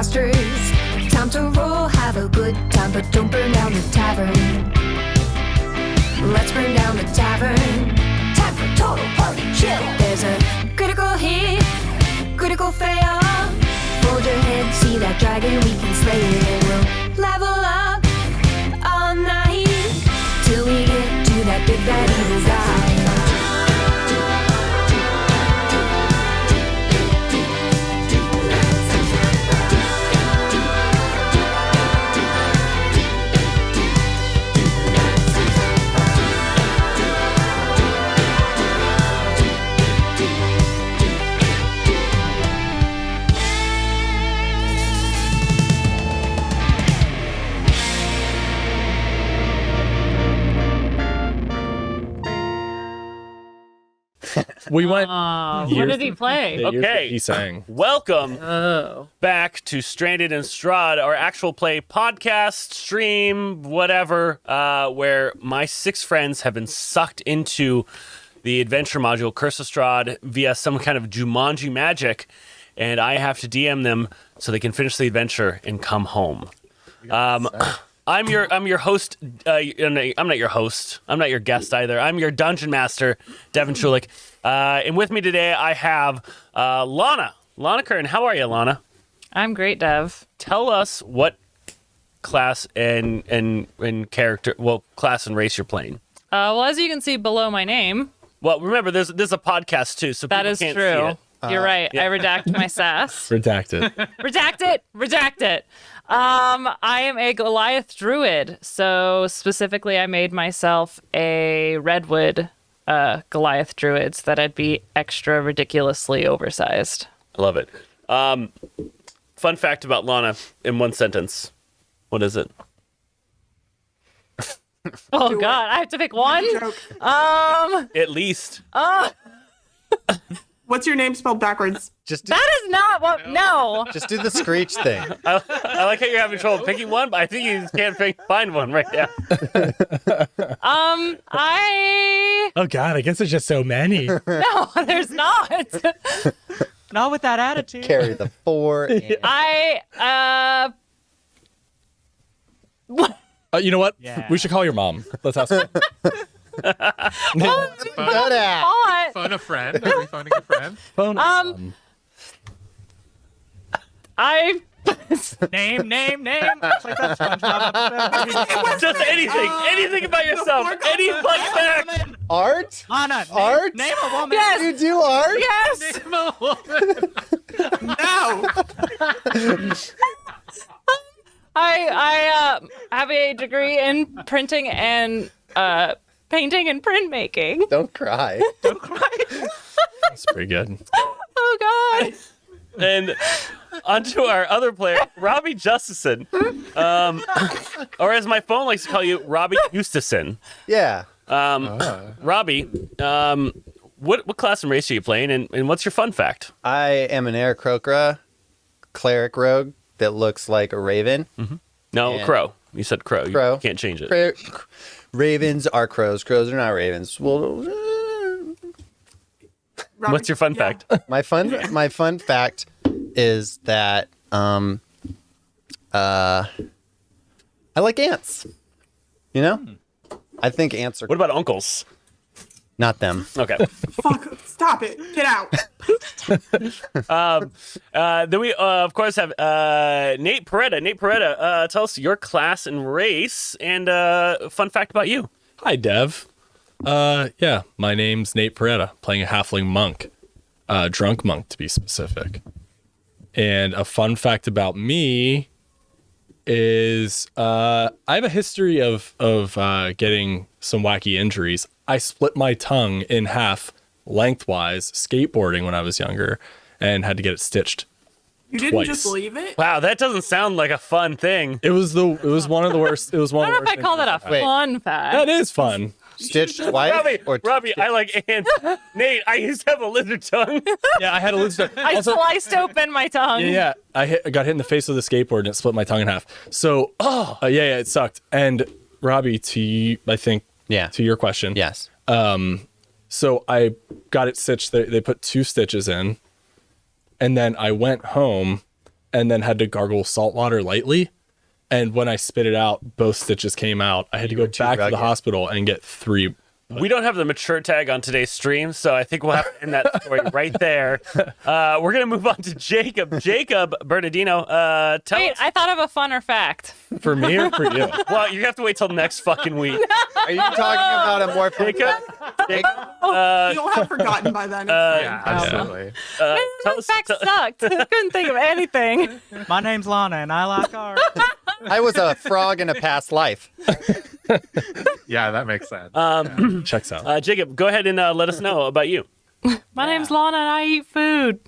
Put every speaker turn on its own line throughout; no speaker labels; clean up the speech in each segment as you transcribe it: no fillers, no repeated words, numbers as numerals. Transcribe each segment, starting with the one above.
pastries. Time to roll, have a good time, but don't burn down the tavern. Let's burn down the tavern. Time for total party chill. There's a critical hit, critical fail. Hold your head, see that dragon, we can slay it. And we'll level up all night till we get to that big bad evil guy.
We went.
What did he play?
Okay.
He sang.
Welcome back to Stranded and Strahd, our actual play podcast, stream, whatever, where my 6 friends have been sucked into the adventure module Curse of Strahd via some kind of Jumanji magic, and I have to DM them so they can finish the adventure and come home. I'm your host. I'm not your host. I'm not your guest either. I'm your dungeon master, Devin Schulich. And with me today, I have Lana. Lana Curran. How are you, Lana?
I'm great, Dev.
Tell us what class and character, class and race you're playing.
Well, as you can see below my name.
Well, remember, there's a podcast too, so
that
people
is
can't
true.
see it.
You're right.
Yeah.
I redact my sass.
Redacted.
Redact it. I am a Goliath druid. So specifically, I made myself a redwood Goliath druid so that I'd be extra ridiculously oversized.
I love it. Fun fact about Lana in one sentence. What is it?
Oh God, I have to pick one.
At least.
What's your name spelled backwards?
That is not what. No.
Just do the screech thing.
I like how you're having trouble picking one, but I think you just can't find one right now.
Oh God, I guess there's just so many.
No, there's not.
Not with that attitude.
Carry the 4. And...
You know what?
Yeah.
We should call your mom. Let's ask her.
Good at.
Phone a friend. Are we phoning a friend?
Phone.
I.
Name. It's like that SpongeBob episode.
Just anything about yourself. Any fucking fact.
Art?
Anna,
Art?
name a woman.
Yes.
You do art?
Yes.
Name a woman.
No!
I have a degree in printing and painting and printmaking.
Don't cry.
That's pretty good.
Oh God.
And onto our other player, Robbie Justison. Or as my phone likes to call you, Robbie Eustason.
Yeah.
Robbie, what class and race are you playing, and what's your fun fact?
I am an Aarakocra cleric rogue that looks like a raven.
No,
Yeah.
crow. You said crow.
Crow.
You can't change it.
Ravens are crows. Crows are not ravens. Well,
What's your fun fact?
my fun fact is that I like ants. You know? I think ants are
What about uncles?
not them.
Okay.
Fuck, stop it. Get out.
Then we, of course, have Nate Peretta. Nate Peretta, tell us your class and race and fun fact about you.
Hi, Dev. Yeah, my name's Nate Peretta, playing a halfling monk. Drunk monk, to be specific. And a fun fact about me is I have a history of getting some wacky injuries. I split my tongue in half lengthwise skateboarding when I was younger and had to get it stitched.
You didn't
Twice.
just leave it?
Wow, that doesn't sound like a fun thing.
It was one of the worst. It was one
I
of the
don't know
worst.
if I call that a
Wait.
fun fact.
That is fun.
Stitched twice?
Robbie, I like ants. Nate, I used to have a lizard tongue.
Yeah, I had a lizard.
I sliced open my tongue.
Yeah. I got hit in the face with a skateboard and it split my tongue in half. So, yeah, it sucked. And Robbie, to you, I think,
Yeah.
to your question.
Yes.
So I got it stitched. They put 2 stitches in, and then I went home and then had to gargle salt water lightly. And when I spit it out, both stitches came out. I had to go back to the hospital and get 3.
We don't have the mature tag on today's stream, so I think we'll have to end that story right there. We're gonna move on to Jacob. Jacob Bernardino, tell
Wait,
us.
I thought of a funner fact.
For me or for you?
Well, you have to wait till next fucking week.
Are you talking about a more
Jacob,
You'll have forgotten by then.
Yeah, absolutely.
tell
That
us-
fact sucked. I couldn't think of anything.
My name's Lana, and I like art.
I was a frog in a past life.
Yeah, that makes sense.
Checks out.
Jacob, go ahead and let us know about you.
My name's Lana, and I eat food.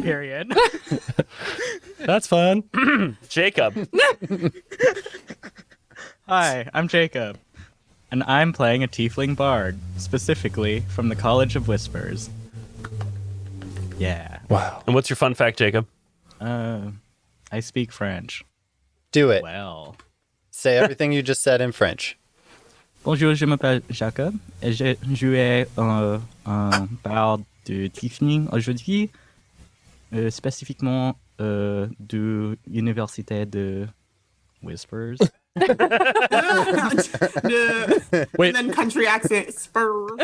Period.
That's fun.
Jacob.
Hi, I'm Jacob, and I'm playing a tiefling bard, specifically from the College of Whispers. Yeah.
Wow.
And what's your fun fact, Jacob?
I speak French.
Do it.
Well.
Say everything you just said in French.
Bonjour, je m'appelle Jacob, et je jouais un bard de tiefling aujourd'hui, spécifiquement de l'université de Whispers.
Wait.
And then country accent. Spurs.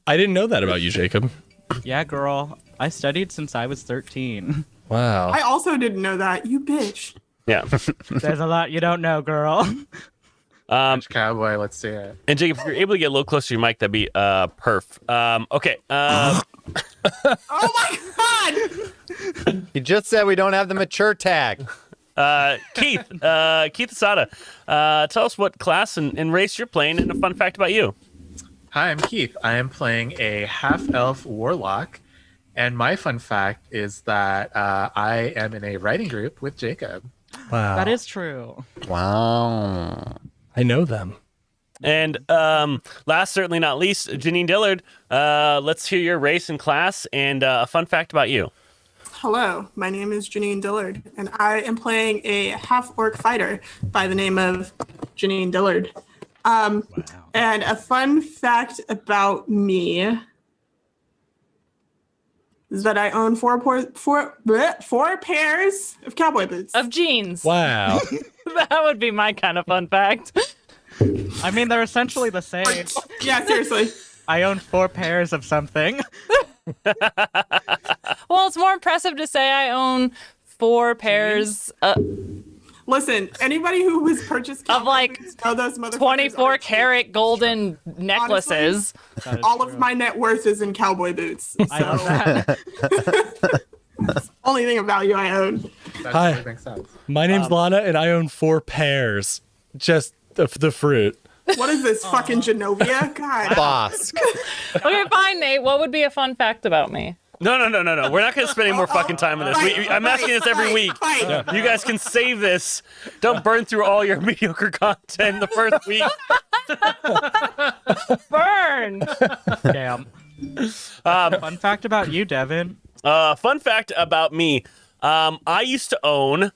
I didn't know that about you, Jacob.
Yeah, girl. I studied since I was 13.
Wow.
I also didn't know that. You bitch.
Yeah.
There's a lot you don't know, girl.
French cowboy, let's see it.
And Jacob, if you're able to get a little closer to your mic, that'd be perf. Okay.
Oh my god!
He just said we don't have the mature tag.
Keith Asada, tell us what class and race you're playing and a fun fact about you.
Hi, I'm Keith. I am playing a half-elf warlock, and my fun fact is that I am in a writing group with Jacob.
Wow.
That is true.
Wow.
I know them.
And last, certainly not least, Janine Dillard, let's hear your race and class and a fun fact about you.
Hello, my name is Janine Dillard, and I am playing a half-orc fighter by the name of Janine Dillard. And a fun fact about me is that I own four pairs of cowboy boots.
Of jeans.
Wow.
That would be my kind of fun fact.
I mean, they're essentially the same.
Yeah, seriously.
I own 4 pairs of something.
Well, it's more impressive to say I own 4 pairs
Listen, anybody who has purchased
of
cowboy
like
boots know those motherfuckers
24
are
karat golden necklaces.
That is
all
true.
of my net worth is in cowboy boots.
I love
So,
that.
only thing of value I own.
That
Hi.
totally makes sense.
My name's Lana, and I own 4 pears. Just the fruit.
What is this, fucking Genovia? God.
Bosk.
Okay, fine, Nate. What would be a fun fact about me?
No. We're not going to spend any more fucking time on this. I'm asking this every week.
Fight.
You guys can save this. Don't burn through all your mediocre content in the first week.
Burn!
Damn. Fun fact about you, Devin.
Fun fact about me. I used to own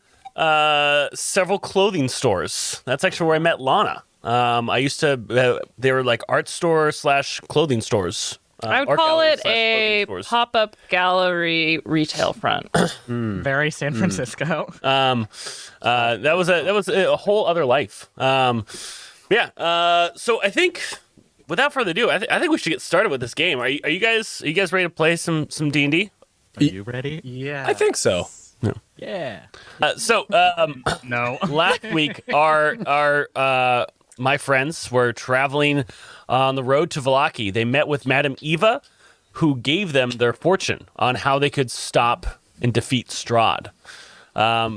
several clothing stores. That's actually where I met Lana. I used to, they were like art store / clothing stores.
I would
art
call
gallery
it
/
a
clothing stores.
pop-up gallery retail front.
Very San Francisco.
That was a whole other life. So I think without further ado, I think we should get started with this game. Are you guys ready to play some D&D?
Are you ready?
Yeah.
I think so.
Yeah. No.
Last week, our my friends were traveling on the road to Villaki. They met with Madame Eva, who gave them their fortune on how they could stop and defeat Strahd.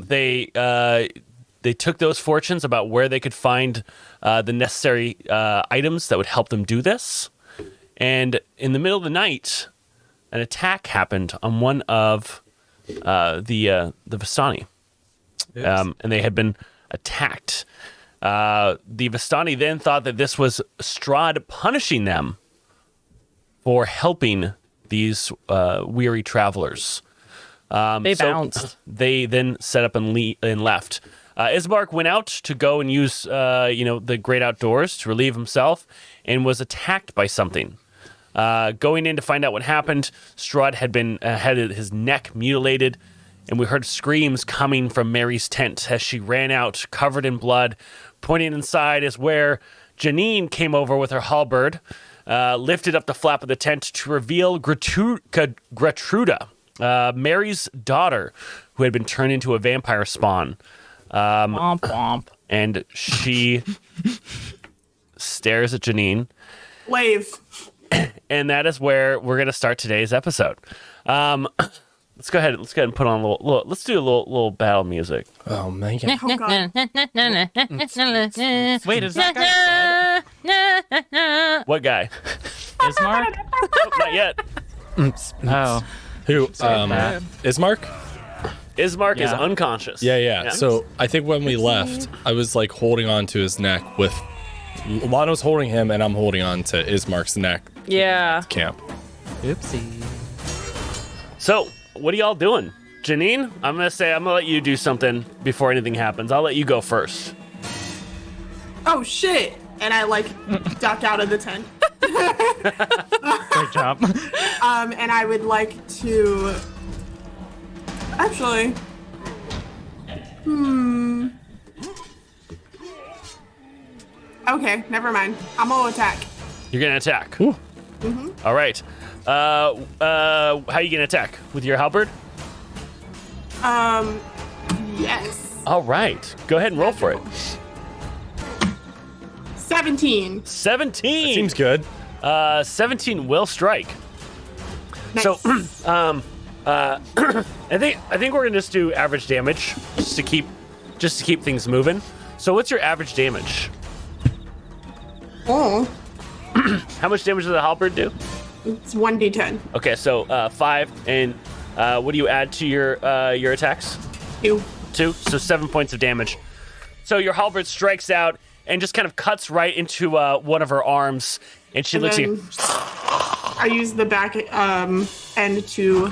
They took those fortunes about where they could find the necessary items that would help them do this. And in the middle of the night, an attack happened on one of the Vistani. And they had been attacked. The Vistani then thought that this was Strahd punishing them for helping these weary travelers.
They bounced.
They then set up and left. Ismark went out to go and use the great outdoors to relieve himself and was attacked by something. Going in to find out what happened, Strahd had his neck mutilated and we heard screams coming from Mary's tent as she ran out, covered in blood. Pointing inside is where Janine came over with her halberd, lifted up the flap of the tent to reveal Gertruda, Mary's daughter, who had been turned into a vampire spawn.
Womp womp.
And she stares at Janine.
Wave.
And that is where we're going to start today's episode. Let's go ahead and put on a little let's do a little battle music.
Oh man.
Oh god.
Wait, is that guy
What guy?
dead? Ismark?
Nope, not yet.
Oh.
Who?
bad.
Ismark?
Ismark is
Yeah.
unconscious.
Yeah. So I think when we left, I was like holding on to his neck with Lano's holding him, and I'm holding on to Ismark's neck.
Yeah.
Camp.
Oopsie.
So, what are y'all doing? Janine, I'm going to let you do something before anything happens. I'll let you go first.
Oh shit! And I like duck out of the tent.
Great job.
And I would like to actually. Okay, never mind. I'm gonna attack.
You're going to attack. All right. How are you going to attack? With your halberd?
Yes.
All right. Go ahead and roll for it.
17.
17.
Seems good.
17 will strike.
Nice.
So, I think we're gonna just do average damage just to keep things moving. So, what's your average damage?
Oh,
How much damage does the halberd do?
it's 1d10.
Okay, so 5, and what do you add to your attacks?
2.
2, so 7 points of damage. So your halberd strikes out and just kind of cuts right into one of her arms, and she looks at you.
I use the back end to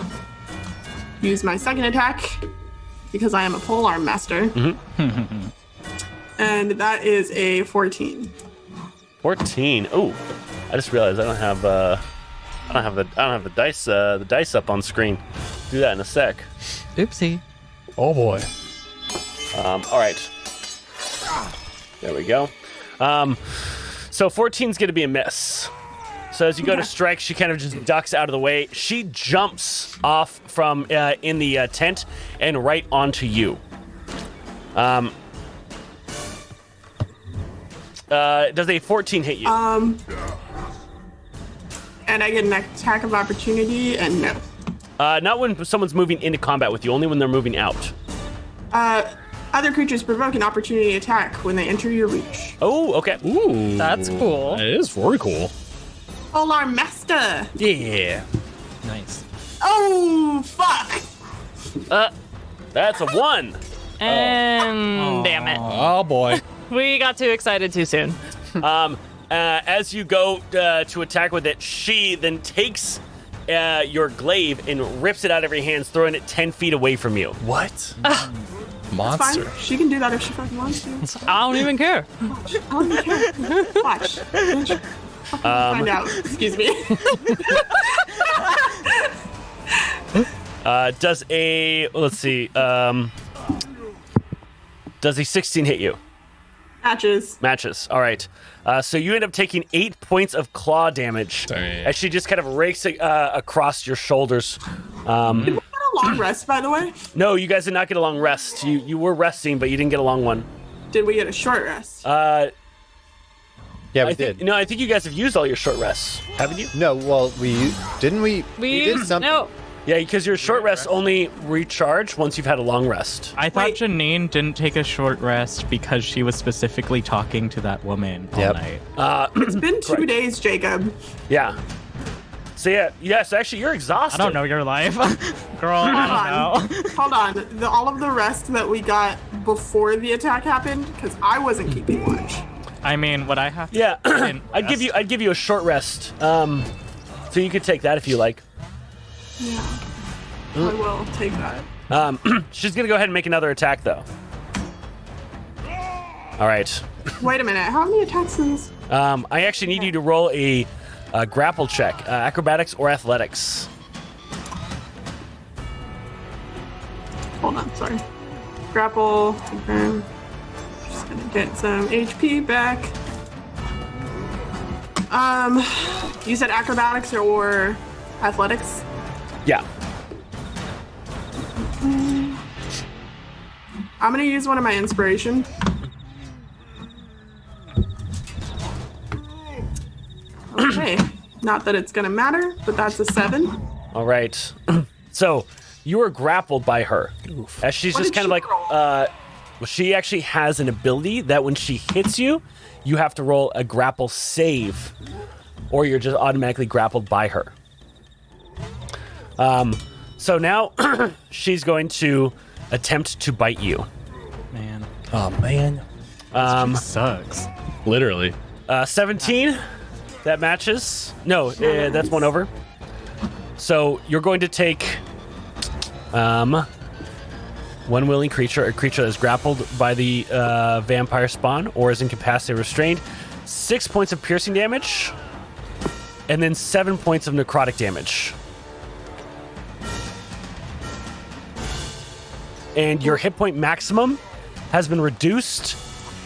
use my second attack because I am a polearm master. And that is a 14.
14. Oh, I just realized I don't have the dice up on screen. Do that in a sec.
Oopsie.
Oh boy.
All right. There we go. So 14's going to be a miss. So as you go to strike, she kind of just ducks out of the way. She jumps off from in the tent and right onto you. Does a 14 hit you?
And I get an attack of opportunity, and no.
Not when someone's moving into combat with you, only when they're moving out.
Other creatures provoke an opportunity attack when they enter your reach.
Oh, okay.
Ooh.
That's cool.
That is very cool.
Polearm master.
Yeah.
Nice.
Oh, fuck.
That's a 1.
And damn it.
Oh boy.
We got too excited too soon.
As you go to attack with it, she then takes your glaive and rips it out of your hands, throwing it 10 feet away from you.
What?
Fine.
Monster.
She can do that if she fucking wants to.
I don't even care.
I don't even care. Watch. Find out. Excuse me.
Does a 16 hit you? Matches. All right. So you end up taking 8 points of claw damage
Dang.
as she just kind of rakes it across your shoulders.
Did we get a long rest, by the way?
No, you guys did not get a long rest. You were resting, but you didn't get a long one.
Did we get a short rest?
Yeah, we
I
did.
think, no, I think you guys have used all your short rests, haven't you?
No, well, we did something.
No.
Yeah, because your short rests only recharge once you've had a long rest.
I thought
Wait.
Janine didn't take a short rest because she was specifically talking to that woman all
Yep.
night.
It's been 2 days, Jacob.
Yeah. So yes, actually, you're exhausted.
I don't know your life. Girl, I don't know.
Hold on. All of the rest that we got before the attack happened, because I wasn't keeping watch.
I mean, what I have to
Yeah,
fucking
I'd give you a short rest. So you could take that if you like.
Yeah. I will take that.
She's gonna go ahead and make another attack though. All right.
Wait a minute. How many attacks is this?
I actually need you to roll a grapple check, acrobatics or athletics.
hold on, sorry. Grapple, confirm. Just gonna get some HP back. You said acrobatics or athletics?
Yeah.
I'm gonna use one of my inspiration. Okay, not that it's gonna matter, but that's a 7.
All right. So you are grappled by her. As she's
What
just
did
kind of
she
like,
roll?
well, she actually has an ability that when she hits you, you have to roll a grapple save, or you're just automatically grappled by her. So now she's going to attempt to bite you.
Man,
Oh man.
sucks.
Literally.
17, that matches. No, that's one over. So you're going to take one willing creature, a creature that is grappled by the vampire spawn or is incapacitated or restrained, 6 points of piercing damage, and then 7 points of necrotic damage. And your hit point maximum has been reduced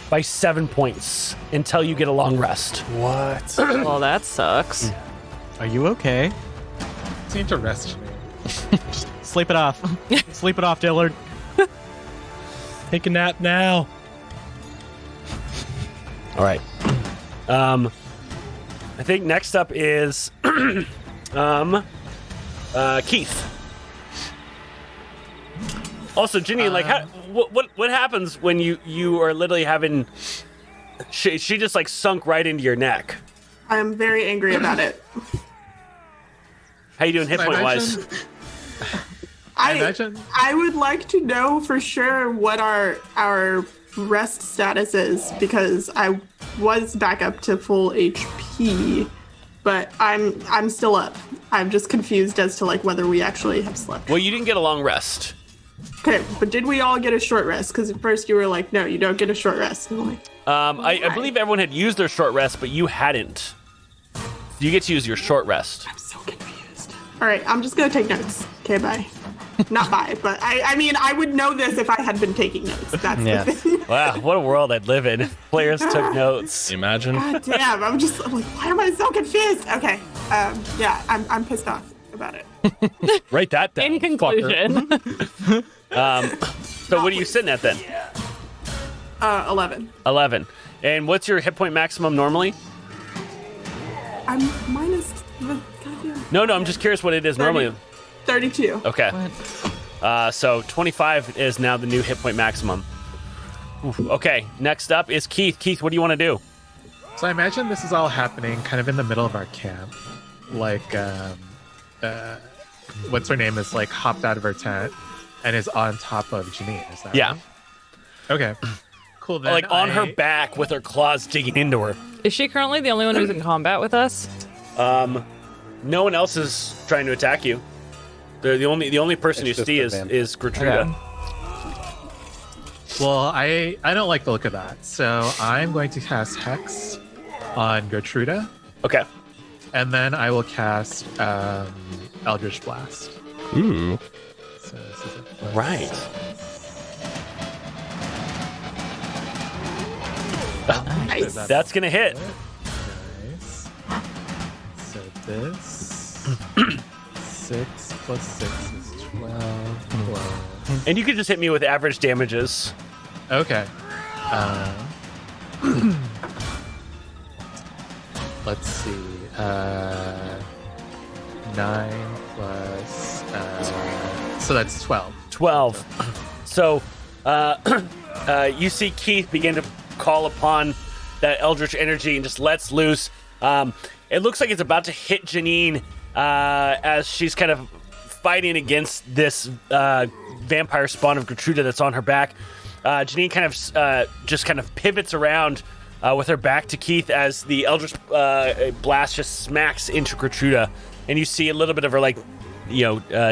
by 7 points until you get a long rest.
What?
Well, that sucks.
Are you okay?
Just need to rest me.
Sleep it off. Sleep it off, Dillard.
Take a nap now.
All right. I think next up is Keith. Also, Ginny, like, what happens when you are literally having? She just like sunk right into your neck.
I'm very angry about it.
How you doing hit point wise?
Imagine.
I would like to know for sure what our rest status is, because I was back up to full HP, but I'm still up. I'm just confused as to like whether we actually have slept.
Well, you didn't get a long rest.
Okay, but did we all get a short rest? Because at first you were like, no, you don't get a short rest. And I'm like,
I believe everyone had used their short rest, but you hadn't. You get to use your short rest.
I'm so confused. All right, I'm just gonna take notes. Okay, bye. Not bye, but I mean, I would know this if I had been taking notes. That's
Yeah.
the thing.
Wow, what a world I'd live in. If players took notes.
Can you imagine?
God damn, I'm like, why am I so confused? Okay, yeah, I'm pissed off about it.
Write that down.
In conclusion,
So what are you sitting at then?
11.
11. And what's your hit point maximum normally?
I'm minus the goddamn
No, I'm just curious what it is normally.
32.
Okay. So 25 is now the new hit point maximum. Oof. Okay, next up is Keith. Keith, what do you want to do?
So I imagine this is all happening kind of in the middle of our camp. Like, what's her name is like hopped out of her tent and is on top of Janine. Is that
Yeah.
right? Okay. Cool. Then
Like on her back with her claws digging into her.
is she currently the only one who's in combat with us?
No one else is trying to attack you. The only person
It's
you
just
see
the
is
vampire.
Gertruda.
Okay.
Well, I don't like the look of that, so I'm going to cast Hex on Gertruda,
Okay.
and then I will cast Eldritch Blast.
Ooh.
So this is a plus.
Right.
Nice.
So
That's gonna hit.
Nice. So this 6 plus 6 is 12. 12.
And you could just hit me with average damages.
Okay. Let's see. 9 plus. So that's 12.
12. So, you see Keith begin to call upon that eldritch energy and just lets loose. It looks like it's about to hit Janine as she's kind of fighting against this vampire spawn of Gertruda that's on her back. Janine kind of just kind of pivots around with her back to Keith as the eldritch blast just smacks into Gertruda, and you see a little bit of her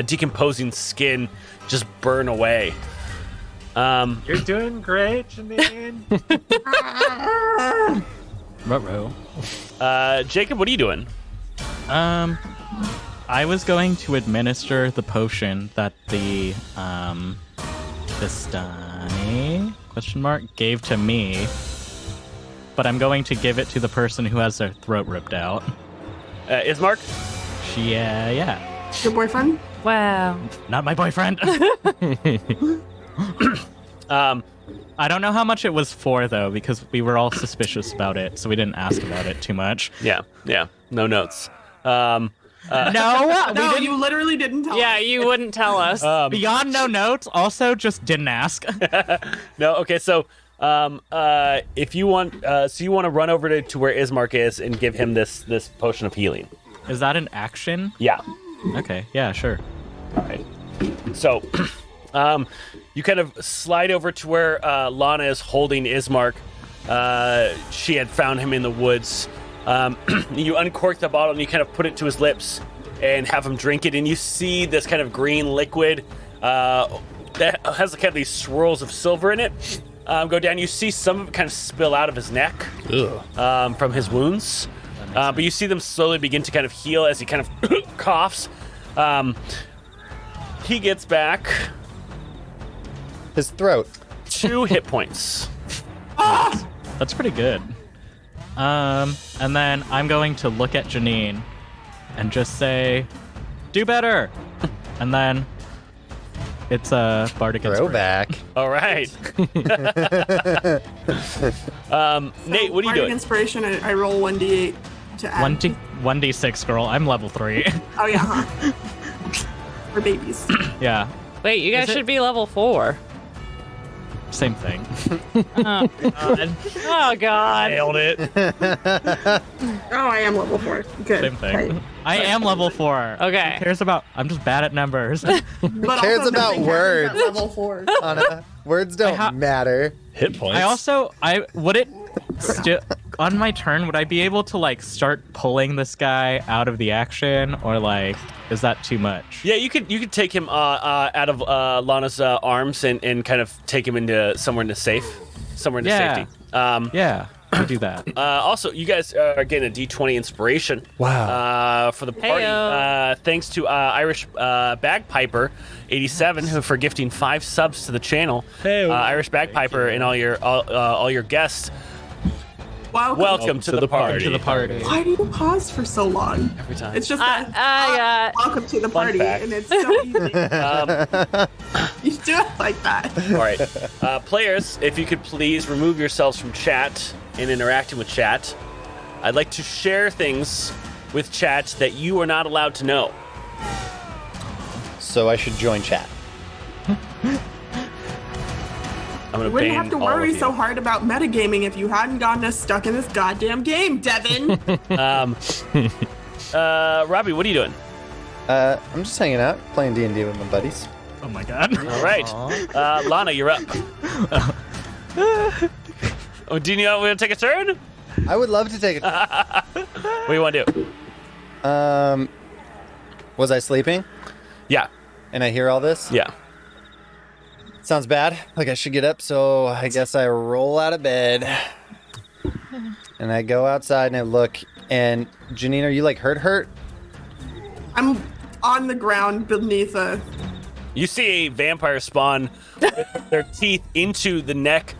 decomposing skin just burn away.
You're doing great, Janine.
Ruh-roh.
Jacob, what are you doing?
I was going to administer the potion that the Vistani, question mark, gave to me, but I'm going to give it to the person who has their throat ripped out.
Ismark?
Yeah.
Your boyfriend?
Wow.
Not my boyfriend. I don't know how much it was for, though, because we were all suspicious about it, so we didn't ask about it too much.
Yeah. No notes.
No,
No, you literally didn't tell
Yeah,
us.
you wouldn't tell us.
beyond no notes, also just didn't ask.
No. Okay. So, if you want, so you want to run over to where Ismark is and give him this potion of healing.
Is that an action?
Yeah.
Okay, yeah, sure.
All right. So, you kind of slide over to where Lana is holding Ismark. She had found him in the woods. You uncork the bottle and you kind of put it to his lips and have him drink it. And you see this kind of green liquid that has kind of these swirls of silver in it go down. You see some of it kind of spill out of his neck from his wounds. But you see them slowly begin to kind of heal as he kind of coughs. He gets back
His throat.
2 hit points.
That's pretty good. And then I'm going to look at Janine and just say, do better. And then it's a bardic inspiration.
Throwback.
All right. Nate, what are you
Bardic
doing?
Inspiration, I roll 1d8 to add.
1d6, girl. I'm level 3.
Oh, yeah, huh? We're babies.
Yeah,
Wait, you guys
Is it-
should be level 4.
same thing.
Oh, God. Oh, God.
Nailed it.
Oh, I am level 4. Good.
Same thing.
Right.
I am level 4.
Okay.
Who cares about... I'm just bad at numbers.
But
cares
also
about
nothing happens
words?
at level 4.
Anna, words don't matter.
Hit points.
would it still... On my turn, would I be able to, like, start pulling this guy out of the action? Or, like, is that too much?
Yeah, you could take him out of Lana's arms and kind of take him into somewhere into safety.
Yeah, we'll do that.
Also, you guys are getting a D20 inspiration.
Wow.
For the party.
Heyo.
Thanks to Irish Bagpiper 87 who for gifting 5 subs to the channel.
Hey.
Irish Bagpiper and all your guests. Welcome to the party.
To the party.
Why do you pause for so long?
Every time.
It's just welcome to the
Fun
party,
fact.
and it's so easy. You do it like that.
All right. Players, if you could please remove yourselves from chat and interacting with chat. I'd like to share things with chat that you are not allowed to know.
So I should join chat.
I'm going
You wouldn't
ban
have to
all of
worry
you.
so hard about metagaming if you hadn't gotten us stuck in this goddamn game, Devin.
Robbie, what are you doing?
I'm just hanging out, playing D&D with my buddies.
Oh my god.
All right. Lana, you're up. Oh, do you want to take a turn?
I would love to take it.
What do you want to do?
Was I sleeping?
Yeah.
And I hear all this?
Yeah.
Sounds bad. Like I should get up, so I guess I roll out of bed. And I go outside and I look. And Janine, are you like hurt?
I'm on the ground beneath a.
You see a vampire spawn with their teeth into the neck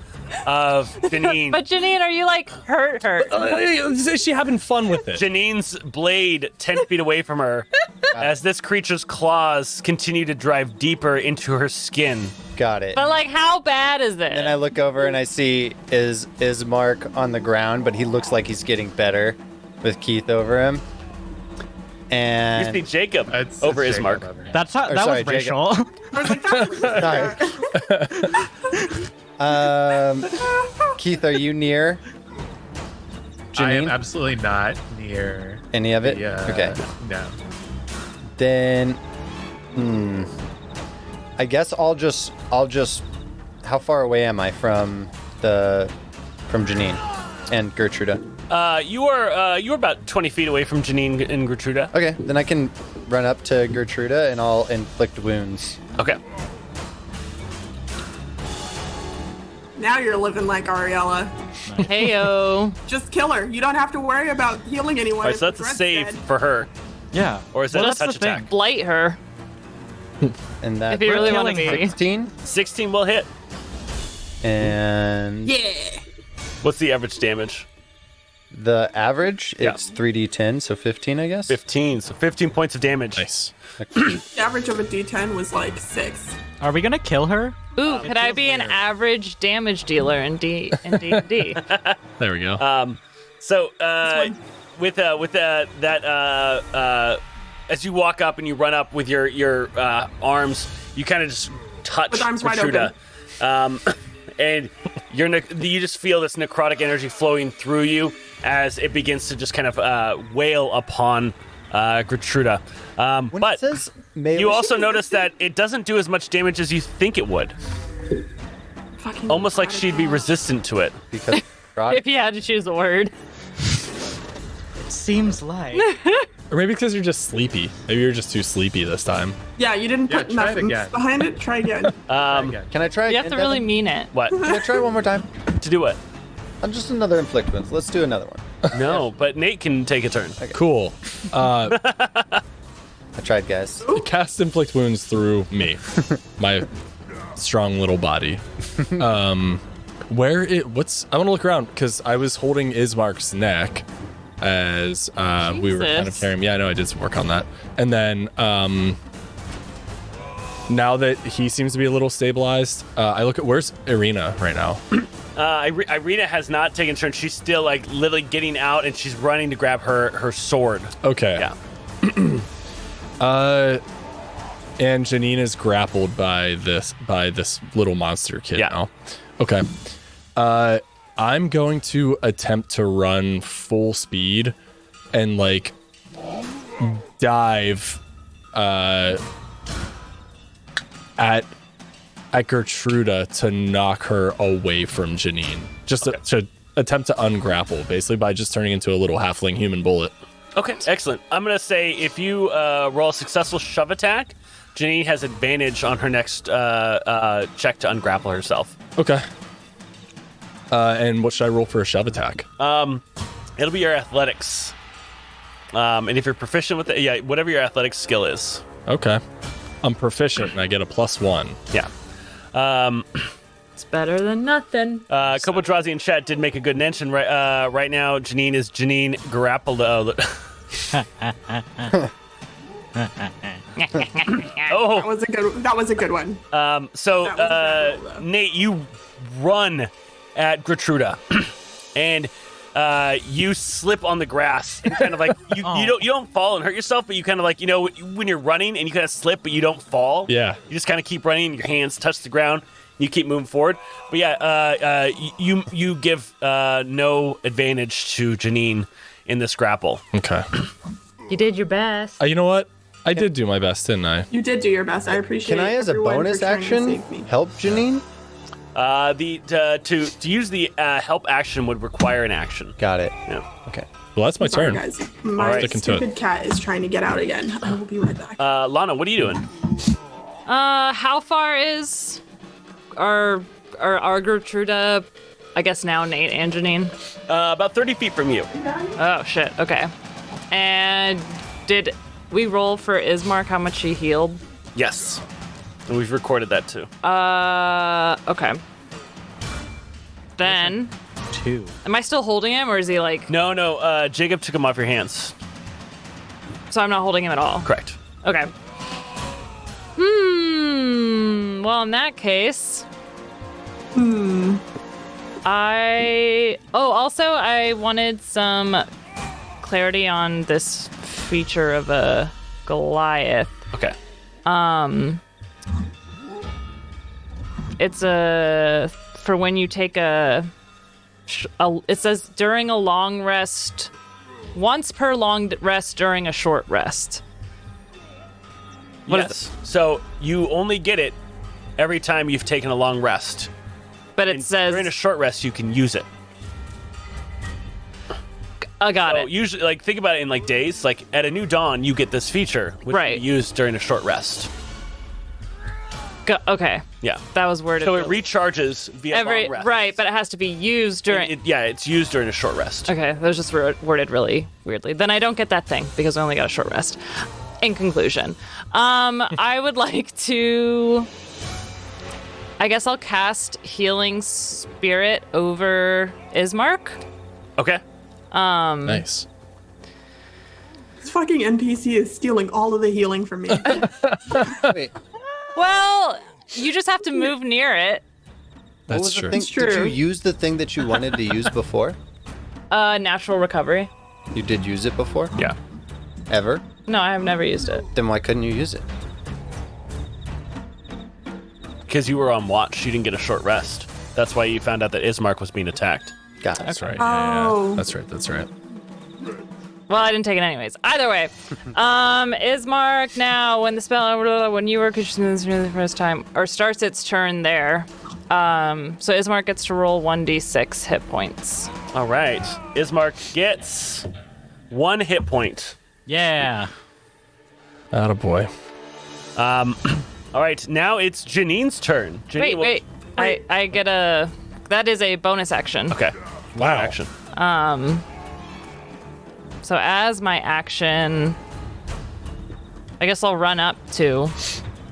of Janine.
But Janine, are you like hurt?
Is she having fun with it?
Janine's blade 10 feet away from her as this creature's claws continue to drive deeper into her skin.
Got it.
But like, how bad is this?
And I look over and I see is Mark on the ground, but he looks like he's getting better with Keith over him.
You
And
see Jacob
It's
over his
Jacob
mark.
over here.
That
sorry,
was racial.
I was like, that's
sorry. Keith, are you near
I am
Janine?
absolutely not near
Any of it?
the,
Okay.
No.
Then, I guess I'll just. How far away am I from Janine and Gertruda?
You are about 20 feet away from Janine and Gertruda.
Okay, then I can run up to Gertruda and I'll inflict wounds.
Okay.
now you're living like Ariella.
Heyo.
Just kill her. You don't have to worry about healing anyone.
All right,
if
so
the
that's a
threat's
save
dead.
for her.
Yeah.
Or is that
Well,
a
that's the
touch
thing.
attack?
Blight her.
And that
If you really want to
killing
be.
16.
16 will hit.
And
Yeah.
What's the average damage?
the average,
Yeah.
it's 3d10, so 15, I guess.
15. So 15 points of damage.
Nice.
The average of a D10 was like 6.
Are we gonna kill her?
Ooh, could I be an average damage dealer in D&D?
There we go.
So with that as you walk up and you run up with your arms, you kind of just touch
With arms wide
Gertruda. And you just feel this necrotic energy flowing through you as it begins to just kind of wail upon Gertruda.
When
But
it says melee,
you also notice that it doesn't do as much damage as you think it would.
Fucking
Almost like she'd be resistant to it.
because
If you had to choose a word.
Seems like.
Or maybe because you're just sleepy. Maybe you're just too sleepy this time.
Yeah, you didn't put
try
enough
it again.
behind it. Try again.
can I try
You
again,
have to really
Devin?
mean it.
What?
Can I try one more time?
To do what?
Just another inflict wounds. Let's do another one.
No, but Nate can take a turn.
Cool.
I tried, guys.
Cast inflict wounds through me, my strong little body. I want to look around because I was holding Ismark's neck as we were kind of
Jesus.
carrying him. Yeah, I know I did some work on that. And then now that he seems to be a little stabilized, I look at where's Irina right now.
Irina has not taken turn. She's still like literally getting out and she's running to grab her sword.
Okay.
Yeah.
And Janine is grappled by this little monster kid
Yeah.
now. Okay. I'm going to attempt to run full speed and like dive at Gertruda to knock her away from Janine. Just to attempt to ungrapple, basically by just turning into a little halfling human bullet.
Okay, excellent. I'm gonna say if you roll a successful shove attack, Janine has advantage on her next check to ungrapple herself.
Okay. And what should I roll for a shove attack?
It'll be your athletics. And if you're proficient with it, whatever your athletics skill is.
Okay. I'm proficient and I get a +1.
Yeah.
It's better than nothing.
Kobodrazi in chat did make a good mention. Right now, Janine is Janine grappled. Oh,
That was a good one.
so
That was a good roll, though.
Nate, you run at Gertruda, and you slip on the grass and kind of like you don't fall and hurt yourself, but you kind of like when you're running and you kind of slip but you don't fall.
Yeah.
You just kind of keep running. Your hands touch the ground. You keep moving forward. But yeah, you give no advantage to Janine in this grapple.
Okay.
You did your best.
You know what? I did do my best, didn't I?
You did do your best. I appreciate it.
Can I, as a
everyone
bonus
for trying to
action,
save me.
help Janine?
To use the help action would require an action.
Got it.
Yeah.
Okay.
Well, that's my
Sorry,
turn.
guys. My
right.
Sticking to it.
stupid cat is trying to get out again. I will be right back.
Lana, what are you doing?
How far is our Gertruda? I guess now Nate and Janine.
About 30 feet from you.
Oh shit. Okay. And did we roll for Ismark how much he healed?
Yes. And we've recorded that too.
Okay. Then,
2.
am I still holding him, or is he like?
No. Jacob took him off your hands.
So I'm not holding him at all.
Correct.
Okay. Well, in that case. Also, I wanted some clarity on this feature of a Goliath.
Okay.
It's for when you take it says during a long rest, once per long rest during a short rest. What is
Yes. So you only get it every time you've taken a long rest.
But it
And
says,
during a short rest, you can use it.
I got
So
it.
usually, like, think about it in like days. Like at a new dawn, you get this feature, which
Right.
you use during a short rest.
Okay,
Yeah.
that was worded.
So it recharges via long rest.
right, but it has to be used during.
It's used during a short rest.
Okay, that was just worded really weirdly. Then I don't get that thing because I only got a short rest. in conclusion, I would like to. I guess I'll cast Healing Spirit over Ismark.
Okay.
Nice.
This fucking NPC is stealing all of the healing from me.
Wait,
Well, you just have to move near it.
what
That's
was
true.
the thing?
It's
Did you
true.
use the thing that you wanted to use before?
Natural recovery.
You did use it before?
Yeah.
Ever?
No, I have never used it.
Then why couldn't you use it?
Because you were on watch, you didn't get a short rest. That's why you found out that Ismark was being attacked.
Got it.
That's right.
Oh.
Yeah. That's right. That's right.
Well, I didn't take it anyways. Either way, Ismark now when the spell when you were for the first time or starts its turn there. So Ismark gets to roll 1d6 hit points.
All right. Ismark gets 1 hit point.
Yeah.
Attaboy.
All right, now it's Janine's turn. Janine
Wait. I get a. That is a bonus action.
Okay.
Wow.
Action.
So as my action, I guess I'll run up to,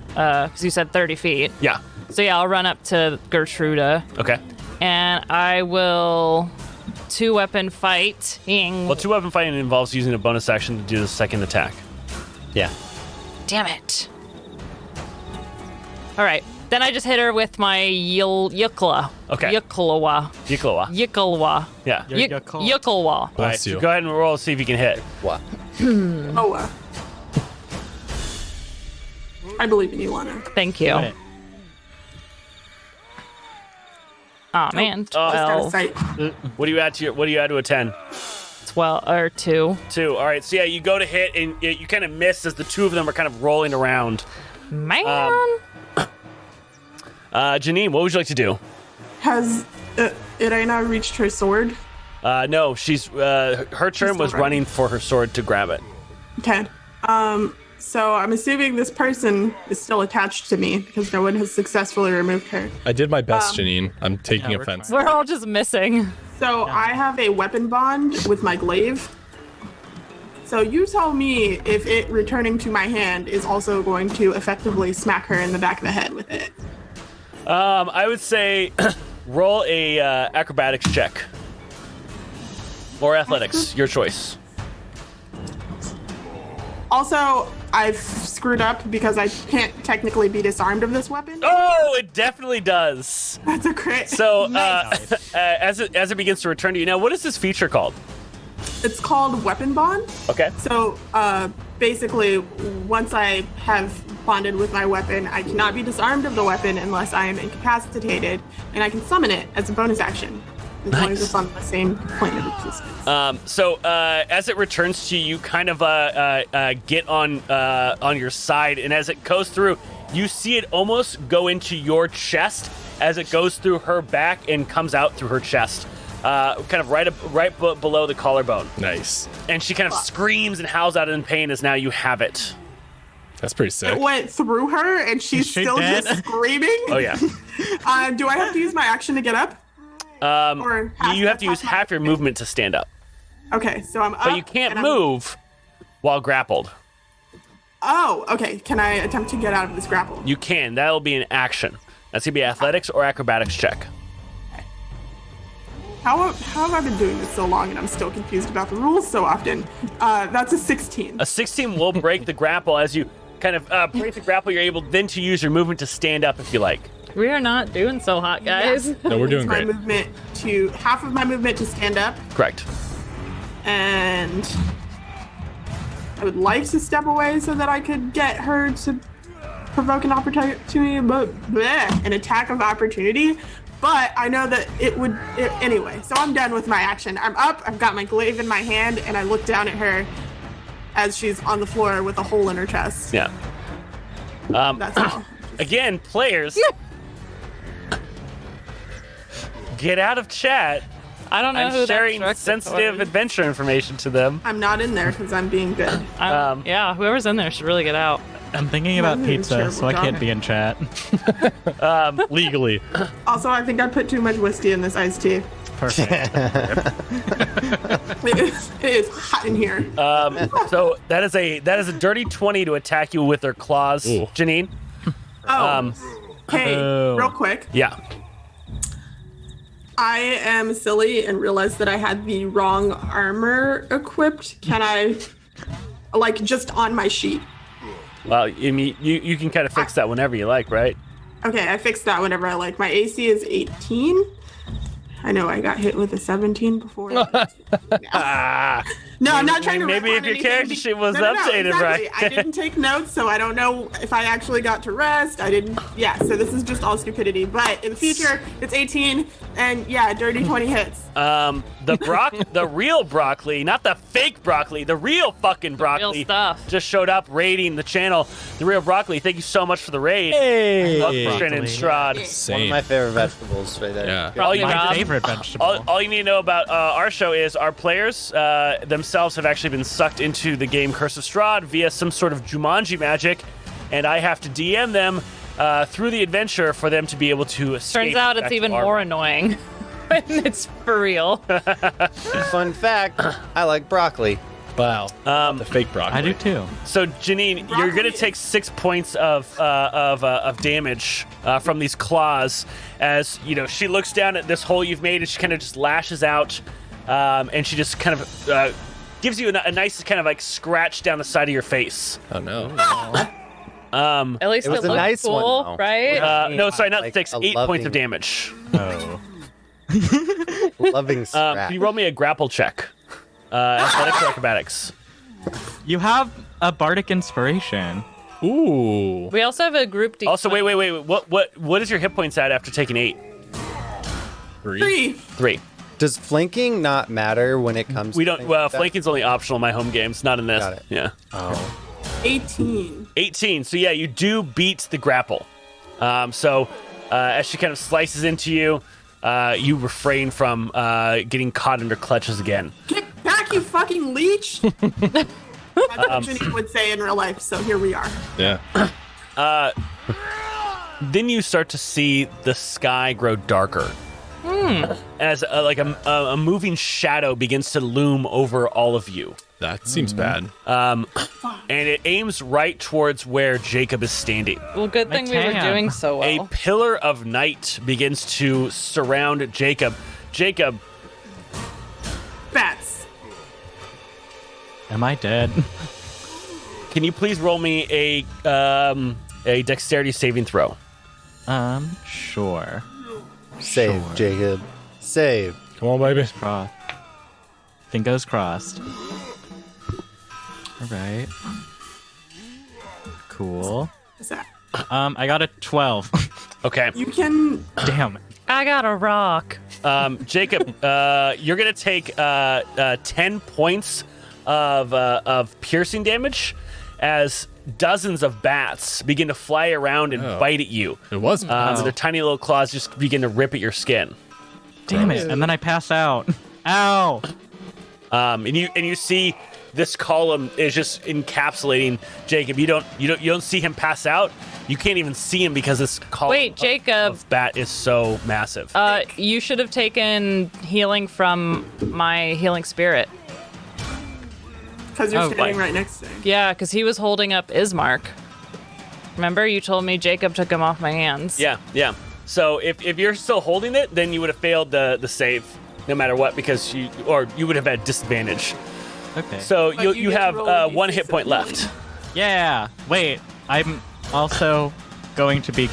because you said 30 feet.
Yeah.
So yeah, I'll run up to Gertruda,
Okay.
and I will 2-weapon fight.
Well, 2-weapon fighting involves using a bonus action to do the second attack.
Yeah.
Damn it. All right. Then I just hit her with my Yukla.
Okay.
Yuklawa.
Yikloa.
Yuklawa.
Yeah.
Yuklawa.
All right,
Bless
so
you.
go ahead and roll, see if you can hit.
What?
Oh, I believe in you, Lana.
Thank you.
Got it.
Oh man,
Just out of
12.
sight.
What do you add to a 10?
12 or 2.
2. All right, so yeah, you go to hit, and you kind of miss as the two of them are kind of rolling around.
Man.
Janine, what would you like to do?
Has Irena reached her sword?
No, she's her turn
She's
was
still
running for her sword to grab it.
Okay. So I'm assuming this person is still attached to me because no one has successfully removed her.
I did my best, Janine. I'm taking
Yeah, we're
offense.
We're all just missing.
So I have a weapon bond with my glaive. So you tell me if it returning to my hand is also going to effectively smack her in the back of the head with it.
I would say roll a acrobatics check or athletics, your choice.
Also, I've screwed up because I can't technically be disarmed of this weapon.
Oh, it definitely does.
That's a crit.
So
Nice.
as it begins to return to you now, what is this feature called?
It's called weapon bond.
Okay.
So basically, once I have bonded with my weapon, I cannot be disarmed of the weapon unless I am incapacitated, and I can summon it as a bonus action. As long as it's on the same plane of existence.
So as it returns to you, you kind of get on your side, and as it goes through, you see it almost go into your chest as it goes through her back and comes out through her chest, kind of right below the collarbone.
Nice.
And she kind of screams and howls out in pain as now you have it.
That's pretty sick.
It went through her, and she's
she
still
dead?
just screaming.
Oh yeah.
Do I have to use my action to get up? Or
You have to use half your movement to stand up,
Okay, so I'm up.
but you can't
and I'm-
move while grappled.
Oh, okay. Can I attempt to get out of this grapple?
You can. That'll be an action. That's gonna be athletics or acrobatics check.
How have I been doing this so long and I'm still confused about the rules so often? That's a 16.
A 16 will break the grapple. As you kind of break the grapple, you're able then to use your movement to stand up if you like.
We are not doing so hot, guys.
No, we're doing
Use my
great.
movement to half of my movement to stand up,
Correct.
and I would like to step away so that I could get her to provoke an opportunity, but an attack of opportunity. But I know that anyway. So I'm done with my action. I'm up. I've got my glaive in my hand, and I look down at her as she's on the floor with a hole in her chest.
Yeah.
That's all.
Again, players, get out of chat.
I don't know who
I'm
that
sharing
directed
sensitive
towards.
adventure information to them.
I'm not in there because I'm being good.
Yeah, whoever's in there should really get out.
I'm thinking about
That is a
pizza,
terrible
so I
job.
can't be in chat.
Legally.
Also, I think I put too much whiskey in this iced tea.
Perfect.
It is hot in here.
So that is a dirty 20 to attack you with their claws,
Ooh.
Janine.
Hey,
Oh.
real quick.
Yeah.
I am silly and realized that I had the wrong armor equipped. Can I, just on my sheet?
Well, I mean, you can kind of fix that whenever you like, right?
Okay, I fixed that whenever I like. My AC is 18. I know I got hit with a 17 before. No, I'm not trying to.
Maybe
rip
if
on
your
anything.
character sheet was
No,
updated,
exactly.
right?
I didn't take notes, so I don't know if I actually got to rest. I didn't. Yeah, so this is just all stupidity. But in the future, it's 18, and yeah, dirty 20 hits.
The real broccoli, not the fake broccoli, the real fucking broccoli.
Real stuff.
Just showed up raiding the channel. The real broccoli. Thank you so much for the raid.
Hey.
Welcome, Stranded Strahd.
One of
Same.
my favorite vegetables right there.
Yeah.
Probably
My
Rob.
favorite vegetable.
All you need to know about our show is our players themselves have actually been sucked into the game Curse of Strahd via some sort of Jumanji magic, and I have to DM them through the adventure for them to be able to escape.
Turns out
back
it's
to
even
our
more
realm.
annoying when it's for real.
Fun fact, I like broccoli.
Wow. The fake broccoli.
I do too.
So Janine, you're gonna take 6 points of damage from these claws, as you know she looks down at this hole you've made, and she kind of just lashes out, and she just kind of gives you a nice kind of like scratch down the side of your face.
Oh no.
At least
It
it,
was a
looks
nice one,
cool,
though.
right?
No, sorry, not
Like
6.
a
8 points
loving-
of damage.
Oh.
Loving scratch.
Can you roll me a grapple check? Athletics or acrobatics?
You have a bardic inspiration.
Ooh.
We also have a group D.
Also, wait. What is your hit points at after taking 8?
3.
3.
Does flanking not matter when it comes
We
to
don't.
things
Well,
like that?
flanking's only optional in my home games, not in this.
Got it.
Yeah.
18.
18. So yeah, you do beat the grapple. So as she kind of slices into you, you refrain from getting caught in her clutches again.
Get back, you fucking leech! That's what Janine would say in real life, so here we are.
Yeah.
Then you start to see the sky grow darker. As a moving shadow begins to loom over all of you.
That seems bad.
And it aims right towards where Jacob is standing.
Well, good thing we were
can.
doing so
A
well.
pillar of night begins to surround Jacob. Jacob,
Bats.
Am I dead?
can you please roll me a dexterity saving throw?
Sure.
Save,
Sure.
Jacob. Save.
Come on, baby.
Cross. Fingers crossed. All right. Cool.
What's that?
I got a 12.
Okay.
You can.
Damn.
I got a rock.
Jacob, you're gonna take 10 points of piercing damage as dozens of bats begin to fly around and
Oh.
bite at you.
It was bad.
Their tiny little claws just begin to rip at your skin.
Damn it. And then I pass out. Ow.
And you see this column is just encapsulating Jacob. You don't see him pass out. You can't even see him because this column
Wait, Jacob.
of bat is so massive.
You should have taken healing from my healing spirit.
Because you're
Oh,
standing
right.
right next to him.
Yeah, because he was holding up Ismark. Remember, you told me Jacob took him off my hands.
Yeah. So if you're still holding it, then you would have failed the save, no matter what, because you would have had disadvantage.
Okay.
So
But
you
you get to
have
roll a
one
D6
hit point
of
left.
Yeah. Wait. I'm also going to be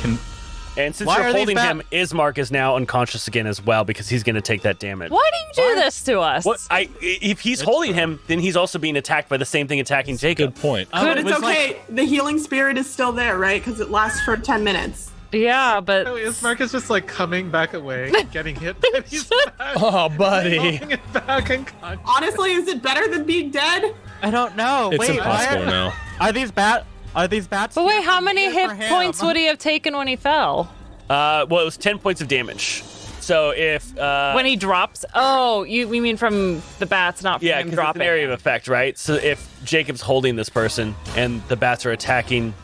And since
Why
you're
are these
holding
bat-
him, Ismark is now unconscious again as well because he's going to take that damage.
Why do you do this to us?
What? If he's holding him, then he's also being attacked by the same thing attacking Jacob.
Good point.
Oh,
But
it
it's
was
okay. The healing spirit is still there, right? Because it lasts for 10 minutes.
Yeah, but
Oh, is Marcus just like coming back away, getting hit by these bats,
Oh, buddy.
rolling it back unconscious?
Honestly, is it better than being dead?
I don't know.
It's
Wait,
impossible
why-
now.
Are these bats?
But wait, how many
here
hit
for him?
points would he have taken when he fell?
Well, it was 10 points of damage. So if
When he drops? Oh, you mean from the bats, not from
yeah,
him
because it's
dropping.
an area of effect, right? So if Jacob's holding this person and the bats are attacking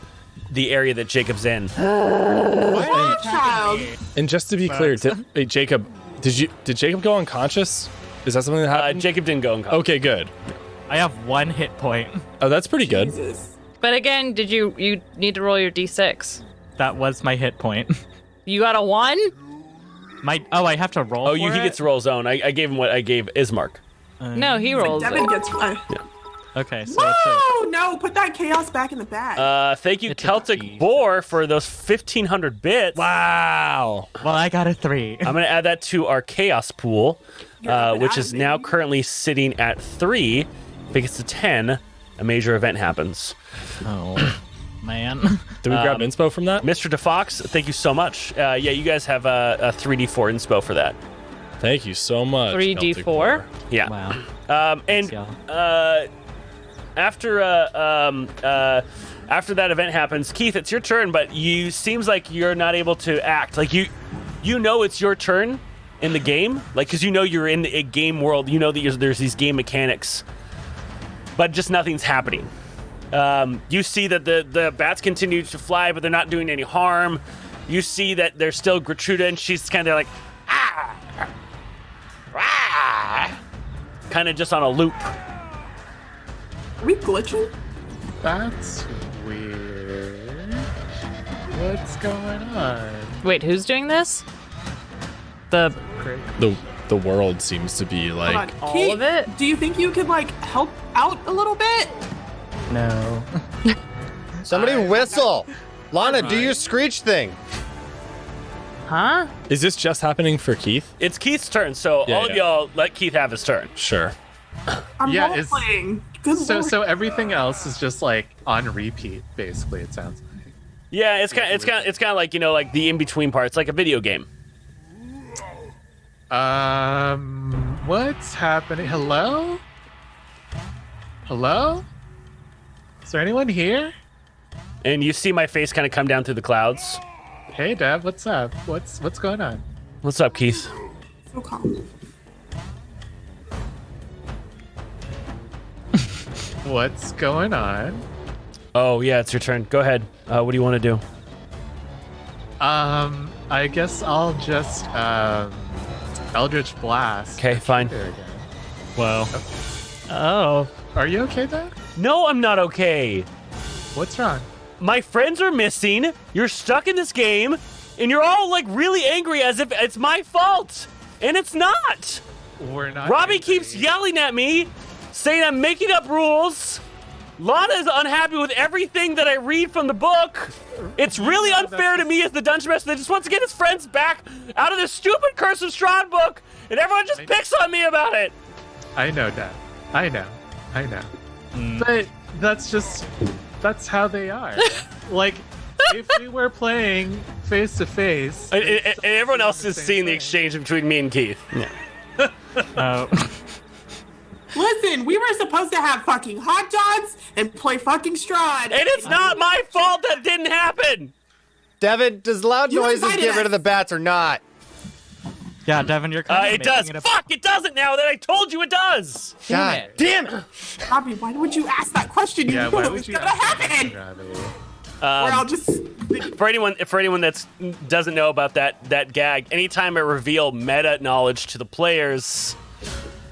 the area that Jacob's in,
Oh, child.
And just to be clear, Jacob, Did Jacob go unconscious? Is that something that happened?
Jacob didn't go unconscious.
Okay, good.
I have 1 hit point.
Oh, that's pretty good.
Jesus.
But again, did you need to roll your d6?
That was my hit point.
You got a 1?
I have to roll.
He gets to roll his own. I gave him what I gave Ismark.
No, he rolls
Devin
it.
gets.
Okay, so it's
Whoa! No, put that chaos back in the bag.
Thank you,
It's a
Celtic
D.
Boar, for those 1,500 bits.
Wow.
well, I got a 3.
I'm going to add that to our chaos pool,
up
which
and
is
out,
now
baby.
currently sitting at 3. If it gets to 10, a major event happens.
Oh, man.
Did we grab inspo from that?
Mr. DeFox, thank you so much. Yeah, you guys have a 3d4 inspo for that.
Thank you so much.
3d4?
Celtic War.
Yeah.
Wow.
And
y'all.
after that event happens, Keith, it's your turn, but you seems like you're not able to act. Like you know it's your turn in the game, like because you know you're in a game world. You know that there's these game mechanics, but just nothing's happening. You see that the bats continue to fly, but they're not doing any harm. You see that there's still Gertruda, and she's kind of like, kind of just on a loop.
Are we glitching?
That's weird. What's going on?
Wait, who's doing this? The
The world seems to be like.
Hold on.
all
Keith,
of it?
Do you think you could help out a little bit?
No.
Somebody whistle. Lana, do your screech thing.
Huh?
Is this just happening for Keith?
It's Keith's turn, so
Yeah,
all of
yeah.
y'all let Keith have his turn.
Sure.
I'm
Yeah,
role playing. Good
So
lord.
so everything else is just like on repeat, basically. It sounds like.
Yeah, it's kind of like like the in between parts, like a video game.
What's happening? Hello? Hello? Is there anyone here?
And you see my face kind of come down through the clouds.
Hey, Deb, what's up? What's going on?
What's up, Keith?
So calm.
What's going on?
Oh yeah, it's your turn. Go ahead. What do you want to do?
I guess I'll just Eldritch Blast.
Okay, fine.
There again.
Whoa. Oh.
Are you okay, Deb?
No, I'm not okay.
What's wrong?
My friends are missing. You're stuck in this game, and you're all really angry as if it's my fault, and it's not.
We're not.
Robbie
angry.
keeps yelling at me, saying I'm making up rules. Lana is unhappy with everything that I read from the book. It's really unfair to me as the dungeon master that just wants to get his friends back out of this stupid Curse of Strahd book, and everyone just picks on me about it.
I know, Deb. I know. But that's how they are. If we were playing face to face,
And everyone else is seeing the exchange between me and Keith.
Oh.
Listen, we were supposed to have fucking hot dogs and play fucking Strahd.
And it's not my fault that didn't happen.
Devin, does loud
You
noises
invited
get rid of the
us.
bats or not?
Yeah, Devin, you're kind of
It does.
making
Fuck, it doesn't now that I told you it does.
God damn it.
Robbie, why would you ask that question? You
yeah,
knew
why
it
would
was
you
gonna
ask that,
happen.
Robbie?
Or I'll just.
For anyone that doesn't know about that gag, anytime I reveal meta knowledge to the players,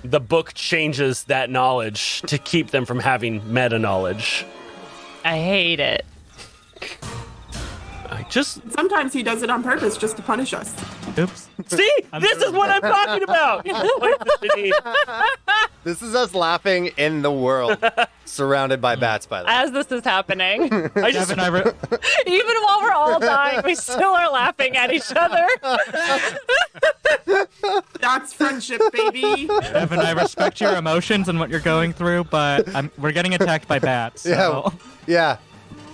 the book changes that knowledge to keep them from having meta knowledge.
I hate it.
I just
Sometimes he does it on purpose just to punish us.
Oops.
see. This is what I'm talking about.
This is us laughing in the world, surrounded by bats, by the way.
As this is happening,
I just
Devin,
even while we're all dying, we still are laughing at each other.
That's friendship, baby.
Devin, I respect your emotions and what you're going through, but we're getting attacked by bats. So.
Yeah.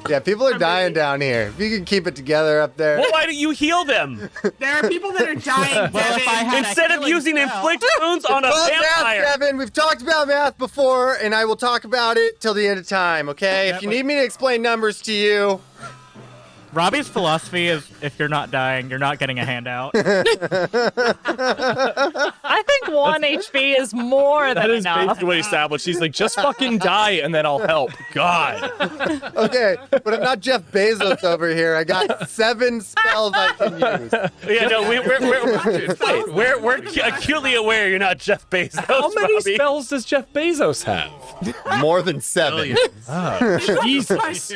Yeah, people are dying down here. If you can keep it together up there.
well, why don't you heal them
There are people that are dying,
Well, if I
Devin.
had a
instead of
healing
using
spell-
inflict wounds on a
Well,
vampire?
math, Devin, we've talked about math before, and I will talk about it till the end of time, okay? If you need me to explain numbers to you,
Robbie's philosophy is if you're not dying, you're not getting a handout.
I think 1 HP is more than
That is
enough.
basically what he established. He's like, just fucking die and then I'll help. God.
Okay, but I'm not Jeff Bezos over here. I got 7 spells I can use.
Yeah, no, we're acutely aware you're not Jeff Bezos.
How many
Robbie.
spells does Jeff Bezos have?
More than 7.
Jesus.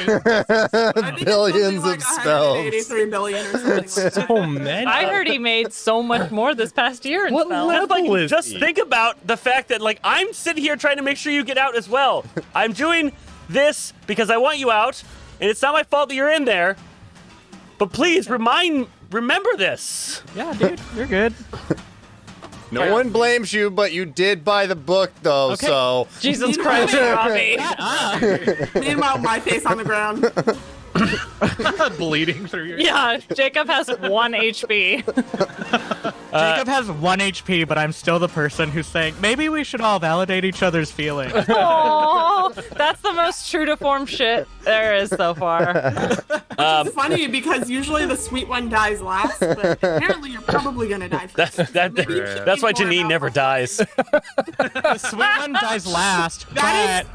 Billions of spells.
83 billion or something like that.
Oh, man.
I heard he made so much more this past year in
What
spells.
level is
Just
he?
think about the fact that, like, I'm sitting here trying to make sure you get out as well. I'm doing this because I want you out, and it's not my fault that you're in there. But please remember this.
Yeah, dude, you're good.
No one blames you, but you did buy the book, though,
Okay.
so...
Jesus Christ, Robbie.
Meanwhile, my face on the ground.
Bleeding through your.
Yeah, Jacob has 1 HP.
Jacob has 1 HP, but I'm still the person who's saying, maybe we should all validate each other's feelings.
Oh, that's the most true to form shit there is so far.
It's funny because usually the sweet one dies last, but apparently you're probably gonna die first.
That's why Janine never dies.
The sweet one dies last,
That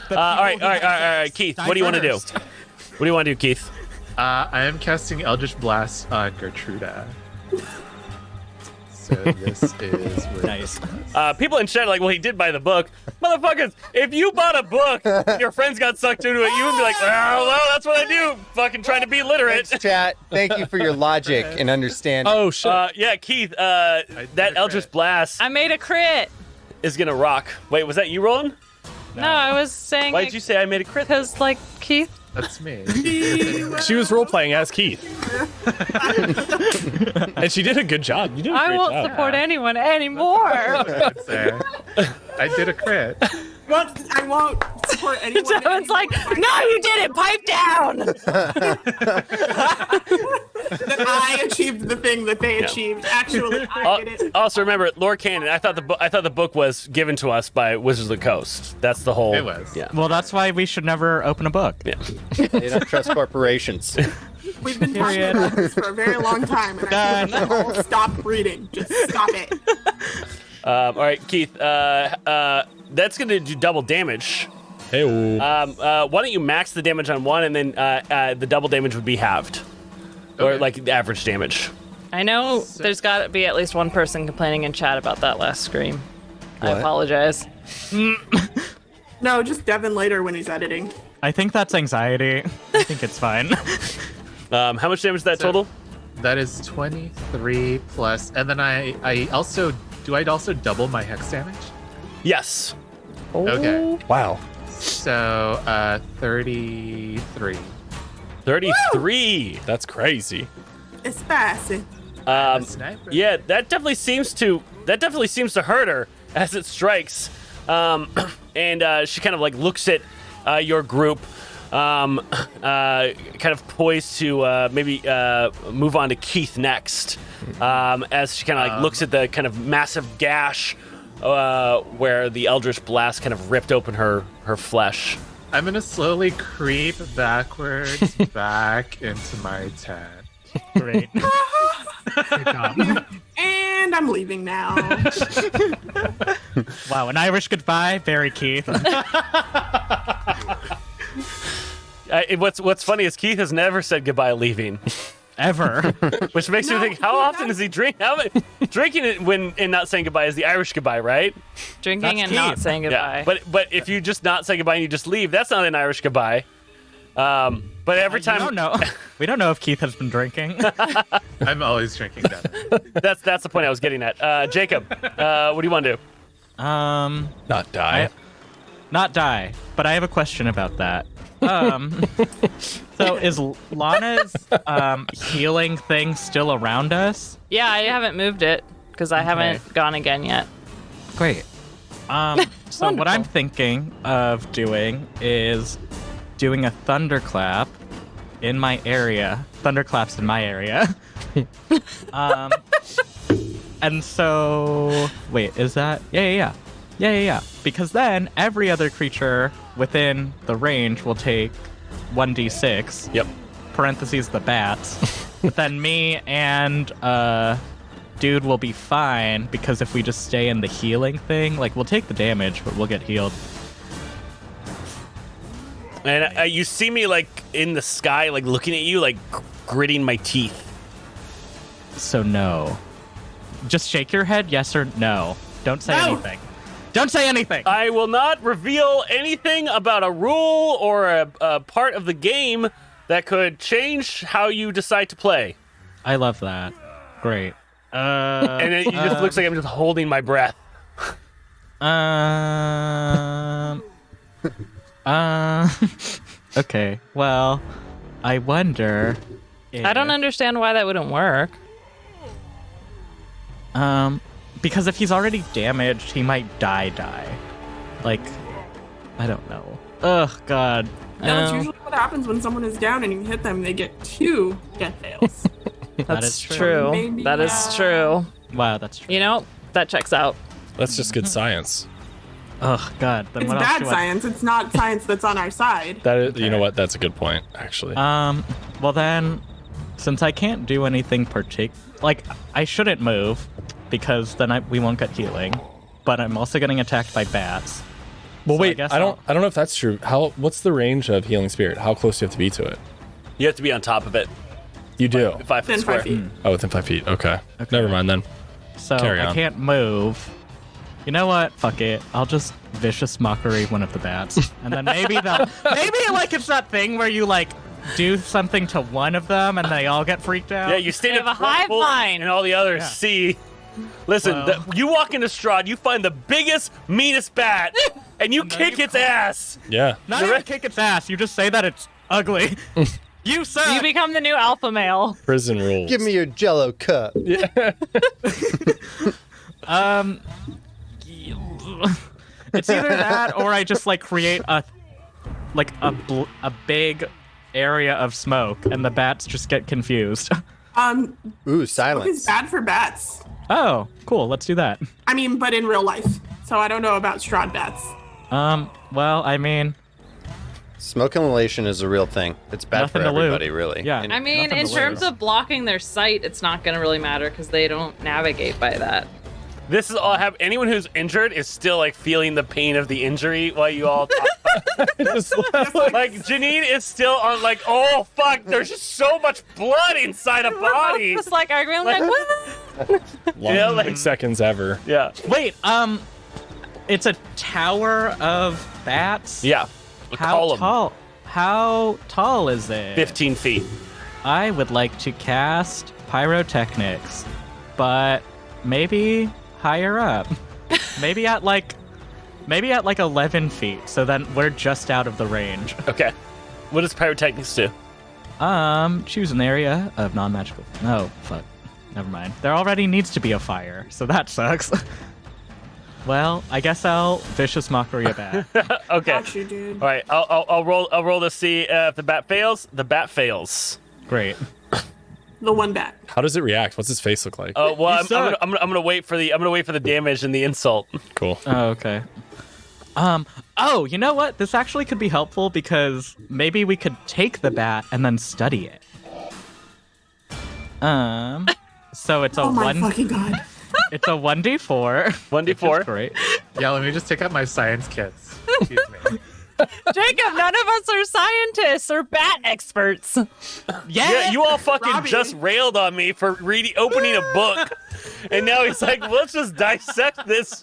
but...
All right, Keith. What do you want to do? What do you want to do, Keith?
I am casting Eldritch Blast on Gertruda. So this is where
Nice.
People in chat are like, well, he did buy the book. Motherfuckers, if you bought a book and your friends got sucked into it, you would be like, oh, well, that's what I do. Fucking trying to be literate.
Thanks, chat. Thank you for your logic and understanding.
Oh, shit.
Yeah, Keith,
did
that
a
Eldritch
crit.
Blast
I made a crit.
is going to rock. Wait, was that you rolling?
No, I was saying
Why did you say I made a crit?
because, like, Keith.
That's me.
She was role playing as Keith. And she did a good job. You did a
I
great
won't
job.
support anyone anymore.
It's there. I did a crit.
I won't support anyone.
Someone's like, no, you didn't. Pipe down.
That I achieved the thing that they achieved. Actually, I did it.
Also, remember, lore canon. I thought the book was given to us by Wizards of the Coast. That's the whole.
It was.
Yeah.
Well, that's why we should never open a book.
Yeah.
They don't trust corporations.
We've been talking about this for a very long time, and I think we should all stop reading. Just stop it.
All right, Keith. That's going to do double damage.
Hey,
Why don't you max the damage on one, and then the double damage would be halved, or
Okay.
like the average damage.
I know there's got to be at least one person complaining in chat about that last scream. I
What?
apologize.
No, just Devin later when he's editing.
I think that's anxiety. I think it's fine.
How much damage is that total?
That is 23 plus, and then I also double my hex damage.
Yes.
Okay,
wow.
so 33.
33.
That's crazy.
It's spicy.
Sniper.
Yeah, that definitely seems to hurt her as it strikes. And she kind of like looks at your group, kind of poised to maybe move on to Keith next, as she kind of like looks at the kind of massive gash where the Eldritch Blast kind of ripped open her flesh.
I'm gonna slowly creep backwards back into my tent.
Great.
And I'm leaving now.
Wow, an Irish goodbye. Very Keith.
What's funny is Keith has never said goodbye leaving,
Ever.
which makes me think, how often does he drink? Drinking it when and not saying goodbye is the Irish goodbye, right?
Drinking
That's
and not
Keith.
saying goodbye.
But if you just not say goodbye and you just leave, that's not an Irish goodbye. But every
We
time
don't know. We don't know if Keith has been drinking.
I'm always drinking that.
that's the point I was getting at. Jacob, what do you want to do?
Not die.
Not die, but I have a question about that. So is Lana's healing thing still around us?
Yeah, I haven't moved it because I haven't gone again yet.
Great. So what I'm thinking of doing is doing a thunderclap in my area. Thunderclaps in my area. And so wait, is that? Yeah. Because then every other creature within the range will take 1d6.
Yep.
parentheses the bats. But then me and dude will be fine because if we just stay in the healing thing, like we'll take the damage, but we'll get healed.
And you see me like in the sky, like looking at you, like gritting my teeth.
So no. Just shake your head, yes or no. Don't say
No.
anything. Don't say anything.
I will not reveal anything about a rule or a part of the game that could change how you decide to play.
I love that. Great.
And it just looks like I'm just holding my breath.
Okay. Well, I wonder.
I don't understand why that wouldn't work.
Because if he's already damaged, he might die. Like, I don't know. Ugh, God.
That's
No.
usually what happens when someone is down and you hit them. They get 2 death fails.
That's
is true.
true.
Maybe,
That is true.
Wow, that's true.
You know, that checks out.
That's just good science.
Ugh, God. Then
It's
what else
bad
do
science. It's not science that's on our side.
That is, you know what? That's a good point, actually.
Well then, since I can't do anything like, I shouldn't move because then we won't get healing. But I'm also getting attacked by bats.
well,
so I
wait.
guess
I don't know if that's true. What's the range of healing spirit? How close do you have to be to it?
You have to be on top of it.
You do.
5 feet
Within
square.
5 feet.
Oh, within 5 feet. Okay. Never mind then.
So
Carry
I
on.
can't move. You know what? Fuck it. I'll just vicious mockery one of the bats, and then maybe like it's that thing where you like do something to one of them and they all get freaked out.
Yeah, you stand
They
in
have a
front
hive
full,
mind.
and all the others
Yeah.
see. Listen,
Well.
you walk into Strahd, you find the biggest, meanest bat, and you kick its ass.
Yeah.
Not even kick its ass. You just say that it's ugly. You suck.
You become the new alpha male.
Prison rules.
Give me your Jello cup.
It's either that or I just like create a big area of smoke and the bats just get confused.
Ooh,
It's
silence.
bad for bats.
Oh, cool. Let's do that.
I mean, but in real life. So I don't know about Strahd bats.
Well, I mean,
Smoke inhalation is a real thing. It's bad
Nothing
for
to lose.
everybody, really.
Yeah.
And
I mean,
Nothing
in
to
terms
lose.
of blocking their sight, it's not going to really matter because they don't navigate by that.
This is all. Have anyone who's injured is still like feeling the pain of the injury while you all talk. Like Janine is still on like, oh fuck, there's just so much blood inside a body.
Just like arguing, like, what?
Longest
Yeah, like-
seconds ever.
Yeah,
wait, it's a tower of bats?
yeah. A
How
column,
tall? How tall is it?
15 feet.
I would like to cast pyrotechnics, but maybe higher up. maybe at like 11 feet. So then we're just out of the range.
Okay. What does pyrotechnics do?
Choose an area of non-magical. No, fuck. Never mind. There already needs to be a fire, so that sucks. Well, I guess I'll vicious mockery a bat.
Okay.
Got you, dude.
All right. I'll roll to see if the bat fails. The bat fails.
Great.
The one bat.
How does it react? What's his face look like?
Oh well,
suck.
I'm gonna wait for the damage and the insult.
Cool.
Oh, okay. Oh, you know what? This actually could be helpful because maybe we could take the bat and then study it. So it's a
Oh my
one.
fucking god.
It's a 1d4.
1d4.
Great.
Yeah, let me just take out my science kits. Excuse me.
Jacob, none of us are scientists or bat experts.
Yeah, you all fucking
Robbie.
just railed on me for opening a book, and now he's like, let's just dissect this.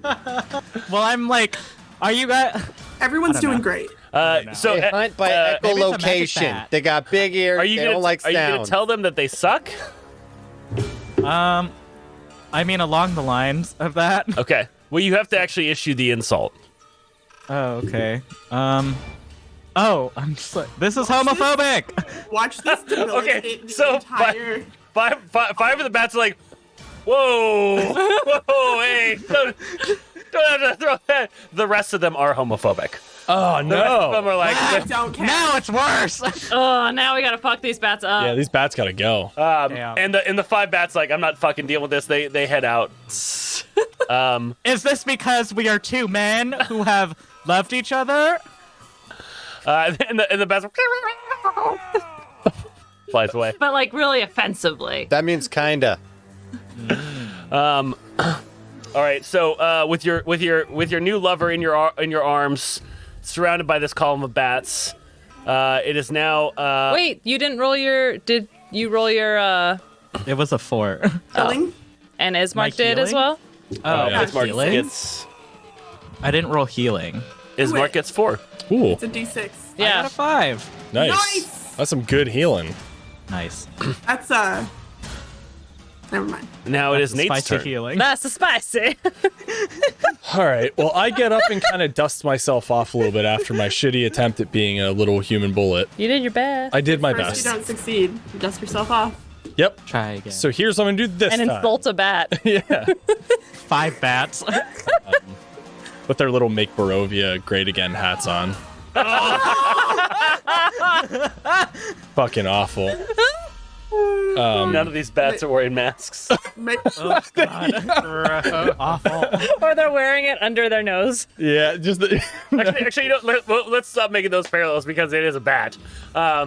Well, I'm like, are you guys?
Everyone's doing
know.
great.
So,
They hunt by
maybe it's a magic
echolocation.
bat.
They got big ears.
are you
they
gonna
don't like
are you gonna
sound.
tell them that they suck?
I mean, along the lines of that.
Okay. Well, you have to actually issue the insult.
Oh, okay. Oh, I'm just like, this is homophobic.
Watch this debilitate
Okay,
the
so
entire...
Five of the bats are like, whoa, whoa, hey, don't have to throw that. The rest of them are homophobic.
Oh
The rest of them
no.
are like,
I don't care.
Now it's worse.
Oh, now we gotta fuck these bats up.
Yeah, these bats gotta go.
Damn.
and the 5 bats like, I'm not fucking dealing with this. They head out.
Is this because we are two men who have loved each other?
And the bats. flies away.
But like really offensively.
That means kinda.
All right, so with your new lover in your arms, surrounded by this column of bats, it is now.
Wait, you didn't roll your? Did you roll your?
It was a 4.
Killing?
And Ismark
My
did as
healing?
well.
Oh,
yeah.
Ismark
healing?
gets
I didn't roll healing.
Ismark gets 4.
Ooh,
It's a D6.
I got
Yeah.
a 5.
nice.
Nice!
That's some good healing.
Nice.
That's never mind.
Now it is Nate's
Spicy
turn.
healing.
That's the spicy.
All right. Well, I get up and kind of dust myself off a little bit after my shitty attempt at being a little human bullet.
You did your best.
I did my
First,
best.
you don't succeed. You dust yourself off.
Yep.
Try again.
So here's what I'm gonna do this
And
time.
insult a bat.
Yeah.
5 bats.
With their little Make Barovia Great Again hats on. Fucking awful.
None of these bats are wearing masks.
Make,
Awful.
Or they're wearing it under their nose.
Yeah, just the,
Actually, let's stop making those parallels because it is a bat.
Oh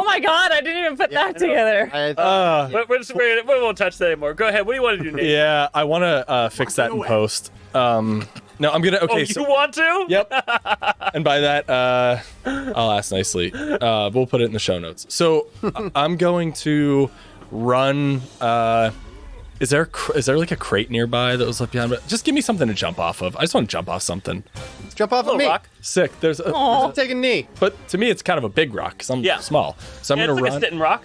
my god, I didn't even put that together.
But we won't touch that anymore. Go ahead. What do you want to do, Nate?
yeah, I want to fix that in
away.
post. No, I'm gonna. Okay,
Oh,
so
you want to?
yep. And by that, I'll ask nicely. We'll put it in the show notes. So I'm going to run. Is there like a crate nearby that was left behind? Just give me something to jump off of. I just want to jump off something.
Jump off of
Little
me.
rock.
Sick. There's a,
I'll take a knee.
but to me it's kind of a big rock because I'm
Yeah.
small. So I'm
Yeah,
gonna
it's like
run.
a Sitting rock.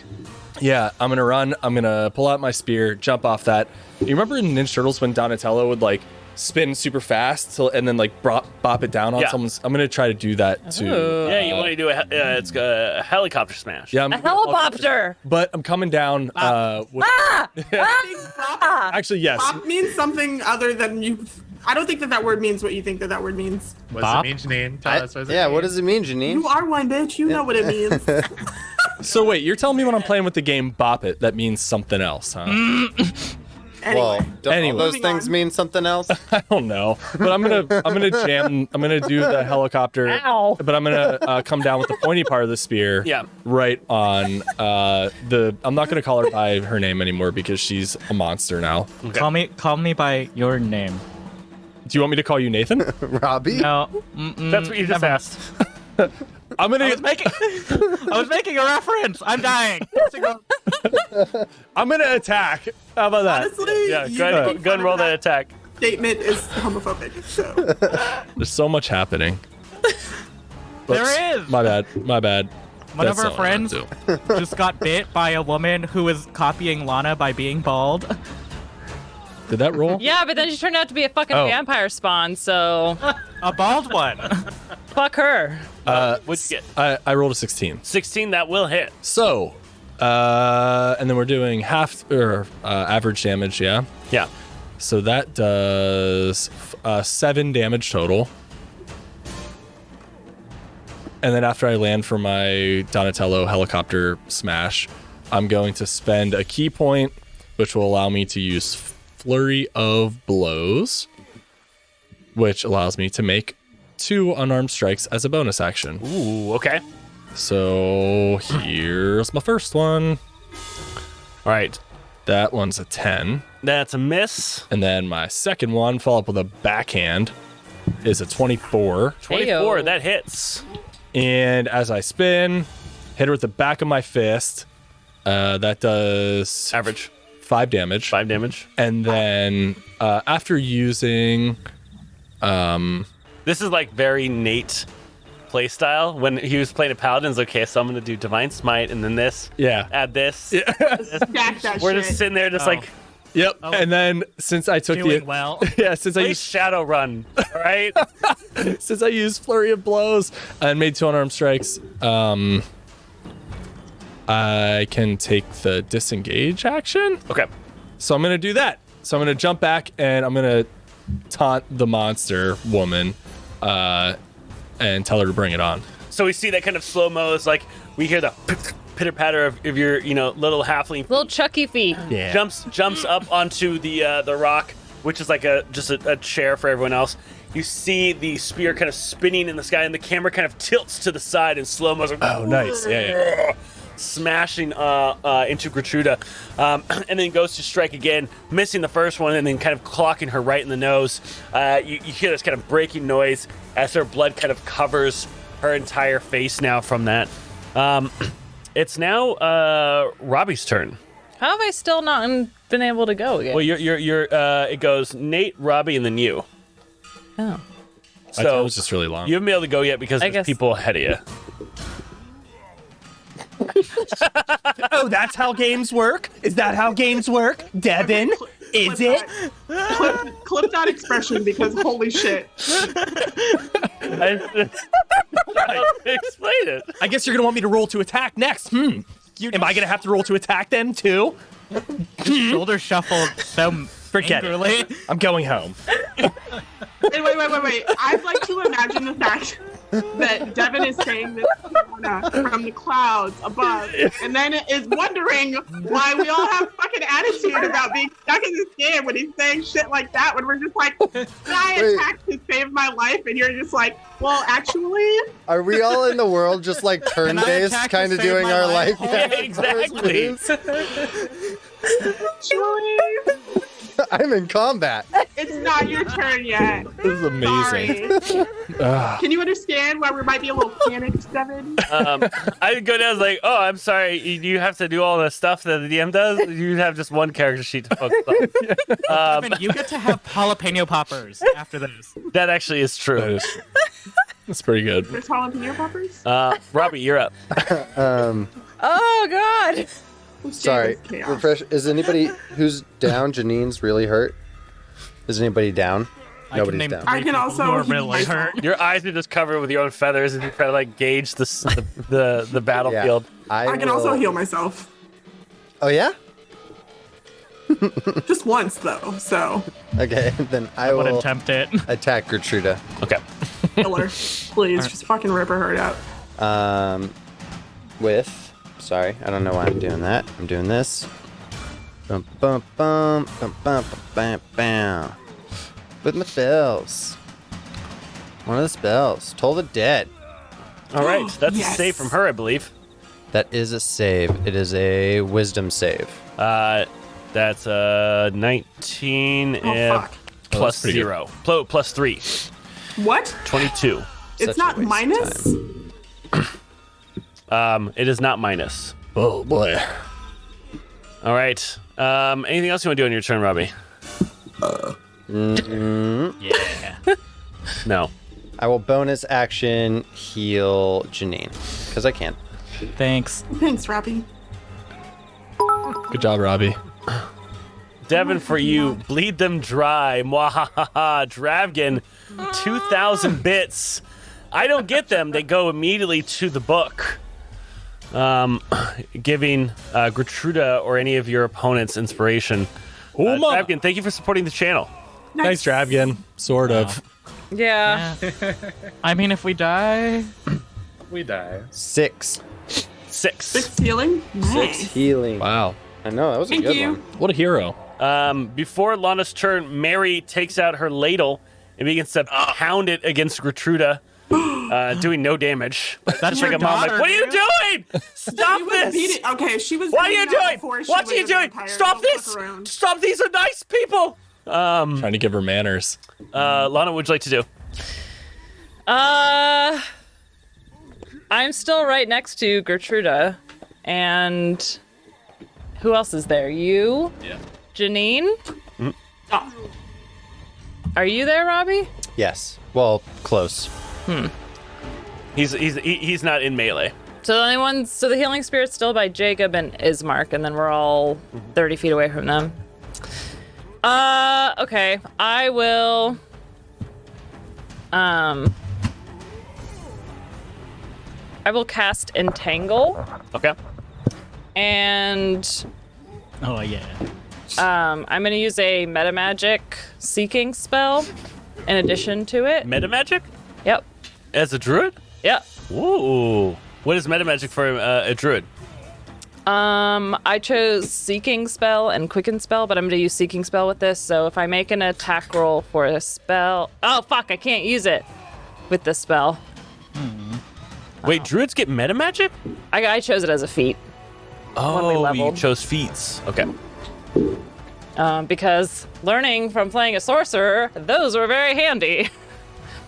Yeah, I'm gonna run. I'm gonna pull out my spear, jump off that. You remember in Ninja Turtles when Donatello would like spin super fast and then like bop it down on
Yeah.
someone's? I'm gonna try to do that too.
Yeah, you want to do it's a helicopter smash.
Yeah,
A helicopter.
but I'm coming down. With, actually, yes.
Bop means something other than you. I don't think that word means what you think that word means.
What
Bop?
does it mean, Janine? Tell us. What does it
Yeah,
mean?
what does it mean, Janine?
You are one, bitch. You know what it means.
So wait, you're telling me when I'm playing with the game Bop It, that means something else, huh?
Well,
Anyway.
don't
Anyway.
all those
Moving
things
on.
mean something else?
I don't know, but I'm gonna jam. I'm gonna do the helicopter.
Ow.
But I'm gonna come down with the pointy part of the spear.
Yeah.
Right on the. I'm not gonna call her by her name anymore because she's a monster now.
Call me by your name.
Do you want me to call you Nathan?
Robbie?
No.
That's what you just asked.
I'm gonna.
I was making a reference. I'm dying.
I'm gonna attack. How about that?
Honestly,
Yeah,
you
go ahead,
making
go ahead and
fun
roll
of
that attack.
statement is homophobic. So
There's so much happening.
There is.
My bad. My bad.
One of
That's
our
all I wanted
friends
to do.
just got bit by a woman who was copying Lana by being bald.
Did that roll?
Yeah, but then she turned out to be a fucking
Oh.
vampire spawn, so
A bald one.
fuck her.
What'd you get?
I rolled a 16.
16. That will hit.
So, and then we're doing half or average damage. Yeah.
Yeah.
So that does 7 damage total. And then after I land for my Donatello helicopter smash, I'm going to spend a key point, which will allow me to use Flurry of Blows, which allows me to make 2 unarmed strikes as a bonus action.
Ooh. Okay.
So here's my first one.
All right.
That one's a 10.
That's a miss.
And then my second one, follow up with a backhand, is a 24.
24.
Heyo.
That hits.
And as I spin, hit her with the back of my fist. That does
Average.
5 damage.
5 damage.
And then after using,
This is like very Nate play style. When he was playing a paladin, it's okay, so I'm gonna do divine smite and then this.
yeah,
Add this.
stack that
We're
shit.
just sitting there, just like
yep. And then since I took
Doing
the
well.
yeah, since I
please
used
shadow run. All right.
since I used Flurry of Blows and made 2 unarmed strikes, I can take the disengage action.
Okay.
So I'm gonna do that. So I'm gonna jump back and I'm gonna taunt the monster woman, and tell her to bring it on.
So we see that kind of slow mo. It's like we hear the pitter patter of your little halfling
Little Chucky feet.
Yeah.
jumps up onto the rock, which is like just a chair for everyone else. You see the spear kind of spinning in the sky, and the camera kind of tilts to the side in slow motion.
Oh, nice. Yeah.
smashing into Gertruda, and then goes to strike again, missing the first one, and then kind of clocking her right in the nose. You hear this kind of breaking noise as her blood kind of covers her entire face now from that. It's now Robbie's turn.
How have I still not been able to go again?
Well, it goes Nate, Robbie, and then you.
Oh.
So
it was just really long.
You haven't been able to go yet because
I
there's
guess-
people ahead of you.
Oh, that's how games work? Is that how games work? Devin? Is it?
Clip that expression because holy shit.
Explain it.
I guess you're gonna want me to roll to attack next. Am I gonna have to roll to attack then too?
Shoulder shuffled so
Forget
angrily.
it. I'm going home.
Wait. I'd like to imagine the fact that Devin is saying this to Lana from the clouds above, and then is wondering why we all have fucking attitude about being stuck in this game when he's saying shit like that, when we're just like, I attacked to save my life, and you're just like, well, actually,
Are we all in the world just like turn-based,
attack to
kind of
save
doing
my
our
life?
life?
Yeah, exactly.
actually,
I'm in combat.
it's not your turn yet.
This is amazing.
Sorry. Can you understand why we might be a little panicked, Devin?
I would go down and like, oh, I'm sorry. You have to do all the stuff that the DM does. You have just one character sheet to focus on.
Devin, you get to have jalapeno poppers after this.
That actually is
That
true.
is, that's pretty good.
There's jalapeno poppers?
Robbie, you're up.
Oh, God.
This game
Sorry.
is chaos.
Refresh. Is anybody who's down? Janine's really hurt. Is anybody down?
I can
Nobody's
name
down.
three
I can
people
also
who are
heal
really
myself.
hurt.
Your eyes are just covered with your own feathers as you try to like gauge the battlefield.
I can also heal myself.
Oh yeah.
Just once, though, so
Okay, then I
Wouldn't
will
tempt it.
attack Gertruda.
Okay.
heal her. Please, just fucking rip her heart out.
Sorry, I don't know why I'm doing that. I'm doing this. Bum bum bum bum bum bum bam bam. With my spells. One of the spells. Toll the Dead.
All right. That's
Yes.
a save from her, I believe.
That is a save. It is a wisdom save.
That's 19
fuck.
plus
pretty
0. Plus 3.
What?
22.
It's
Such a
not
waste of
minus?
It is not minus.
Oh boy.
All right. Anything else you want to do on your turn, Robbie?
Yeah.
No.
I will bonus action heal Janine. Because I can.
Thanks.
Thanks, Robbie.
Good job, Robbie.
Devin, for you, bleed them dry. Mwahaha. Dravgan, 2,000 bits. I don't get them. They go immediately to the book. Giving Gertruda or any of your opponents inspiration. Dravgan, thank you for supporting the channel.
Nice Dravgan. Sort of.
Yeah.
I mean, if we die,
We die.
6
6 healing? Nice.
healing.
Wow.
I know, that was
Thank
a good
you.
one.
What a hero.
Before Lana's turn, Mary takes out her ladle and begins to pound it against Gertruda, doing no damage. That's
your
like a mom, like,
daughter,
what are you doing? Stop
Beat
this!
it. Okay, she was.
What are you
doing that
doing?
before she
What
was
are you
a
doing?
vampire.
Stop
Don't fuck
this!
around.
Stop! These are nice people.
Trying to give her manners.
Lana, what would you like to do?
I'm still right next to Gertruda. And who else is there? You?
Yeah.
Janine?
Oh,
Are you there, Robbie?
Yes. Well, close.
He's not in melee.
So the healing spirit's still by Jacob and Ismark, and then we're all 30 feet away from them. Okay. I will cast Entangle,
Okay.
and
oh yeah.
I'm gonna use a metamagic seeking spell in addition to it.
Metamagic
Yep.
as a druid.
Yep.
Ooh. What is metamagic for a druid?
I chose Seeking Spell and Quicken Spell, but I'm going to use Seeking Spell with this. So if I make an attack roll for a spell... Oh, fuck, I can't use it with this spell.
Wait, druids get metamagic?
I chose it as a feat. when we
you
leveled.
chose feats. Okay.
Because learning from playing a sorcerer, those were very handy.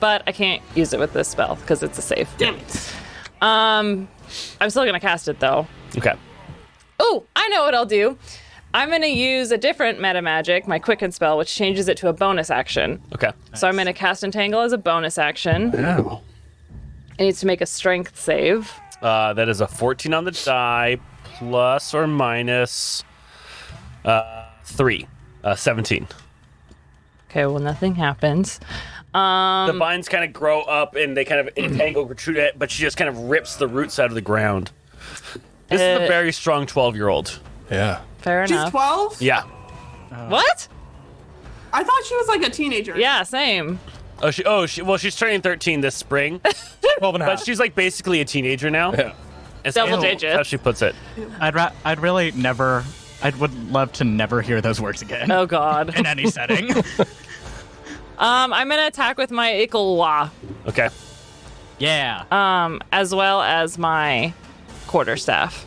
But I can't use it with this spell because it's a save.
Damn it.
I'm still gonna cast it though.
Okay.
Oh, I know what I'll do. I'm gonna use a different meta magic, my quicken spell, which changes it to a bonus action.
Okay.
So I'm gonna cast Entangle as a bonus action.
Wow.
It needs to make a strength save.
That is a 14 on the die, plus or minus 3. 17.
Okay, well nothing happens.
The vines kind of grow up and they kind of entangle Gertruda, but she just kind of rips the roots out of the ground. This is a very strong 12-year-old.
Yeah.
Fair
She's
enough.
12?
Yeah.
What?
I thought she was like a teenager.
Yeah, same.
She's turning 13 this spring,
12 and a
but
half.
she's like basically a teenager now.
Yeah.
It's
Double
how
digits.
she puts it.
I'd really never. I would love to never hear those words again
Oh god.
in any setting.
I'm gonna attack with my Ikalwa,
Okay.
Yeah.
as well as my quarterstaff.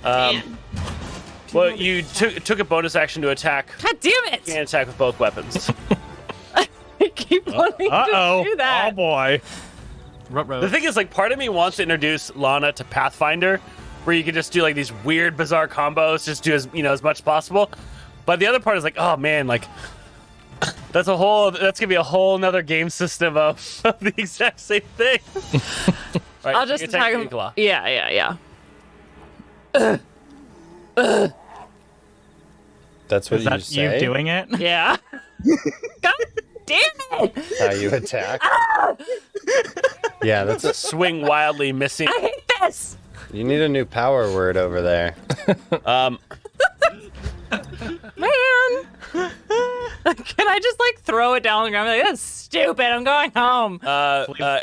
Well, you took a bonus action to attack.
God damn
You
it!
can attack with both weapons.
I keep wanting to do that.
boy.
The thing is, like, part of me wants to introduce Lana to Pathfinder, where you can just do like these weird, bizarre combos, just do as as much as possible. But the other part is like, oh man, like that's gonna be a whole nother game system of the exact same thing. All right,
I'll just
you
attack him.
Nicola.
Yeah.
That's what
Is
you
that
say?
you doing it?
Yeah. God damn it!
How you attack? Yeah, that's a.
Swing wildly, missing.
I hate this!
You need a new power word over there.
Man! Can I just like throw it down on the ground? I'm like, that's stupid. I'm going home.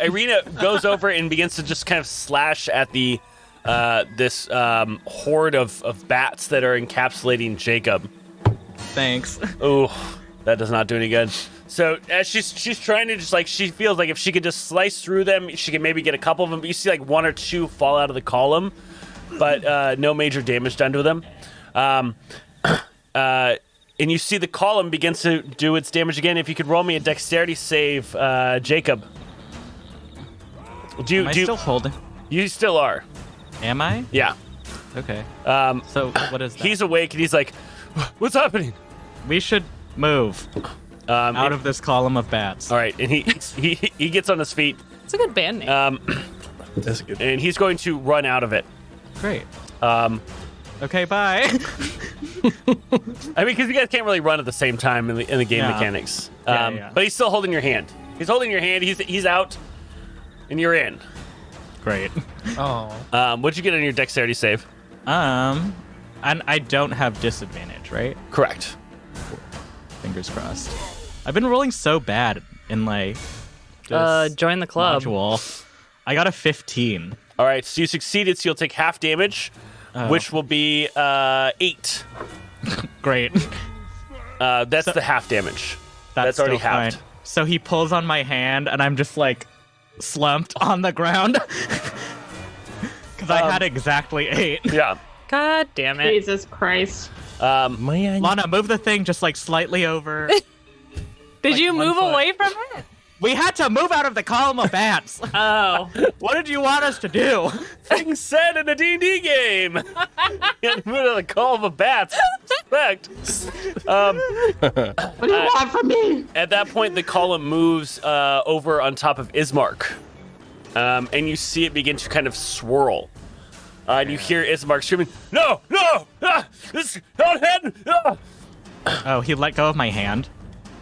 Irina goes over and begins to just kind of slash at the this horde of bats that are encapsulating Jacob.
Thanks.
Oh, that does not do any good. So as she's trying to just like, she feels like if she could just slice through them, she could maybe get a couple of them. But you see like one or two fall out of the column, but no major damage done to them. And you see the column begins to do its damage again. If you could roll me a dexterity save, Jacob.
Am I still holding?
You still are.
Am I?
Yeah.
Okay. So what is that?
He's awake and he's like, "What's happening?"
We should move out of this column of bats.
All right, and he gets on his feet.
It's a good band name.
That's a good.
And he's going to run out of it.
Great. Okay, bye.
I mean, because you guys can't really run at the same time in the game
Yeah.
mechanics.
Yeah.
But he's still holding your hand. He's holding your hand. He's out, and you're in.
Great.
Oh.
What'd you get on your dexterity save?
And I don't have disadvantage, right?
Correct.
Fingers crossed. I've been rolling so bad in like this
Join the club.
module. I got a 15.
All right, so you succeeded, so you'll take half damage, which will be 8.
Great.
That's the half damage. That's already
still
halved.
fine. So he pulls on my hand, and I'm just like slumped on the ground because I had exactly 8.
Yeah.
God damn it.
Jesus Christ.
Man.
Lana, move the thing just like slightly over.
Did you
one
move
foot.
away from it?
We had to move out of the column of bats.
Oh.
What did you want us to do?
Things said in a D&D game. Can't move out of the call of a bat. Respect.
What do you want from me?
At that point, the column moves over on top of Ismark. And you see it begin to kind of swirl. And you hear Ismark screaming, "No! No! Ah, this not head! Ah!"
Oh, he let go of my hand.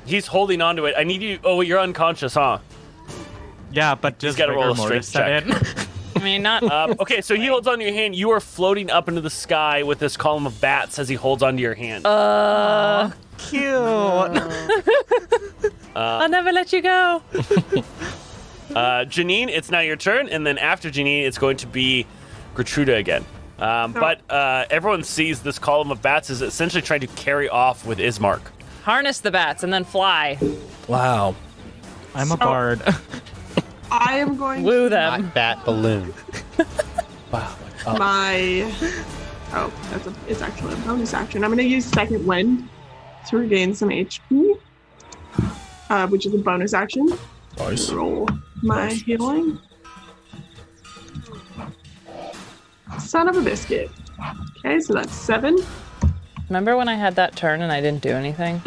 He's holding onto it. I need you. Oh, you're unconscious, huh?
Yeah, but just
gotta roll a
rigor mortis
strength
set in.
I mean, not.
Okay, so he holds onto your hand. You are floating up into the sky with this column of bats as he holds onto your hand.
Cute.
I'll never let you go.
Janine, it's now your turn, and then after Janine, it's going to be Gertruda again. But everyone sees this column of bats is essentially trying to carry off with Ismark.
Harness the bats and then fly.
Wow.
I'm a bard.
I am going
Woo
to
them.
Bat balloon.
Wow.
my Oh, it's actually a bonus action. I'm going to use Second Wind to regain some HP, which is a bonus action.
Nice.
Roll my healing. Son of a biscuit. Okay, so that's 7.
Remember when I had that turn and I didn't do anything?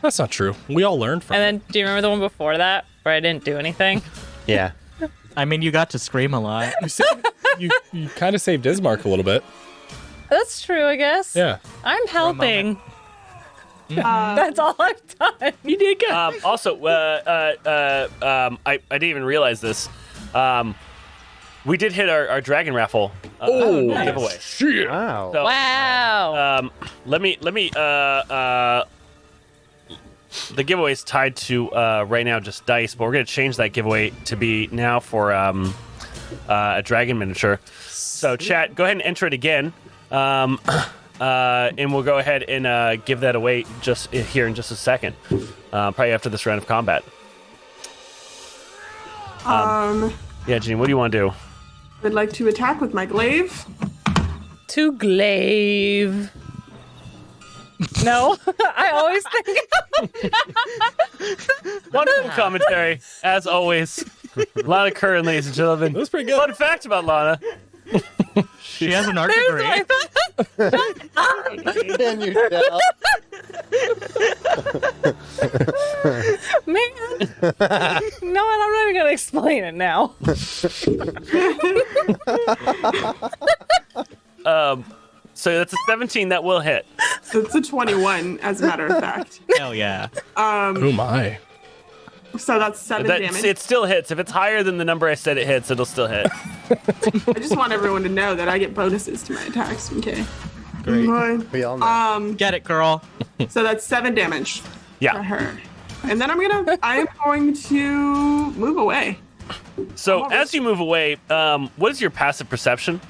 That's not true. We all learned from
And
it.
then, do you remember the one before that where I didn't do anything?
Yeah.
I mean, you got to scream a lot.
You kind of saved Ismark a little bit.
That's true, I guess.
Yeah.
I'm helping. That's all I've done. You did good.
Also, I didn't even realize this. We did hit our dragon raffle giveaway.
Shit.
Wow.
So,
Wow.
let me. The giveaway is tied to right now just dice, but we're gonna change that giveaway to be now for a dragon miniature. So, chat, go ahead and enter it again, and we'll go ahead and give that away just here in just a second, probably after this round of combat. Yeah, Janine, what do you want to do?
I'd like to attack with my glaive.
To glaive. No, I always think.
Wonderful commentary, as always. Lana Curran, ladies and gentlemen.
That was pretty good.
Fun fact about Lana.
She has an art degree.
Can you tell?
Man. No, I'm not even going to explain it now.
So that's a 17 that will hit.
So it's a 21, as a matter of fact.
Hell yeah.
Oh my.
So that's 7 damage.
It still hits. If it's higher than the number I said it hits, it'll still hit.
I just want everyone to know that I get bonuses to my attacks. Okay.
Great. We all know.
Get it, girl.
So that's 7 damage for
Yeah.
her. And then I am going to move away.
So as you move away, what is your passive perception?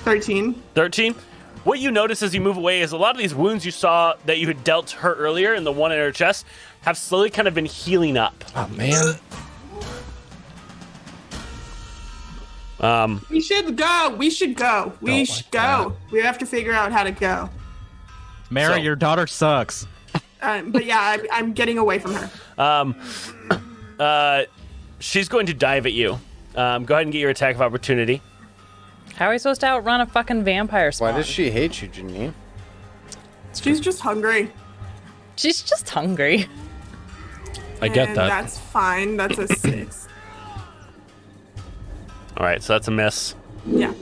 13.
13. What you notice as you move away is a lot of these wounds you saw that you had dealt her earlier, and the one in her chest, have slowly kind of been healing up.
Oh man.
We should go. We should go. We
Don't
should
like
go. We have to figure out how to go.
Mara,
So-
your daughter sucks.
But yeah, I'm getting away from her.
She's going to dive at you. Go ahead and get your attack of opportunity.
How are we supposed to outrun a fucking vampire spawn?
Why does she hate you, Janine?
She's just hungry.
She's just hungry.
I get
And
that.
That's fine. That's a 6.
All right, so that's a miss.
Yeah.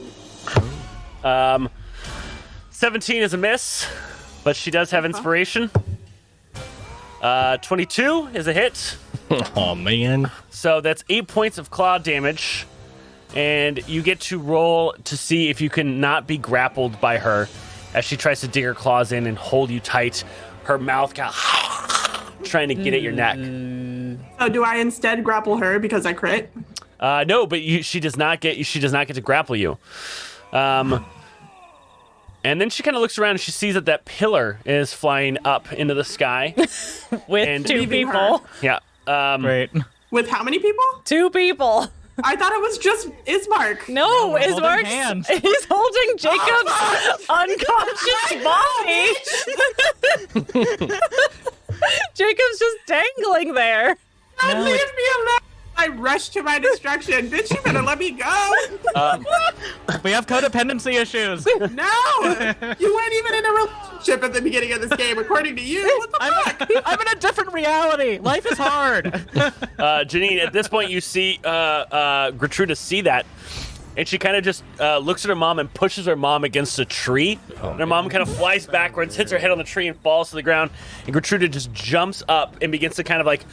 17 is a miss, but she does have inspiration. 22 is a hit.
Oh man.
So that's 8 points of claw damage. And you get to roll to see if you can not be grappled by her as she tries to dig her claws in and hold you tight. Her mouth kind of trying to get at your neck.
So do I instead grapple her because I crit?
No, but she does not get to grapple you. And then she kind of looks around and she sees that pillar is flying up into the sky.
With
And-
two
Leaving
people.
Yeah.
Great.
With how many people?
2 people.
I thought it was just Ismark.
No,
we're
is
holding
Mark's.
hands.
He's holding Jacob's unconscious body. Jacob's just dangling there.
God,
No,
leave
it's-
me alone. I rushed to my destruction. Bitch, you better let me go.
We have codependency issues.
No. You weren't even in a relationship at the beginning of this game, according to you. What the fuck?
I'm in a different reality. Life is hard.
Janine, at this point, you see Gertruda see that, and she kind of just looks at her mom and pushes her mom against a tree. And her mom kind of flies backwards, hits her head on the tree, and falls to the ground. And Gertruda just jumps up and begins to kind of like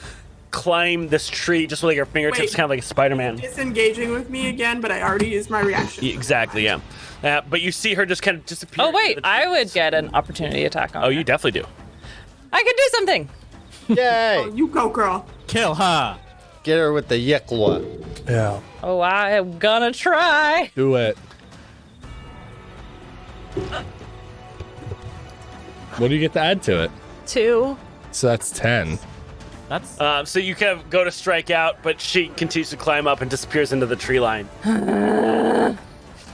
climb this tree just with like her fingertips,
Wait.
kind of like a Spider-Man.
Disengaging with me again, but I already used my reaction.
Exactly, yeah. But you see her just kind of disappear.
Oh, wait.
into the
I
trees.
would get an opportunity attack on
Oh,
her.
you definitely do.
I could do something.
Yay!
You go, girl.
Kill her.
Get her with the yekla.
Yeah.
Oh, I am gonna try.
Do it. What do you get to add to it?
2.
So that's 10.
That's
So you kind of go to strike out, but she continues to climb up and disappears into the tree line.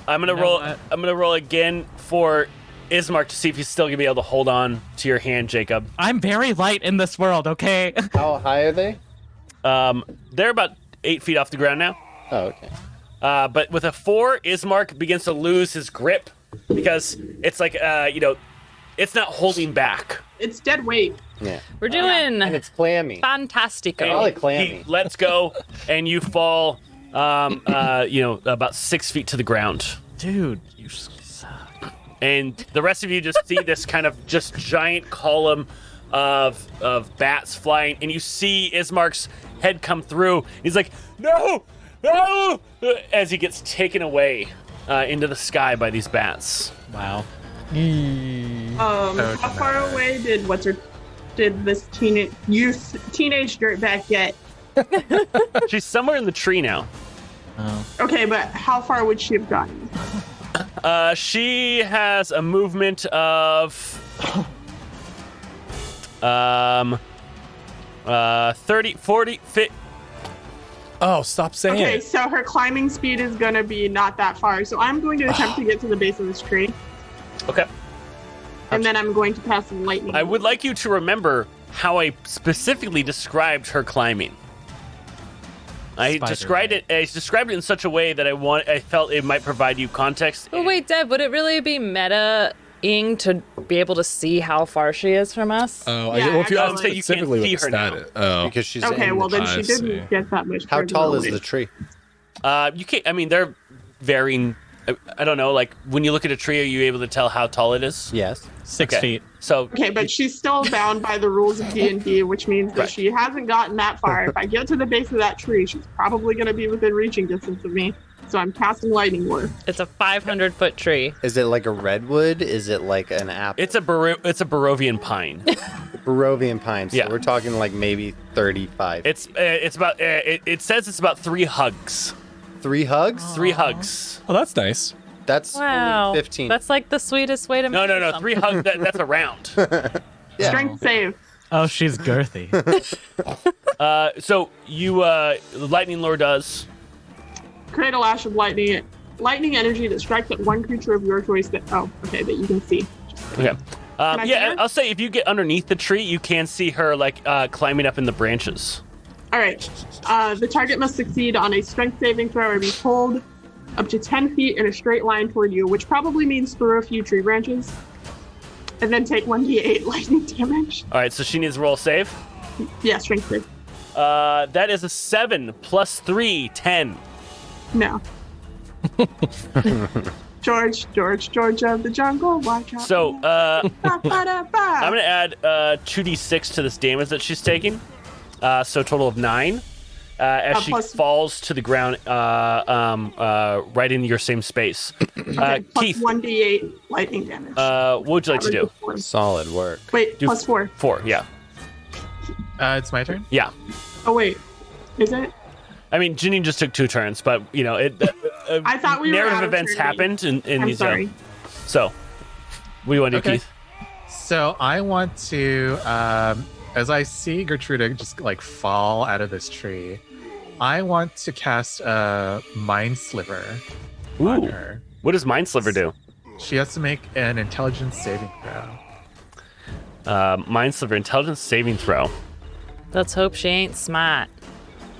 I'm gonna
You know
roll.
what?
I'm gonna roll again for Ismark to see if he's still gonna be able to hold on to your hand, Jacob.
I'm very light in this world, okay?
How high are they?
They're about 8 feet off the ground now.
Oh, okay.
But with a 4, Ismark begins to lose his grip because it's like it's not holding back.
It's dead weight.
Yeah.
We're doing
And it's clammy.
fantastico.
Probably
He
clammy.
lets go, and you fall, about 6 feet to the ground.
Dude, you suck.
And the rest of you just see this kind of just giant column of bats flying, and you see Ismark's head come through. He's like, no, as he gets taken away into the sky by these bats.
Wow.
How far away did this teenage dirtbag get?
She's somewhere in the tree now.
Okay, but how far would she have gotten?
She has a movement of 30, 40, 50.
Oh, stop saying
Okay,
it.
so her climbing speed is gonna be not that far. So I'm going to attempt to get to the base of this tree,
Okay.
and then I'm going to cast lightning.
I would like you to remember how I specifically described her climbing. I described it in such a way that I felt it might provide you context.
But wait, Deb, would it really be meta-ing to be able to see how far she is from us?
Oh,
Yeah,
well, if you
actually,
asked
you can't
specifically
see
what
her
stat
now.
it. Oh.
Because she's
Okay,
in
well
the
then
I
she didn't
see.
get that much.
How
further
tall is
away.
the tree?
You can't. I mean, they're varying. I don't know. Like when you look at a tree, are you able to tell how tall it is?
Yes.
6
Okay.
feet.
So
Okay, but she's still bound by the rules of D&D, which means that
Right.
she hasn't gotten that far. If I get to the base of that tree, she's probably going to be within reaching distance of me. So I'm casting lightning lure.
It's a 500-foot tree.
Is it like a redwood? Is it like an apple?
it's a Barovian pine.
Barovian pine. So
Yeah.
we're talking like maybe 35.
It's about. It says it's about 3 hugs.
3 hugs?
3 hugs.
Oh, that's nice.
That's
Wow.
only 15.
That's like the sweetest way to
No,
meet
no, no.
something.
3 hugs. That's a round.
Yeah.
Strength save.
Oh, she's girthy.
So you lightning lure does.
Create a lash of lightning energy that strikes at one creature of your choice that you can see.
Okay.
I see her?
I'll say if you get underneath the tree, you can see her like climbing up in the branches.
All right. The target must succeed on a strength saving throw or be pulled up to 10 feet in a straight line toward you, which probably means through a few tree branches. And then take 1d8 lightning damage.
All right. So she needs to roll a save.
Yeah, strength save.
That is a 7 plus 3, 10.
No. George of the jungle, watch out.
So I'm
Ba-ba-da-ba.
gonna add 2d6 to this damage that she's taking. So a total of 9. As she
plus-
falls to the ground, right in your same space.
Plus
Keith,
1d8 lightning damage.
what would you like to do?
Solid work.
Wait,
do
plus 4.
4, yeah.
It's my turn.
Yeah.
Oh, wait. Is it?
I mean, Janine just took 2 turns, but,
I thought we were
narrative
out of
events
turn
happened in
I'm
these.
sorry.
So, what do you want to do,
Okay.
Keith?
So I want to, as I see Gertruda just like fall out of this tree, I want to cast a Mind Sliver on
Ooh.
her.
What does Mind Sliver do?
She has to make an intelligence saving throw.
Mind Sliver, intelligence saving throw.
Let's hope she ain't smart.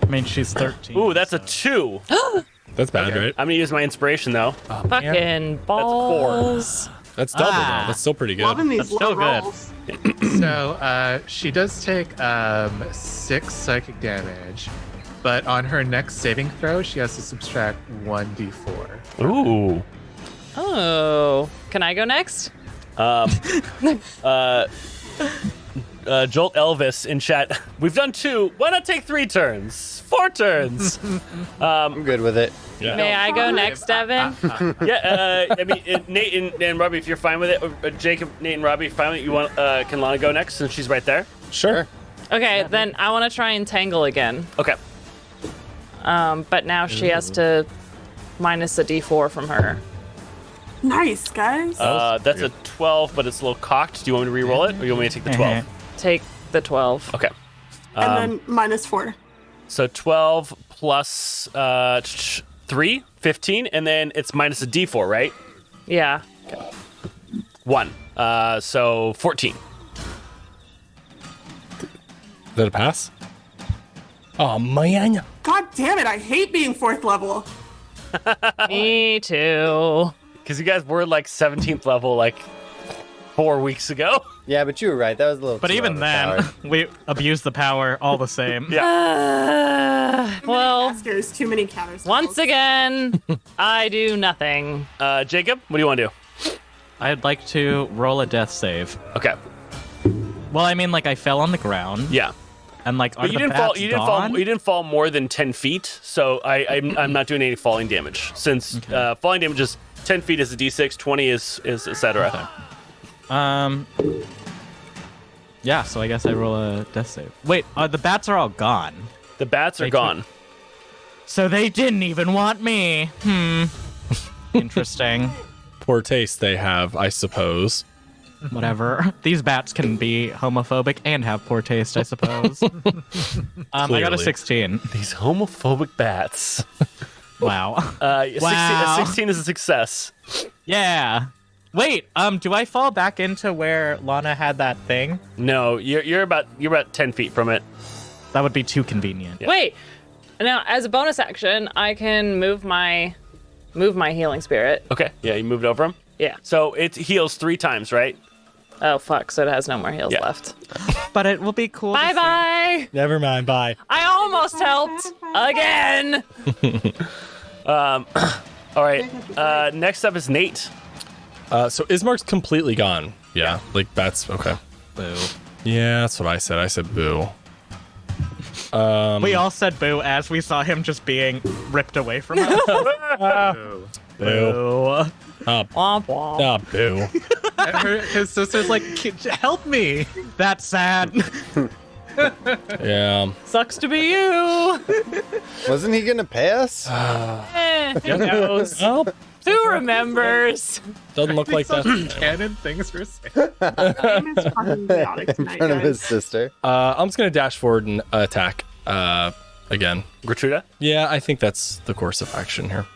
I mean, she's 13.
Ooh, that's a
so-
2.
That's bad, right?
I'm gonna use my inspiration though.
Fucking balls.
That's double, though. That's still pretty good.
Loving these
That's still
low
good.
rolls.
So she does take 6 psychic damage, but on her next saving throw, she has to subtract 1d4.
Ooh.
Oh. Can I go next?
Jolt Elvis in chat. We've done 2. Why not take 3 turns? 4 turns.
I'm good with it.
Yeah.
May I go next, Evan?
Yeah. I mean, Nate and Robbie, if you're fine with it, Jacob, Nate, and Robbie, if you're fine with it, you want? Can Lana go next since she's right there?
Sure.
Okay, then I want to try and tangle again.
Okay.
But now she has to minus a d4 from her.
Nice, guys.
That's a 12, but it's a little cocked. Do you want me to re-roll it, or you want me to take the 12?
Take the 12.
Okay.
and then minus 4.
So 12 plus 3, 15, and then it's minus a D4, right?
Yeah.
1. So 14.
Is that a pass? Oh, man.
God damn it, I hate being 4th level.
Me too.
Because you guys were like 17th level like 4 weeks ago.
Yeah, but you were right. That was a little.
But
too
even then,
overpowered.
we abused the power all the same.
Well,
There's too many counter spells.
once again, I do nothing.
Jacob, what do you want to do?
I'd like to roll a death save.
Okay.
Well, I mean, like I fell on the ground,
Yeah.
and like are
But you
the
didn't fall.
bats
You didn't
gone?
fall. You didn't fall more than 10 feet. So I'm not doing any falling damage since falling damage is 10 feet is a d6, 20 is etc.
Yeah, so I guess I roll a death save. Wait, the bats are all gone.
The bats are
They
gone.
So they didn't even want me. Interesting.
Poor taste they have, I suppose.
Whatever. These bats can be homophobic and have poor taste, I suppose. I got a
Clearly.
16.
These homophobic bats.
Wow.
A
Wow.
16 is a success.
Yeah. Wait, do I fall back into where Lana had that thing?
No, you're about 10 feet from it.
That would be too convenient.
Yeah.
Wait. Now, as a bonus action, I can move my healing spirit.
Okay. Yeah, you moved over him.
Yeah.
So it heals 3 times, right?
Oh fuck! So it has no more heals
Yeah.
left.
But it will be cool.
Bye bye.
Never mind, bye.
I almost helped again.
All right. Next up is Nate.
So Ismark's completely gone. Yeah, like bats. Okay.
Boo.
Yeah, that's what I said. I said boo.
We all said boo as we saw him just being ripped away from us.
Boo.
Boo.
Womp womp.
Ah, boo.
And his sister's like, help me.
That's sad.
Yeah.
Sucks to be you.
Wasn't he gonna pay us?
Who knows?
Well,
Who remembers?
doesn't look like that.
Canon things for saying.
Game is fucking chaotic
In
tonight,
front of his
guys.
sister.
I'm just gonna dash forward and attack. Again.
Gertruda.
Yeah, I think that's the course of action here.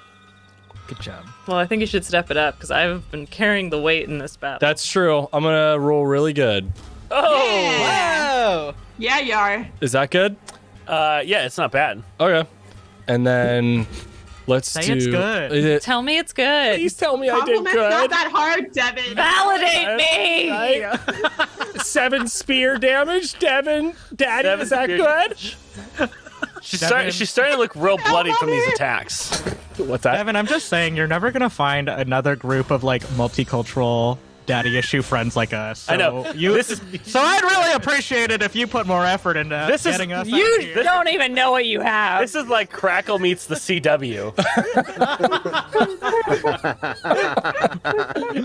Good job.
Well, I think you should step it up because I've been carrying the weight in this battle.
That's true. I'm gonna roll really good.
Yeah, you are.
Is that good?
Yeah, it's not bad.
Okay. And then let's
Say
do.
it's good.
Is it-
Tell me it's good.
Please tell me I did
Compliment's not
good.
that hard, Devin.
Validate me.
Right? 7 spear damage, Devin. Daddy,
7
is that
spear
good?
She's starting to look real bloody from these attacks.
What's that?
Evan, I'm just saying, you're never going to find another group of, like, multicultural daddy issue friends like us. So
I know.
So I'd really appreciate it if you put more effort into
This is-
getting us out
You
here.
don't even know what you have.
This is like Crackle meets the CW.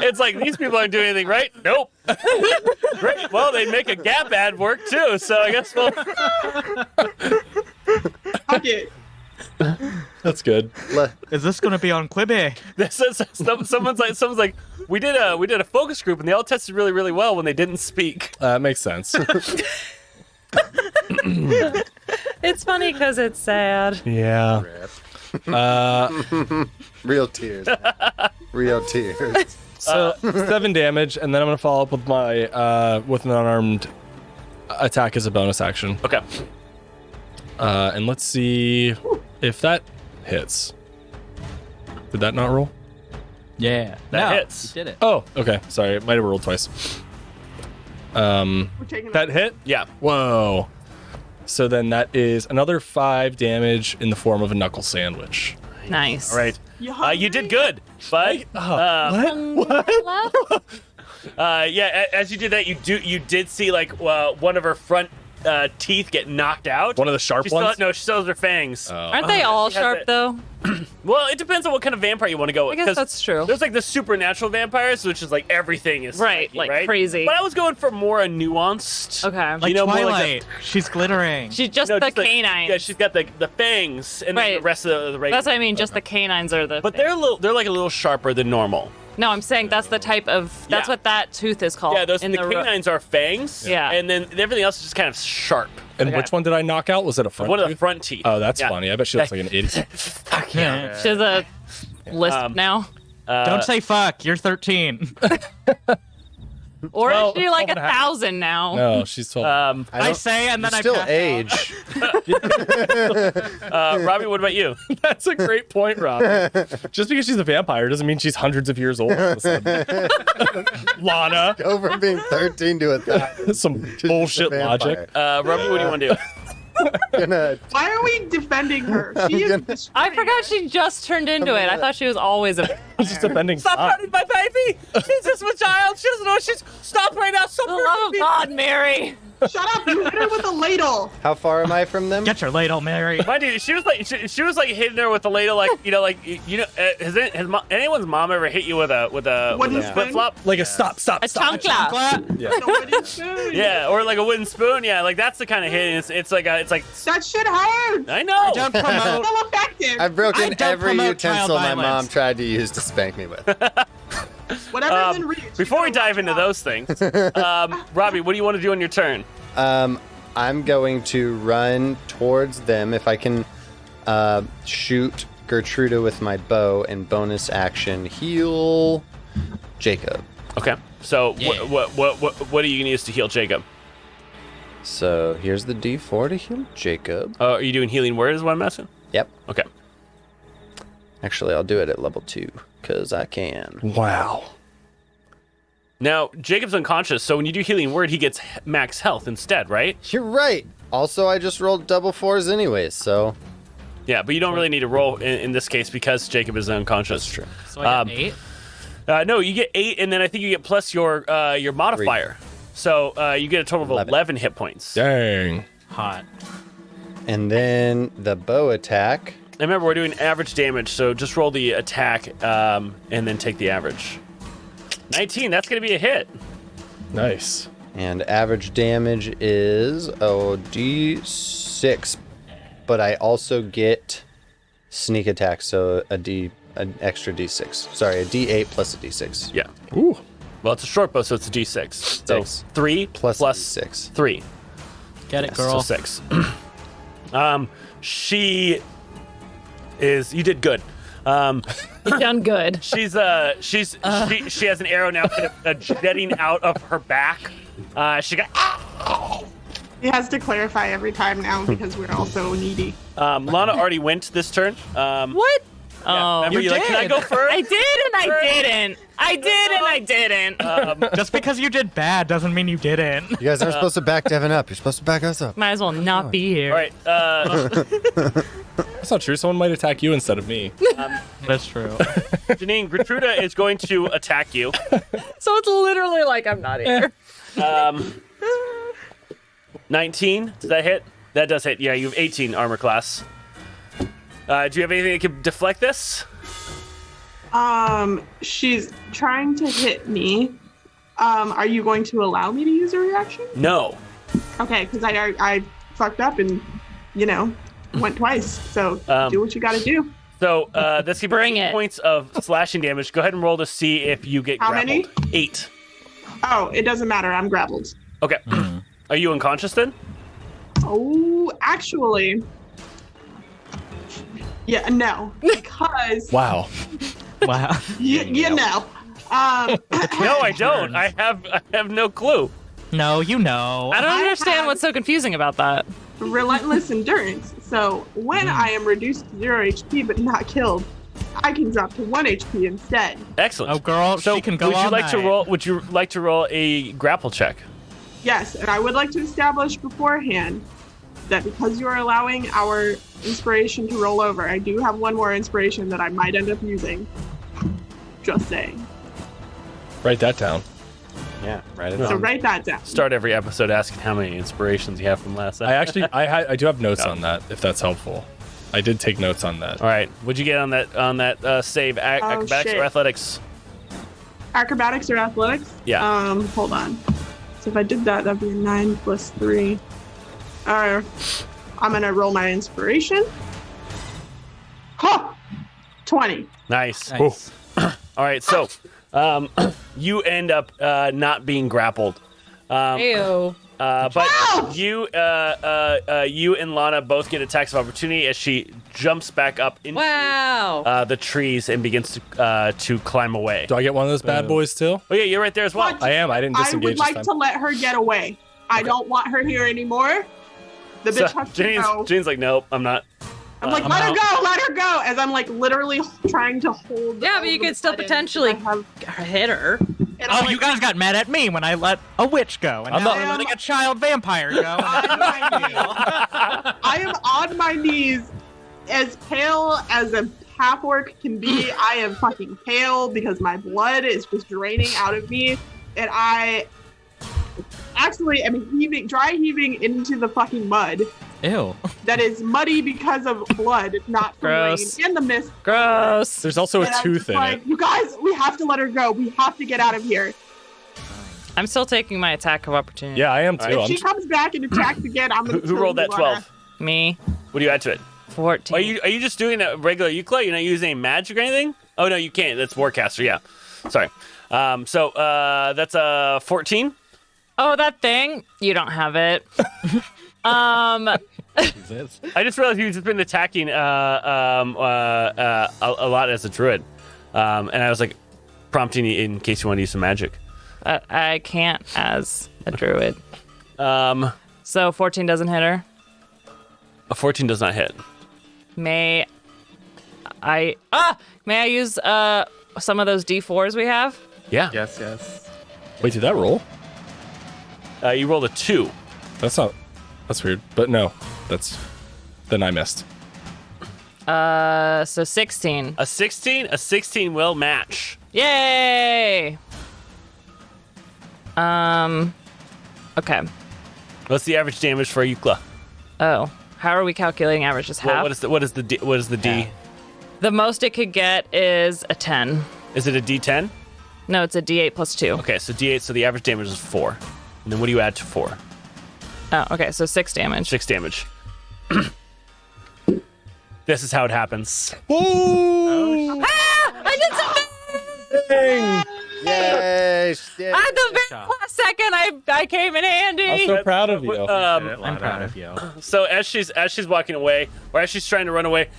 It's like these people aren't doing anything right. Nope. Great. Well, they make a Gap ad work too, so I guess we'll.
Fuck it.
That's good.
Is this going to be on Quibi?
Someone's like, we did a focus group and they all tested really, really well when they didn't speak.
That makes sense.
It's funny because it's sad.
Yeah.
Real tears. Real tears.
So 7 damage, and then I'm gonna follow up with my with an unarmed attack as a bonus action.
Okay.
And let's see if that hits. Did that not roll?
Yeah.
That
No,
hits.
you did it.
Oh, okay. Sorry, it might have rolled twice.
We're taking
That hit?
Yeah.
Whoa. So then that is another 5 damage in the form of a knuckle sandwich.
Nice.
All right. You did good, bud. Yeah. As you did that, you did see like one of her front teeth get knocked out.
One of the sharp ones?
No, she still has her fangs.
Aren't they all
She has
sharp
it.
though?
Well, it depends on what kind of vampire you want to go with.
I guess
'cause
that's true.
There's like the supernatural vampires, which is like everything is
Right,
spiky,
like
right?
crazy.
But I was going for more a nuanced.
Okay.
Like
know, more
Twilight.
like
She's glittering.
She's just
No,
the
just
canines.
Yeah, she's got the fangs and then
Right.
the rest of the regular.
That's what I mean. Just the canines are the.
But they're like a little sharper than normal.
No, I'm saying that's the type of. That's
Yeah.
what that tooth is called.
Yeah, the
ro-
canines are fangs.
Yeah.
And then everything else is just kind of sharp.
And which one did I knock out? Was it a front?
One of the
tooth?
front teeth.
Oh, that's
Yeah.
funny. I bet she looks like an idiot.
She has a lisp now.
Don't say fuck. You're 13.
Or is she like
12 and a half.
1,000 now?
No, she's 12.
I say, and then I
still
pass out.
age.
Robbie, what about you?
That's a great point, Rob. Just because she's a vampire doesn't mean she's hundreds of years old. All of a sudden. Lana,
Go from being 13 to 1,000.
some bullshit logic.
Robbie, what do you want to do?
Gonna
Why are we defending her? She is
gonna-
I
destroying
forgot
us.
she just turned into it. I thought she was always a.
She's just defending.
Stop
Scott.
hurting my baby! She's just a child. She doesn't know she's. Stop right now. Stop
For the love of God, Mary.
Shut up! You hit her with a ladle.
How far am I from them?
Get your ladle, Mary.
Mind you, she was like hitting her with the ladle, like has anyone's mom ever hit you with a
Wooden spoon?
flip flop?
Like a stop.
A chancla.
Yeah.
The wooden spoon.
Yeah, or like a wooden spoon. Yeah, like that's the kind of hit. It's like
That shit hurts.
I know.
Don't promote.
So effective.
I've broken
I don't
every
promote child
utensil my
violence.
mom tried to use to spank me with.
Whatever's in reach.
Before we
you know,
dive into those things, Robbie, what do you want to do on your turn?
I'm going to run towards them. If I can shoot Gertruda with my bow and bonus action heal Jacob.
Okay. So what are you gonna use to heal Jacob?
So here's the D4 to heal Jacob.
Are you doing healing word? Is what I'm asking.
Yep.
Okay.
Actually, I'll do it at level 2 because I can.
Wow.
Now Jacob's unconscious, so when you do healing word, he gets max health instead, right?
You're right. Also, I just rolled double 4s anyways, so
Yeah, but you don't really need to roll in this case because Jacob is unconscious.
that's true.
So I got 8.
No, you get 8, and then I think you get plus your modifier. So you get a total of 11 hit points.
Dang.
Hot.
And then the bow attack.
And remember, we're doing average damage, so just roll the attack and then take the average. 19, that's going to be a hit.
Nice.
And average damage is D6, but I also get sneak attack, so an extra D6. Sorry, a D8 plus a D6.
Yeah.
Ooh.
Well, it's a short bow, so it's a D6. So
Six.
3
Plus
plus
D6.
3.
Get it,
So
girl.
6. She is. You did good.
You done good.
She has an arrow now kind of jetting out of her back. She got.
He has to clarify every time now because we're all so needy.
Lana already went this turn.
What? Oh,
Remember, you're like, can I go first?
I did and I didn't. I did and I didn't.
Just because you did bad doesn't mean you didn't.
You guys aren't supposed to back Devin up. You're supposed to back us up.
Might as well not be here.
All right.
That's not true. Someone might attack you instead of me.
That's true.
Janine, Gertruda is going to attack you.
So it's literally like I'm not here.
19. Does that hit? That does hit. Yeah, you have 18 armor class. Do you have anything that can deflect this?
She's trying to hit me. Are you going to allow me to use a reaction?
No.
Okay, because I fucked up and, went twice. So do what you got to do.
So that's going to
Bring
be 8
it.
points of slashing damage. Go ahead and roll to see if you get
How
grappled.
many?
8.
Oh, it doesn't matter. I'm grappled.
Okay. Are you unconscious then?
Oh, actually. Yeah, no. Because,
Wow.
Wow.
you know.
No, I don't. I have no clue.
No, you know.
I don't
I
understand
have-
what's so confusing about that.
relentless endurance. So when I am reduced to 0 HP but not killed, I can drop to 1 HP instead.
Excellent.
Oh, girl,
So
she can go
would you
all
like to
night.
roll? Would you like to roll a grapple check?
Yes, and I would like to establish beforehand that because you are allowing our inspiration to roll over, I do have one more inspiration that I might end up using. Just saying.
Write that down.
Yeah, write it
So
down.
write that down.
Start every episode asking how many inspirations you have from last
I
episode.
actually, I do have notes on that, if that's helpful. I did take notes on that.
All right. What'd you get on that save? Acrobatics
shit.
or athletics?
Acrobatics or athletics?
Yeah.
Hold on. So if I did that, that'd be a 9 plus 3. I'm gonna roll my inspiration. Huh! 20.
Nice.
Nice.
All right. So You end up not being grappled.
Ew.
But you and Lana both get attacks of opportunity as she jumps back up into the trees and begins to climb away.
Do I get one of those bad boys too?
Oh yeah, you're right there as well.
What?
I am. I didn't
I
disengage
would like
this
to
time.
let her get away. I don't want her here anymore. The bitch has to go.
Jane's like, nope, I'm not.
I'm like, let her go, as I'm like literally trying to hold.
Yeah, but you could still potentially hit her.
And I'm
Oh, you guys got mad at me when I let a witch go, and now I'm letting a child vampire go.
I am on my knees, as pale as a half orc can be. I am fucking pale because my blood is just draining out of me, and I actually am dry heaving into the fucking mud.
Ew.
That is muddy because of blood, not from rain
Gross.
and the mist.
Gross.
There's also a
And I'm
tooth
just
in
like,
it.
you guys, we have to let her go. We have to get out of here.
I'm still taking my attack of opportunity.
Yeah, I am too.
If she comes back and attacks again, I'm gonna.
Who rolled that 12?
Me.
What do you add to it?
14.
Are you just doing a regular Euclid? You're not using any magic or anything? Oh no, you can't. That's Warcaster. Yeah. Sorry. So that's a 14.
Oh, that thing? You don't have it.
I just realized you've just been attacking a lot as a druid, and I was like prompting you in case you want to use some magic.
I can't as a druid.
A
So 14 doesn't hit her.
14 does not hit.
May I use some of those D4s we have?
Yeah.
Yes, yes.
Wait, did that roll?
You rolled a 2.
That's weird. But no, then I missed.
So 16.
A 16. A 16 will match.
Yay! Okay.
What's the average damage for Euclid?
Oh, how are we calculating average? Just half?
What is the D?
The most it could get is a 10.
Is it a D10?
No, it's a D8 plus 2.
Okay, so D8. So the average damage is 4. And then what do you add to 4?
Oh, okay, so 6 damage.
6 damage. This is how it happens.
I did something!
Yay! Shit.
At the very last second, I came in handy.
I'm so proud of you.
I'm proud of you.
So as she's walking away, or as she's trying to run away,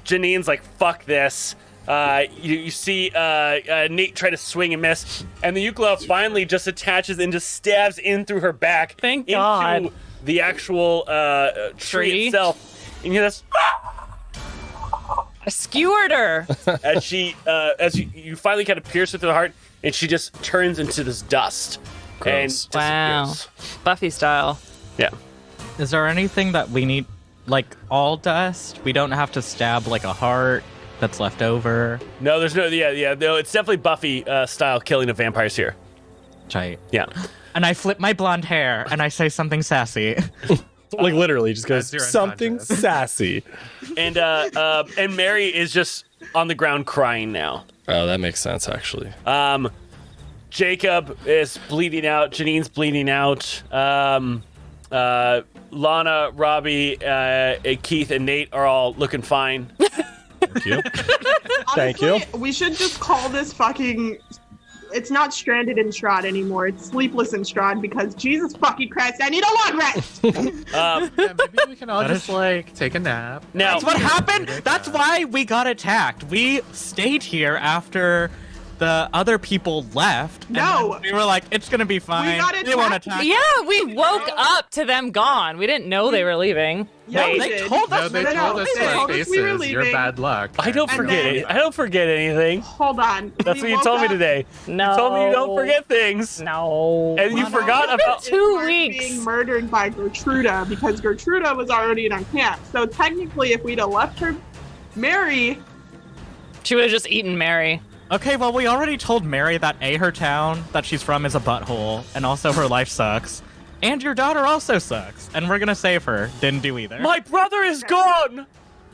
Janine's like, "Fuck this." You see Nate try to swing and miss, and the ukulele finally just attaches and just stabs in through her back.
Thank
into
God.
the actual tree
Tree?
itself. And you hear this
I skewered her.
as you finally kind of pierce her through the heart, and she just turns into this dust.
Gross.
And
Wow.
disappears.
Buffy style.
Yeah.
Is there anything that we need, like all dust? We don't have to stab like a heart that's left over.
No, there's no. Yeah. No, it's definitely Buffy style killing of vampires here.
Tight.
Yeah.
And I flip my blonde hair and I say something sassy.
Like literally just goes
As you're
something
unconscious.
sassy.
And Mary is just on the ground crying now.
Oh, that makes sense actually.
Jacob is bleeding out. Janine's bleeding out. Lana, Robbie, Keith, and Nate are all looking fine.
Thank you. Thank you.
Honestly, we should just call this fucking. It's not stranded in Strahd anymore. It's sleepless in Strahd because Jesus fucking Christ, I need a long rest.
Yeah, maybe we can all just like take a nap.
Now,
That's what happened. That's why we got attacked. We stayed here after the other people left. and
No.
then we were like, it's gonna be fine.
got
They won't
attacked.
attack.
Yeah, we woke up to them gone. We didn't know they were leaving.
Yeah, we
they
did.
told
No,
us.
they
No,
told us
they
to our
told us we were
faces. You're
leaving.
bad luck.
I don't
And
forget
then-
it. I don't forget anything.
Hold on.
That's what you told me today.
No.
You told me you don't forget things.
No.
And you forgot about.
2
Mark
weeks.
being murdered by Gertruda because Gertruda was already in our camp. So technically, if we'd have left her, Mary.
She would have just eaten Mary.
Okay, well, we already told Mary that her town that she's from is a butthole, and also her life sucks. And your daughter also sucks, and we're gonna save her. Didn't do either.
My brother is gone.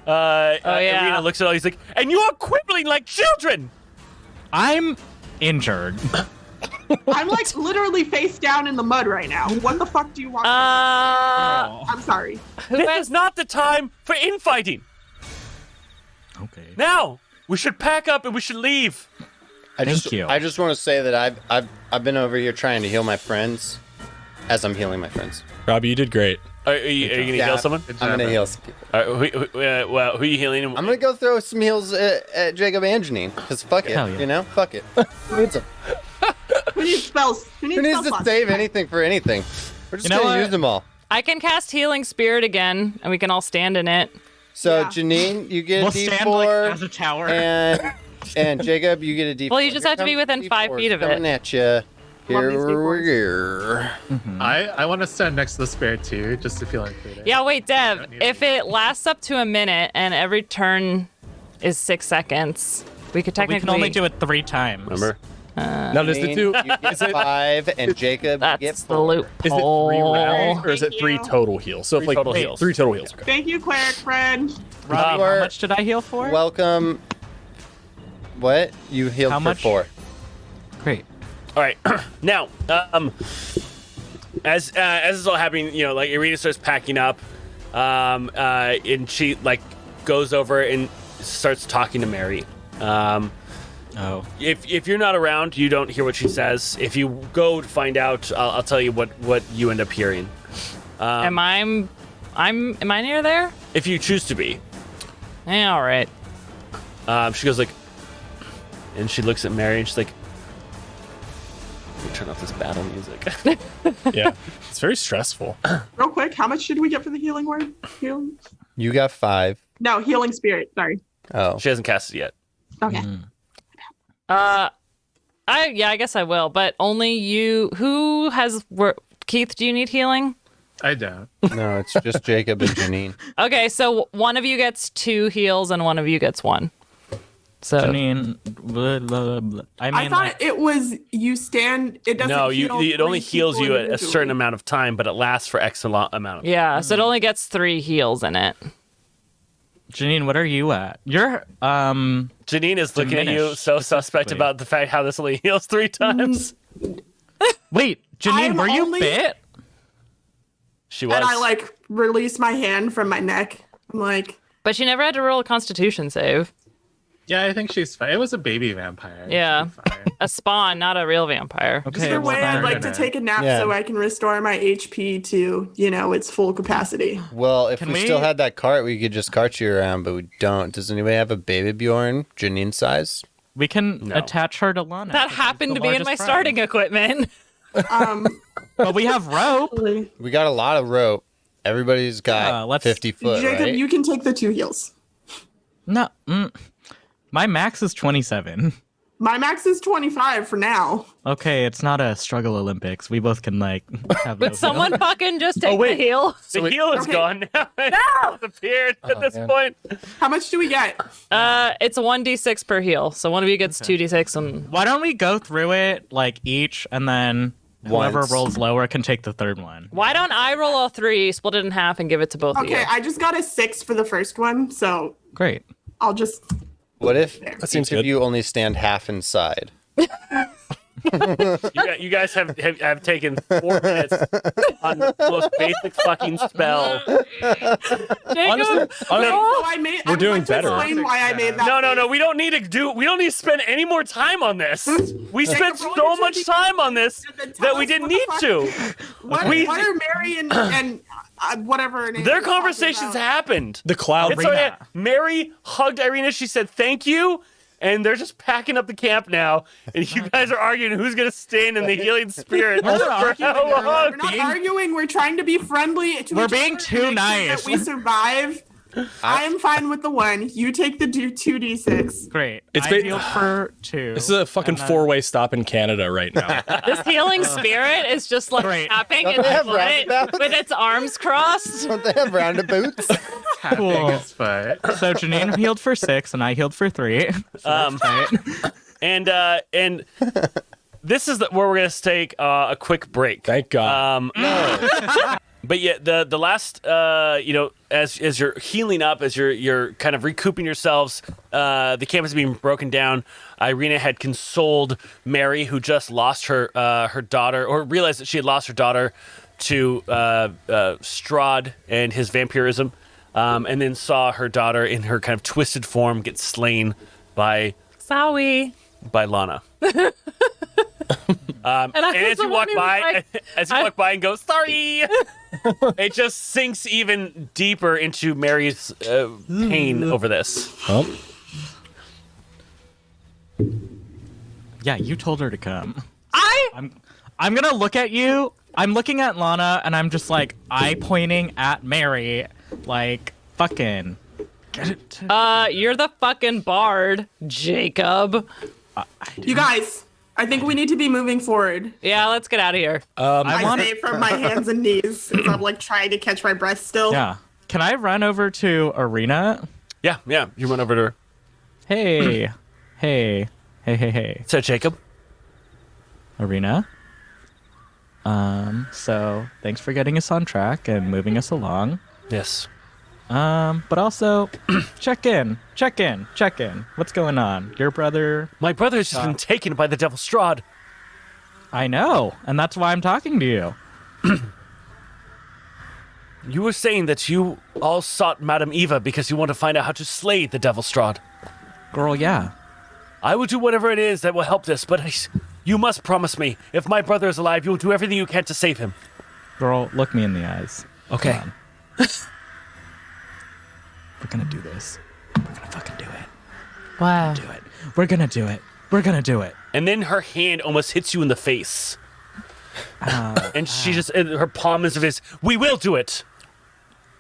yeah.
Irina looks at all. He's like, and you are quibbling like children.
I'm injured.
I'm like literally face down in the mud right now. What the fuck do you want? I'm sorry.
This is not the time for infighting.
Okay.
Now we should pack up and we should leave.
Thank you.
I just want to say that I've been over here trying to heal my friends as I'm healing my friends.
Robbie, you did great.
Are you going to heal someone?
I'm gonna heal some people.
All right, who are you healing?
I'm gonna go throw some heals at Jacob and Janine, because fuck it,
Hell yeah.
you know? Fuck it. Who needs them?
Who needs spells? Who
Who needs
spell
to
slots?
save anything for anything? We're just
You know
gonna
what?
use them all.
I can cast Healing Spirit again, and we can all stand in it.
So,
Yeah.
Janine, you get
We'll
a D4,
stand like as a tower.
and Jacob, you get a D4.
Well, you just have to be within 5 feet of it.
Coming at you.
Love these
Here
D4s.
we go.
I want to stand next to the spirit too, just to feel included.
Yeah, wait, Dev.
Don't need
If it lasts up to a minute and every turn is 6 seconds, we could
we
technically.
can only do it 3 times.
Remember?
Now, does it
Janine,
do?
you get 5, and Jacob, you get
That's the
4.
loop.
Is it 3 rounds or is it
Thank
3
you.
total heals? So if like
total heals.
3 total heals. Okay.
Thank you, cleric friend.
Robbie,
You are
how much did I heal for?
Welcome. What? You healed
How
for
much?
4.
Great.
All right. Now, as this is all happening, you know, like Irina starts packing up, and she like goes over and starts talking to Mary.
Oh.
If you're not around, you don't hear what she says. If you go to find out, I'll tell you what you end up hearing.
Am I near there?
If you choose to be.
Yeah, all right.
She goes like, and she looks at Mary and she's like, "Let me turn off this battle music."
Yeah, it's very stressful.
Real quick, how much did we get for the healing word? Healing?
You got 5.
No, healing spirit. Sorry.
Oh.
She hasn't cast it yet.
Okay.
I guess I will, but only you. Who has Keith? Do you need healing?
I don't.
No, it's just Jacob and Janine.
Okay, so one of you gets 2 heals and one of you gets 1. So
Janine, blah, blah, blah. I mean,
I thought it was you stand. It doesn't.
No,
heal
it only
3
heals
people
you a
individually.
certain amount of time, but it lasts for X amount of.
yeah, so it only gets 3 heals in it.
Janine, what are you at? You're
Janine is looking at you
Diminished,
so suspect
specifically.
about the fact how this only heals 3 times.
Wait, Janine,
I'm
were you
only-
bit?
She was.
And I like release my hand from my neck. I'm like,
But she never had to roll a Constitution save.
Yeah, I think she's fine. It was a baby vampire.
Yeah.
She'll be fine.
A spawn, not a real vampire.
Okay,
either
well
way, I'd
then-
like to take a nap
Yeah.
so I can restore my HP to its full capacity.
Well, if
Can
we still
we-
had that cart, we could just cart you around, but we don't. Does anybody have a baby Bjorn, Janine size?
We can
No.
attach her to Lana.
That
'cause she's
happened
the
to be in
largest
my
friend.
starting equipment.
But we have rope.
We got a lot of rope. Everybody's got
let's-
50 foot,
Jacob,
right?
you can take the 2 heals.
No, my max is 27.
My max is 25 for now.
Okay, it's not a struggle Olympics. We both can like have.
Would
those
someone fucking just take
wait.
the heal?
the heal is
Okay.
gone now. It disappeared at this
man.
point.
How much do we get?
It's a 1d6 per heal. So one of you gets 2d6 and
Why don't we go through it like each, and then whoever
Once.
rolls lower can take the third one.
why don't I roll all 3, split it in half, and give it to both of you?
Okay, I just got a 6 for the first one, so
Great.
I'll just.
What if
That seems
each of
good.
you only stand half inside?
You guys have taken 4 minutes on the most basic fucking spell.
Jacob,
So I made.
We're doing
want to
better.
Explain why I made that.
No. We don't need to spend any more time on this. We spent
roll
so
your
much
2d6
time on this
and tell
that we
us
didn't
what the
need
fuck-
to.
What,
We-
what are Mary and whatever her name
Their
is talking
conversations
about?
happened.
The cloud.
It's okay. Mary hugged Irina. She said thank you. And they're just packing up the camp now, and you guys are arguing who's gonna stand in the healing spirit.
We're not
for
arguing,
how long?
We're not arguing. We're trying to be friendly. To
We're
each
being
other
too
and make sure
nice.
That we survive. I am fine with the 1. You take the 2d6.
Great.
It's
I
ba-
healed for 2.
This is a fucking
And then-
4-way stop in Canada right now.
this healing spirit is just like
Great.
tapping
Don't
in
they
the
have
foot
roundabouts?
with its arms crossed.
Don't they have roundabouts?
Tapping
Cool.
his foot.
So Janine healed for 6, and I healed for 3. So that's tight.
And this is where we're gonna take a quick break.
Thank God.
But yeah, the last as you're healing up, as you're kind of recouping yourselves, the camp is being broken down. Irina had consoled Mary, who just lost her daughter, or realized that she had lost her daughter to Strahd and his vampirism, and then saw her daughter in her kind of twisted form get slain by
Sorry.
by Lana.
And
And as you walk by, and go, sorry, it just sinks even deeper into Mary's pain over this.
Well,
Yeah, you told her to come. I'm gonna look at you. I'm looking at Lana, and I'm just like eye pointing at Mary, like fucking. Get it?
You're the fucking bard, Jacob.
You guys, I think we need to be moving forward.
Yeah, let's get out of here.
I say from my hands and knees since I'm like trying to catch my breath still.
Yeah. Can I run over to Arena?
Yeah. You run over to her.
Hey, hey.
So Jacob.
Arena. So thanks for getting us on track and moving us along.
Yes.
But also, check in. What's going on? Your brother?
My brother has just been taken by the Devil Strahd.
I know, and that's why I'm talking to you.
You were saying that you all sought Madame Eva because you want to find out how to slay the Devil Strahd.
Girl, yeah.
I will do whatever it is that will help this, but you must promise me, if my brother is alive, you will do everything you can to save him.
Girl, look me in the eyes.
Okay.
Come on. We're gonna do this. We're gonna fucking do it.
Wow.
Do it. We're gonna do it. We're gonna do it.
And then her hand almost hits you in the face. And she just, her palm is of his, we will do it.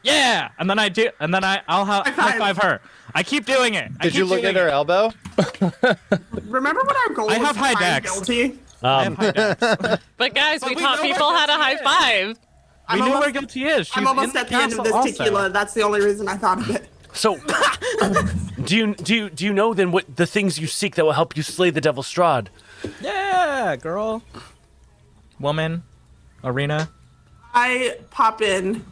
Yeah! And then I'll high five her. I keep doing it.
Did you look at her elbow?
Remember what our goal
I
was
have
to
high
find
dex.
guilty?
I have high dex.
But guys, we
we
taught
know
people
where
how to high
Guilty
five.
We know where Guilty is. She's
I'm almost
in
at the end of
castle
this
also.
tequila. That's the only reason I thought of it.
So, do you know then what the things you seek that will help you slay the Devil Strahd?
Yeah, girl. Woman. Arena.
I pop in.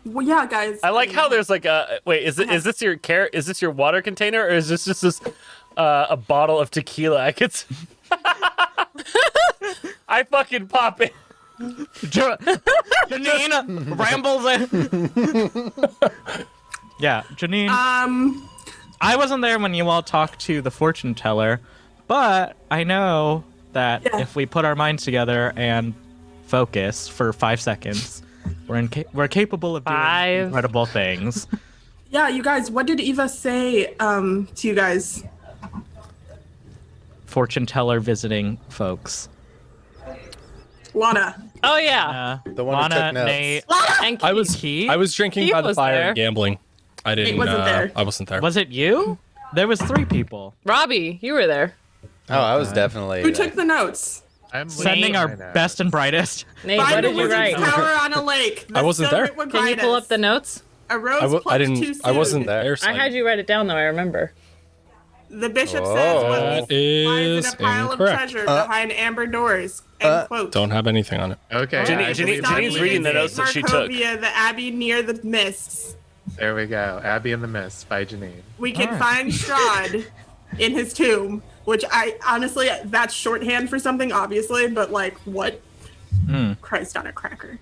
Well, yeah, guys.
I like how there's like a wait. Is this your Is this your water container, or is this just a bottle of tequila? I could. I fucking pop it.
Janine rambles in. Yeah, Janine. I wasn't there when you all talked to the fortune teller, but I know that if we put our minds together and focus for 5 seconds, we're capable of doing incredible things.
Yeah, you guys. What did Eva say to you guys?
Fortune teller visiting folks.
Lana.
Oh yeah.
The one who
Lana,
took notes.
Nate,
And
I was
Keith?
I was drinking
Keith
by the
was
fire
there.
and gambling. I didn't.
wasn't there.
I wasn't there.
Was it you? There was 3 people.
Robbie, you were there.
Oh, I was definitely.
Who took the notes?
I'm
Sending
looking
our
right now.
best and brightest.
Nate, what
Find a
did you
wizard's
write?
tower on a lake.
I wasn't there.
Can
Can you pull up the notes?
A rose
I
plucked
didn't.
too soon.
I wasn't there.
I had you write it down though. I remember.
The bishop
Oh.
says what
That
lies
is
in a pile
incorrect.
of treasure behind amber doors. End quote.
Don't have anything on it.
Okay.
Janine's reading the notes that she took.
Markovia, the abbey near the mists.
There we go. Abby and the Mist by Janine.
We can find Strahd in his tomb, which I honestly, that's shorthand for something, obviously, but like, what? Christ on a cracker.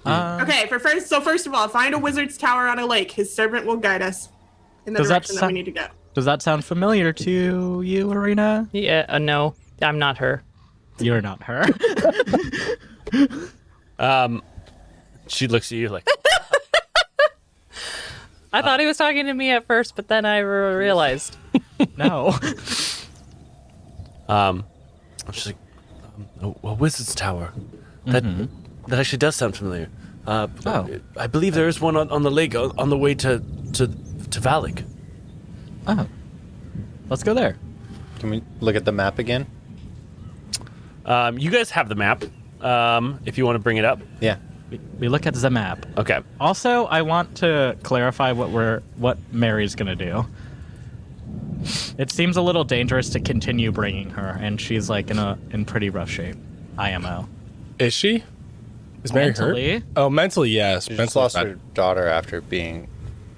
Okay, first of all, find a wizard's tower on a lake. His servant will guide us in the
Does that
direction that we need to go.
Does that sound familiar to you, Arena?
Yeah. No, I'm not her.
You're not her.
She looks at you like,
I thought he was talking to me at first, but then I realized.
No.
she's like, a wizard's tower. That actually does sound familiar. I believe there is one on the lake on the way to Village.
Oh. Let's go there.
Can we look at the map again?
You guys have the map. If you want to bring it up.
Yeah.
We look at the map.
Okay.
Also, I want to clarify what Mary's gonna do. It seems a little dangerous to continue bringing her, and she's like in pretty rough shape. IMO.
Is she? Is Mary
Mentally?
hurt? Oh, mentally, yes.
She just
Mentally
lost
bad.
her daughter after being.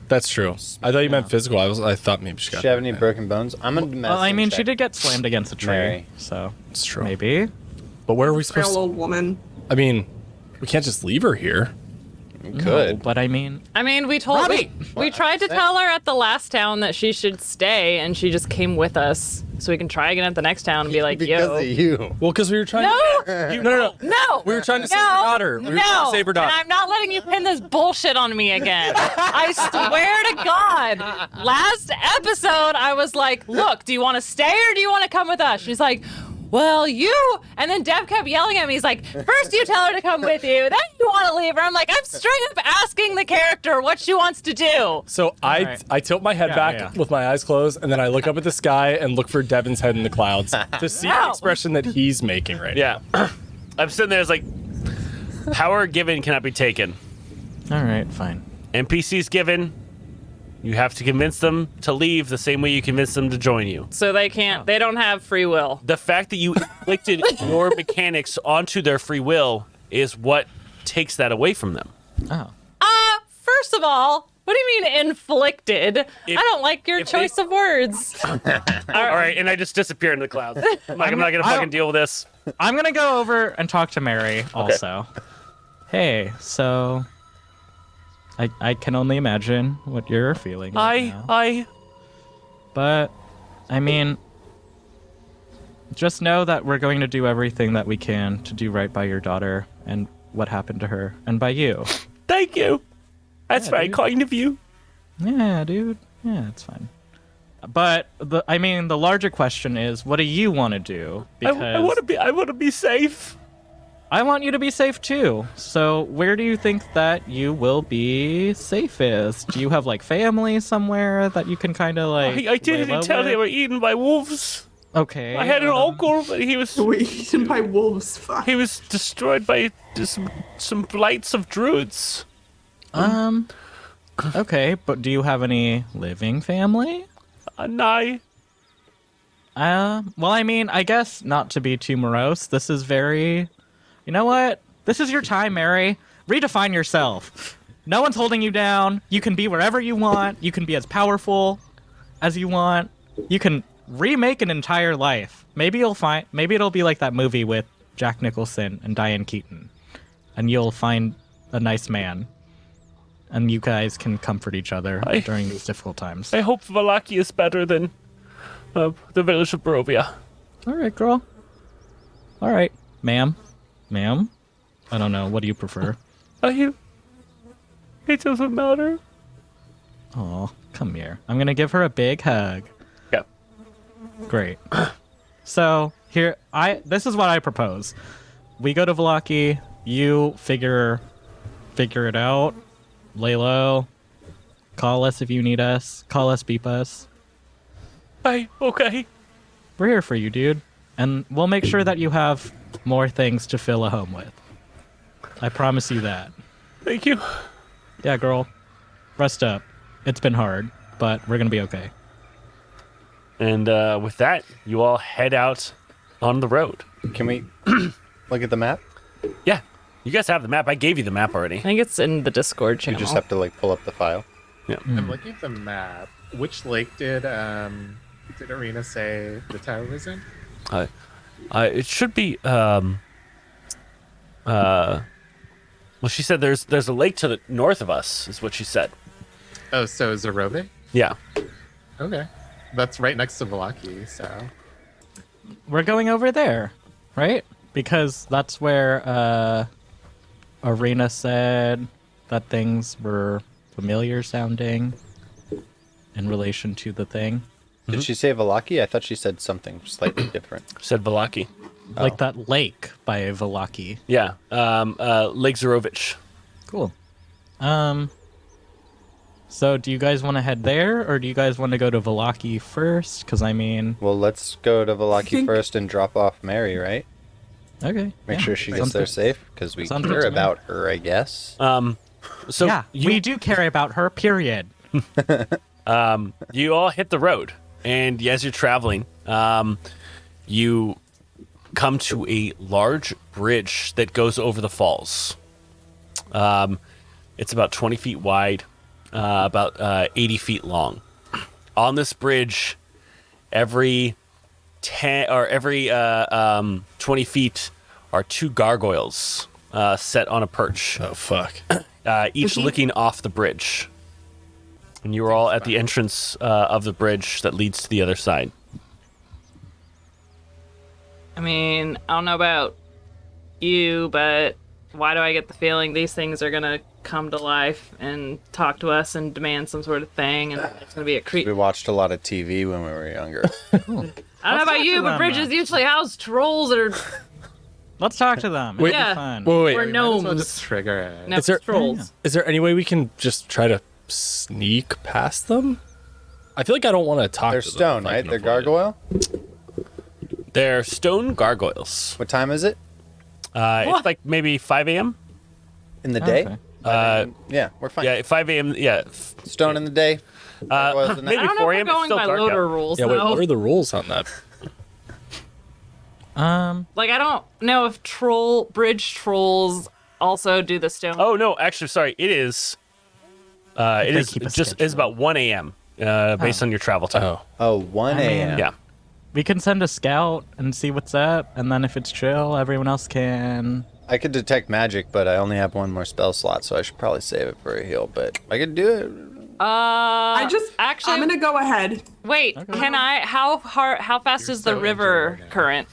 That's true. I thought you meant physical. I thought maybe she
Does
got.
she have any broken bones? I'm gonna.
Well, I mean, she did get slammed against a tree,
Mary.
so
It's true.
maybe.
But where are we
Frail
supposed to?
old woman.
I mean, we can't just leave her here.
Good.
No, but I mean,
we told we tried to tell her at the last town that she should stay, and she just came with us, so we can try again at the next town and be like,
Because
"Yo,
of you.
Well, because we were trying.
no,
We were trying to save her daughter. We were trying to save her daughter.
And I'm not letting you pin this bullshit on me again. I swear to God. Last episode, I was like, "Look, do you want to stay or do you want to come with us?" She's like, "Well, you." And then Dev kept yelling at me. He's like, "First you tell her to come with you, then you want to leave her." I'm like, I'm straight up asking the character what she wants to do.
So I tilt my head back with my eyes closed, and then I look up at the sky and look for Devin's head in the clouds to see the expression that he's making right now.
Yeah. I'm sitting there, it's like, power given cannot be taken.
all right, fine.
NPCs given, you have to convince them to leave the same way you convince them to join you.
So they can't, they don't have free will.
The fact that you inflicted your mechanics onto their free will is what takes that away from them.
Oh.
First of all, what do you mean inflicted? I don't like your choice of words.
All right, and I just disappear into the clouds. I'm not going to fucking deal with this.
I'm gonna go over and talk to Mary also. Hey, so I can only imagine what you're feeling right now. But I mean, just know that we're going to do everything that we can to do right by your daughter and what happened to her, and by you.
Thank you. That's very
dude.
kind of you.
Yeah, dude. Yeah, it's fine. But the larger question is, what do you want to do? Because
I want to be safe.
I want you to be safe too. So where do you think that you will be safest? Do you have like family somewhere that you can kind of like?
I didn't tell they were eaten by wolves.
Okay.
I had an uncle, but he was
Eaten by wolves. Fuck.
he was destroyed by some blights of druids.
Okay, but do you have any living family?
No.
Well, I mean, I guess not to be too morose. This is very. You know what? This is your time, Mary. Redefine yourself. No one's holding you down. You can be wherever you want. You can be as powerful as you want. You can remake an entire life. Maybe it'll be like that movie with Jack Nicholson and Diane Keaton. And you'll find a nice man. And you guys can comfort each other during these difficult times.
I hope Villaki is better than the village of Barovia.
All right, girl. All right, ma'am. Ma'am? I don't know. What do you prefer?
It doesn't matter.
Oh, come here. I'm going to give her a big hug.
Yeah.
Great. So, this is what I propose. We go to Villaki, you figure it out. Lay low. Call us if you need us. Call us, beep us.
Okay.
We're here for you, dude. And we'll make sure that you have more things to fill a home with. I promise you that.
Thank you.
Yeah, girl. Rest up. It's been hard, but we're gonna be okay.
And with that, you all head out on the road.
Can we look at the map?
Yeah. You guys have the map. I gave you the map already.
I think it's in the Discord channel.
You just have to like pull up the file.
Yeah.
I'm looking at the map. Which lake did Arena say the tower was in?
It should be well, she said there's a lake to the north of us, is what she said.
Oh, so Zarove?
Yeah.
Okay. That's right next to Villaki, so.
We're going over there, right? Because that's where Arena said that things were familiar sounding in relation to the thing.
Did she say Villaki? I thought she said something slightly different.
Said Villaki.
Like that lake by Villaki.
Yeah. Lake Zarovich.
Cool. So do you guys want to head there, or do you guys want to go to Villaki first? Because, I mean...
Well, let's go to Villaki first and drop off Mary, right?
Okay.
Make sure she gets there safe, because we
Sounds good
care
to me.
about her, I guess.
So
yeah, we do care about her, period.
you all hit the road, and as you're traveling, you come to a large bridge that goes over the falls. It's about 20 feet wide, about 80 feet long. On this bridge, every 20 feet are two gargoyles set on a perch.
Oh, fuck.
each looking off the bridge. And you are all at the entrance of the bridge that leads to the other side.
I mean, I don't know about you, but why do I get the feeling these things are gonna come to life and talk to us and demand some sort of thing, and it's gonna be a creep?
We watched a lot of TV when we were younger.
I don't know about you, but bridges usually house trolls that are
Let's talk to them.
Wait,
It'll be fun.
Wait.
or
Might as well
gnomes.
just trigger it.
No,
Is there-
trolls.
Is there any way we can just try to sneak past them? I feel like I don't want to talk
They're
to them.
stone,
if I
right?
can
They're
avoid it.
gargoyle.
They're stone gargoyles.
What time is it?
It's like maybe 5 a.m.
In the day?
Okay.
Yeah, we're fine.
Yeah, 5 a.m. Yeah.
Stone in the day. Gargoyles at
maybe
night.
I don't know
4
if
a.m.
we're
It's
going
still
by
dark
loader
out.
rules,
Yeah, wait,
though.
what are the rules on that?
Like, I don't know if bridge trolls also do the stone.
Oh no, actually, sorry. It is. It is
keep a
just.
schedule.
It's about 1 a.m. Based on your travel time.
Oh.
Oh, 1 a.m.
Yeah.
We can send a scout and see what's up, and then if it's chill, everyone else can.
I could detect magic, but I only have one more spell slot, so I should probably save it for a heal, but I could do it.
I'm gonna go ahead.
Wait, can I? How fast is the
so
river
into it.
current?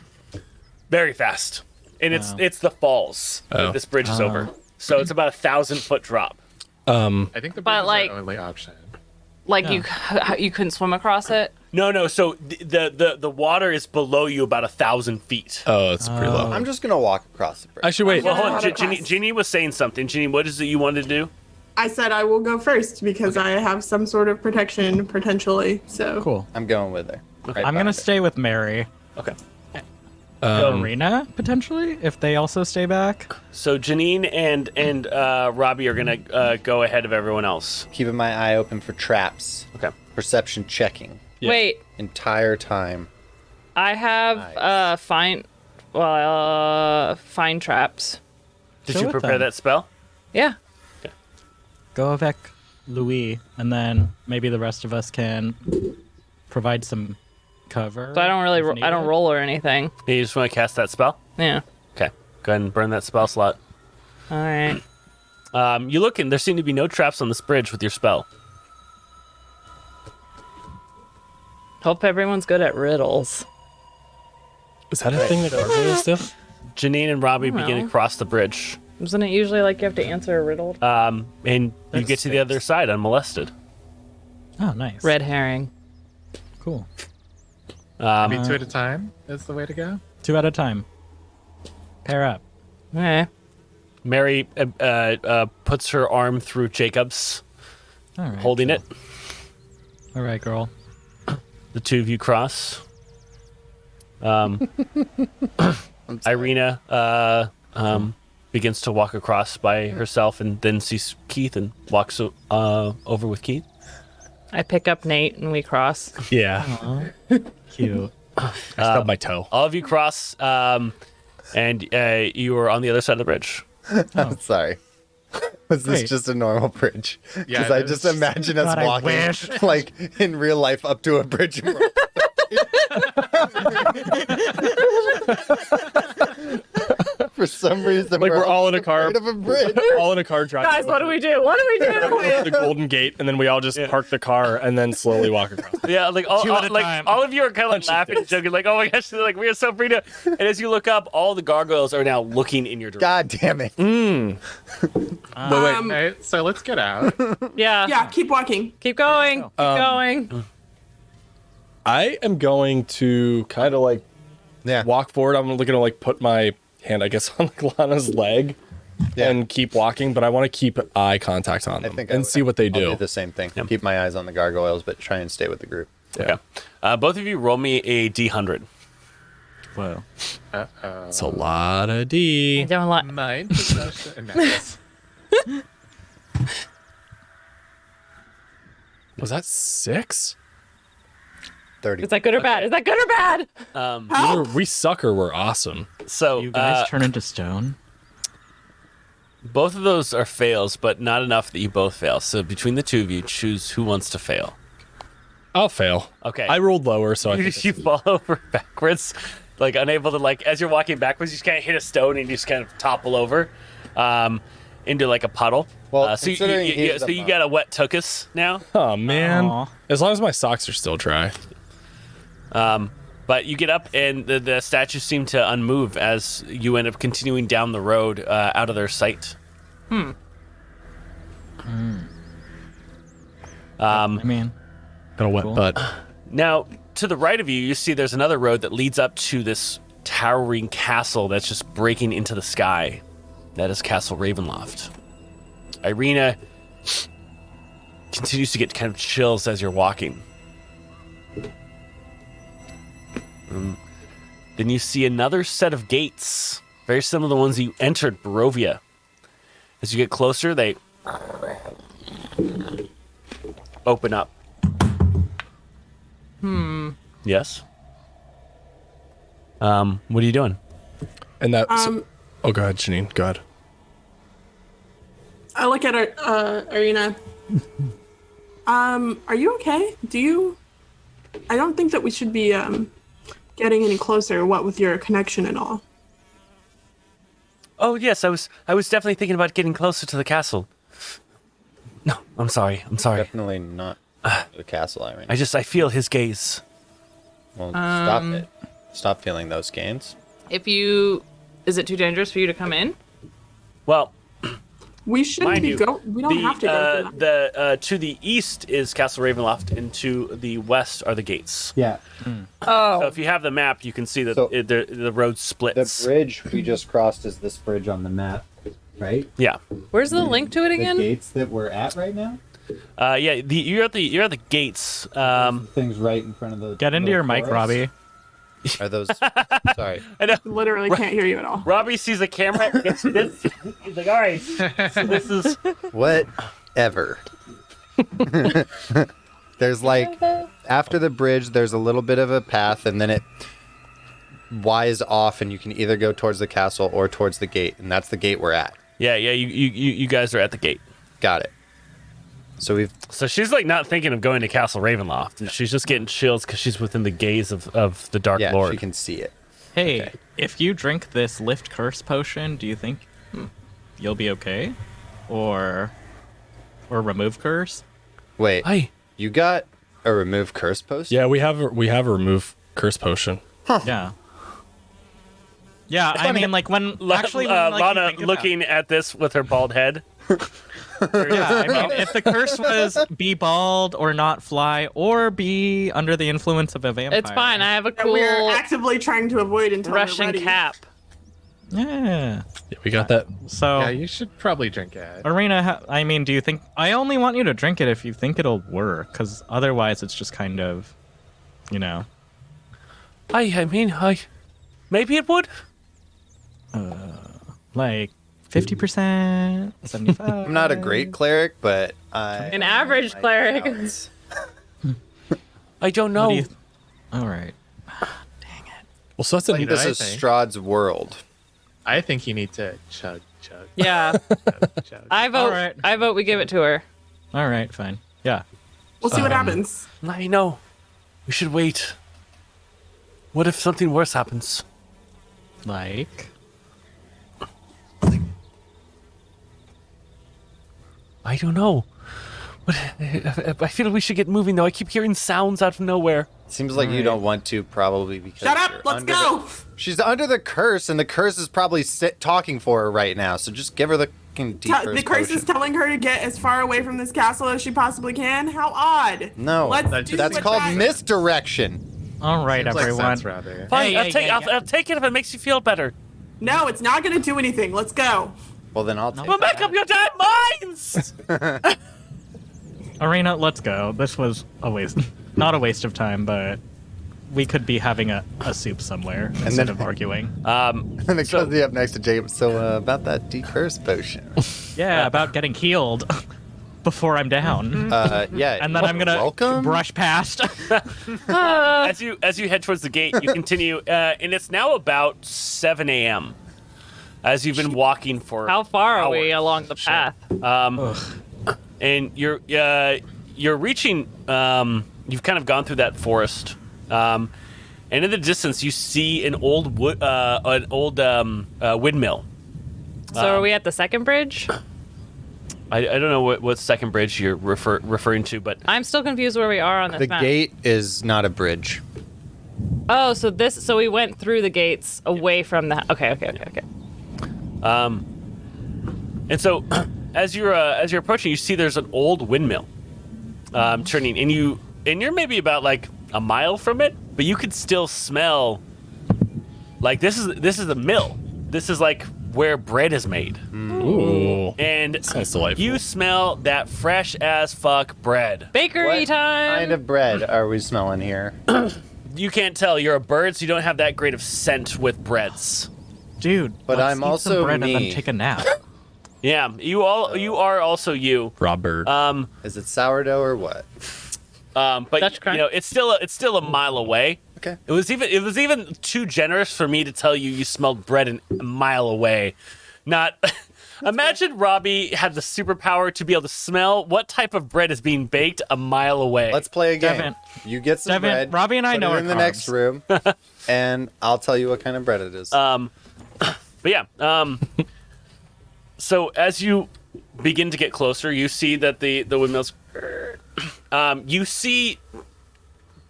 Very fast, and it's the falls that this bridge is over. So it's about 1,000-foot drop.
I think the bridge
But,
is
like-
our only option.
Like you couldn't swim across it?
No. So the water is below you about 1,000 feet.
Oh, it's pretty low.
I'm just gonna walk across the bridge.
Actually, wait.
Well, hold on.
Yeah.
Ginny was saying something. Ginny, what is it you wanted to do?
I said I will go first because I have some sort of protection potentially. So
Cool.
I'm going with her. Right
I'm gonna
behind her.
stay with Mary.
Okay.
Arena potentially, if they also stay back.
So Janine and Robbie are gonna go ahead of everyone else.
Keeping my eye open for traps.
Okay.
Perception checking.
Yeah.
Wait,
Entire time.
I have fine traps.
Did
Go
you
with
prepare
them.
that spell?
Yeah.
Go avec Louis, and then maybe the rest of us can provide some cover.
So I don't really
if
I don't
needed.
roll or anything.
You just want to cast that spell?
Yeah.
Okay. Go ahead and burn that spell slot.
All right.
You look and there seem to be no traps on this bridge with your spell.
Hope everyone's good at riddles.
Is that a thing that gargoyles do?
Janine and Robbie begin
Well.
to cross the bridge.
Isn't it usually like you have to answer a riddle?
And you
That's
get to the other side unmolested.
Oh, nice.
Red herring.
Cool.
Maybe 2 at a time is the way to go.
2 at a time. Pair up.
Okay.
Mary puts her arm through Jacob's,
All right.
holding it.
All right, girl.
The two of you cross. Irina begins to walk across by herself and then sees Keith and walks over with Keith.
I pick up Nate and we cross.
Yeah.
Cute.
I stubbed my toe.
All of you cross, and you are on the other side of the bridge.
Sorry. Was this
Great.
just a normal bridge?
Yeah,
Because I
it
just
is.
imagine us
God, I
walking
wish.
like in real life up to a bridge. And we're- For some reason,
Like we're all in a car,
afraid of a bridge.
all in a car driving.
Guys, what do we do? What do we do?
The Golden Gate, and then we all just park the car and then slowly walk across.
Yeah, like all,
Two at a
like
time.
all of you are kind of like laughing and joking, like, "Oh my gosh, like we are so free to." And as you look up, all the gargoyles are now looking in your direction.
God damn it.
Okay, so let's get out.
Yeah.
keep walking.
Keep going. Keep going.
I am going to kind of like
Yeah.
walk forward. I'm going to like put my hand, I guess, on like Lana's leg
Yeah.
and keep walking, but I want to keep eye contact on
I
them
think I
and
would-
see what they
I'll
do.
do the same thing. Keep my eyes on the gargoyles, but try and stay with the group.
Yeah.
Okay, both of you roll me a d100.
Whoa.
It's a lot of D.
Don't lie.
Mind possession. Nice.
Was that 6?
30.
Is that good or bad? Is that good or bad?
Either we suck or we're awesome.
So
You guys turn into stone?
both of those are fails, but not enough that you both fail. So between the two of you, choose who wants to fail.
I'll fail.
Okay.
I rolled lower, so I
You,
think
you fall over backwards, like unable to, like, as you're walking backwards, you just kind of hit a stone and you just kind of topple over. into like a puddle.
Well,
so
considering he's
you got a wet tuchus now.
Oh man.
Aw.
As long as my socks are still dry.
But you get up, and the statues seem to unmove as you end up continuing down the road out of their sight.
I mean,
Got a wet
Cool.
butt.
Now, to the right of you, you see there's another road that leads up to this towering castle that's just breaking into the sky. That is Castle Ravenloft. Irina continues to get kind of chills as you're walking. Then you see another set of gates, very similar to the ones you entered Barovia. As you get closer, they open up. Yes? What are you doing?
And that. Oh, go ahead, Janine. Go ahead.
I look at Arena. Are you okay? I don't think that we should be getting any closer. What with your connection and all?
Oh yes, I was definitely thinking about getting closer to the castle. No, I'm sorry.
Definitely not the castle, Irene.
I feel his gaze.
Well, stop it. Stop feeling those gains.
Is it too dangerous for you to come in?
Well,
We shouldn't
mind
be
you,
We don't have to go through that.
to the east is Castle Ravenloft, and to the west are the gates.
Yeah.
So if you have the map, you can see that
So-
the road
The
splits.
bridge we just crossed is this bridge on the map, right?
Yeah,
Where's the link to it
The
again?
gates that we're at right now?
yeah. You're at the gates.
Things right in front of the.
get into your mic,
forest.
Robbie.
Are those? Sorry.
I know.
Literally can't hear you at all.
Robbie sees a camera. Gets this. He's like, all right. So this is.
Whatever. There's like after the bridge, there's a little bit of a path, and then it Y's off, and you can either go towards the castle or towards the gate, and that's the gate we're at.
Yeah. You guys are at the gate.
Got it. So we've
So she's like not thinking of going to Castle Ravenloft. She's just getting chills because she's within the gaze of the Dark Lord.
she can see it.
Hey,
Okay.
if you drink this lift curse potion, do you think you'll be okay? Or remove curse?
Wait,
Hi.
you got a remove curse post?
Yeah, we have a remove curse potion.
Yeah. Yeah, I mean, like when actually, when, like, you
Lana
think about-
looking at this with her bald head.
Yeah, I mean, if the curse was be bald or not fly or be under the influence of a vampire,
It's fine. I have a
That we're
cool
actively trying to avoid until we're
Russian
ready.
cap.
Yeah.
Yeah, we got that.
So,
Yeah, you should probably drink it.
Arena, I mean, do you think? I only want you to drink it if you think it'll work, because otherwise, it's just kind of, you know.
I mean, maybe it would.
Like 50%, 75.
I'm not a great cleric, but
An average cleric.
I don't
What
know.
do you All right.
Well, so that's a
this
I
is
think.
Strahd's world.
I think you need to chug.
Yeah.
chug.
I vote.
All right.
I vote we give it to her.
All right, fine. Yeah.
We'll see what happens.
I know. We should wait. What if something worse happens?
Like.
I don't know. What, I feel like we should get moving though. I keep hearing sounds out of nowhere.
Seems like you don't want to, probably because
Shut up.
you're
Let's
under
go.
She's under the curse, and the curse is probably talking for her right now. So just give her the fucking deep
The curse is telling her to get as far away from this castle as she possibly can. How odd.
No,
Let's do
that's
what
called
that-
misdirection.
All right,
Seems like
everyone.
sense, rather.
Fine,
Hey,
I'll
hey,
take.
hey,
I'll take it if it makes you feel better.
No, it's not going to do anything. Let's go.
Well, then I'll take
Well,
that.
make up your damn minds.
Arena, let's go. This was a waste. Not a waste of time, but we could be having a soup somewhere instead of arguing.
And the cozy up next to Jacob. So about that decurse potion.
Yeah, about getting healed before I'm down.
Yeah,
And then I'm gonna
welcome.
brush past.
as you head towards the gate, you continue, and it's now about 7 a.m. As you've been walking for
How far are we
hours.
along the path?
And you're reaching. You've kind of gone through that forest, and in the distance you see an old windmill.
So are we at the second bridge?
I don't know what second bridge you're referring to, but
I'm still confused where we are on this
The
map.
gate is not a bridge.
Oh, so we went through the gates away from the. Okay.
and so as you're approaching, you see there's an old windmill turning, and you're maybe about like a mile from it, but you could still smell like this is a mill. This is like where bread is made.
Ooh.
And
Sounds delightful.
you smell that fresh as fuck bread.
Bakery
What
time.
kind of bread are we smelling here?
You can't tell. You're a bird, so you don't have that great of scent with breads.
Dude,
But
let's
I'm
eat some
also
bread and
me.
then take a nap.
Yeah, you are also you.
Robert.
Is it sourdough or what?
But
Dutch crunch.
it's still a mile away.
Okay.
It was even too generous for me to tell you smelled bread a mile away. Not imagine Robbie had the superpower to be able to smell what type of bread is being baked a mile away.
Let's play a game.
Devin.
You get some
Devin,
bread.
Robbie and I
put
know
it
our
in the
carbs.
next room, and I'll tell you what kind of bread it is.
But yeah, so as you begin to get closer, you see that the windmills. You see,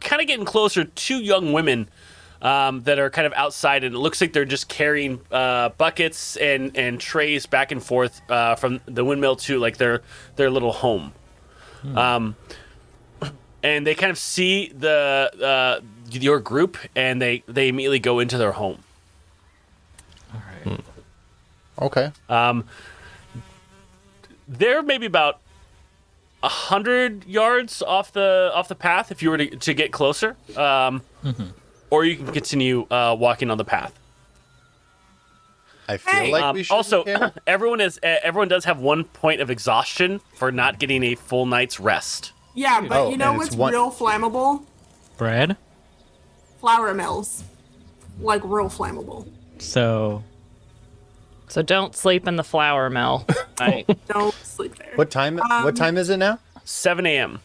kind of getting closer, two young women that are kind of outside, and it looks like they're just carrying buckets and trays back and forth from the windmill to like their little home. And they kind of see your group, and they immediately go into their home.
All right.
okay.
They're maybe about 100 yards off the path if you were to get closer, or you can continue walking on the path.
I feel like we should.
Also, everyone does have 1 point of exhaustion for not getting a full night's rest.
Yeah, but
Oh,
you know
and it's
what's real flammable?
Bread?
Flour mills. Like real flammable.
So,
So don't sleep in the flour mill.
Right.
Don't sleep there.
What time? What time is it now?
7 a.m.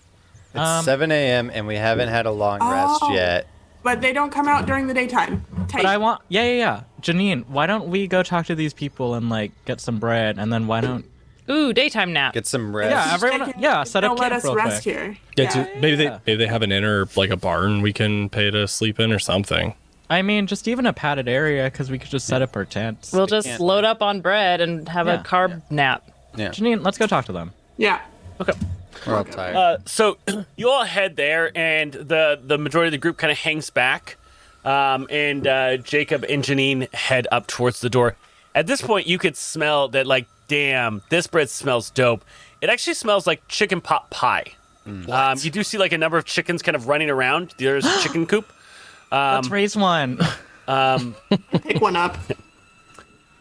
It's 7 a.m. and we haven't had a long rest
Oh.
yet.
But they don't come out during the daytime. Tight.
but I want. Yeah. Janine, why don't we go talk to these people and like get some bread, and then why don't?
Ooh, daytime nap.
Get some rest.
Yeah, everyone. Yeah, set up
Don't let
camp
us
real
rest
quick.
here.
Yeah, maybe they have an inn or like a barn we can pay to sleep in or something.
I mean, just even a padded area, because we could just set up our tents.
We'll just load up on bread and have a
Yeah.
carb nap.
Yeah,
Janine, let's go talk to them.
Yeah.
Okay.
we're all tired.
So you all head there, and the majority of the group kind of hangs back, and Jacob and Janine head up towards the door. At this point, you could smell that, like, damn, this bread smells dope. It actually smells like chicken pot pie. You do see like a number of chickens kind of running around. There's a chicken coop.
Let's raise one.
Pick one up.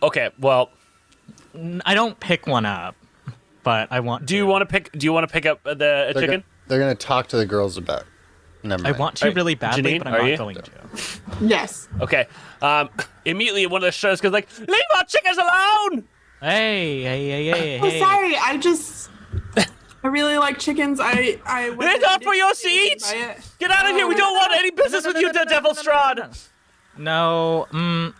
Okay, well,
I don't pick one up, but I want.
do you want to pick up a
They're
chicken?
They're gonna talk to the girls about. Never
I
mind.
want to really badly,
Janine,
but I'm
are
not
you?
going to.
Yes.
Okay. Immediately one of the shutters goes like, "Leave our chickens alone!"
Hey.
Oh, sorry. I really like chickens. I
It's not for your seats. Get out of here. We don't want any business with you, the Devil Strahd.
No.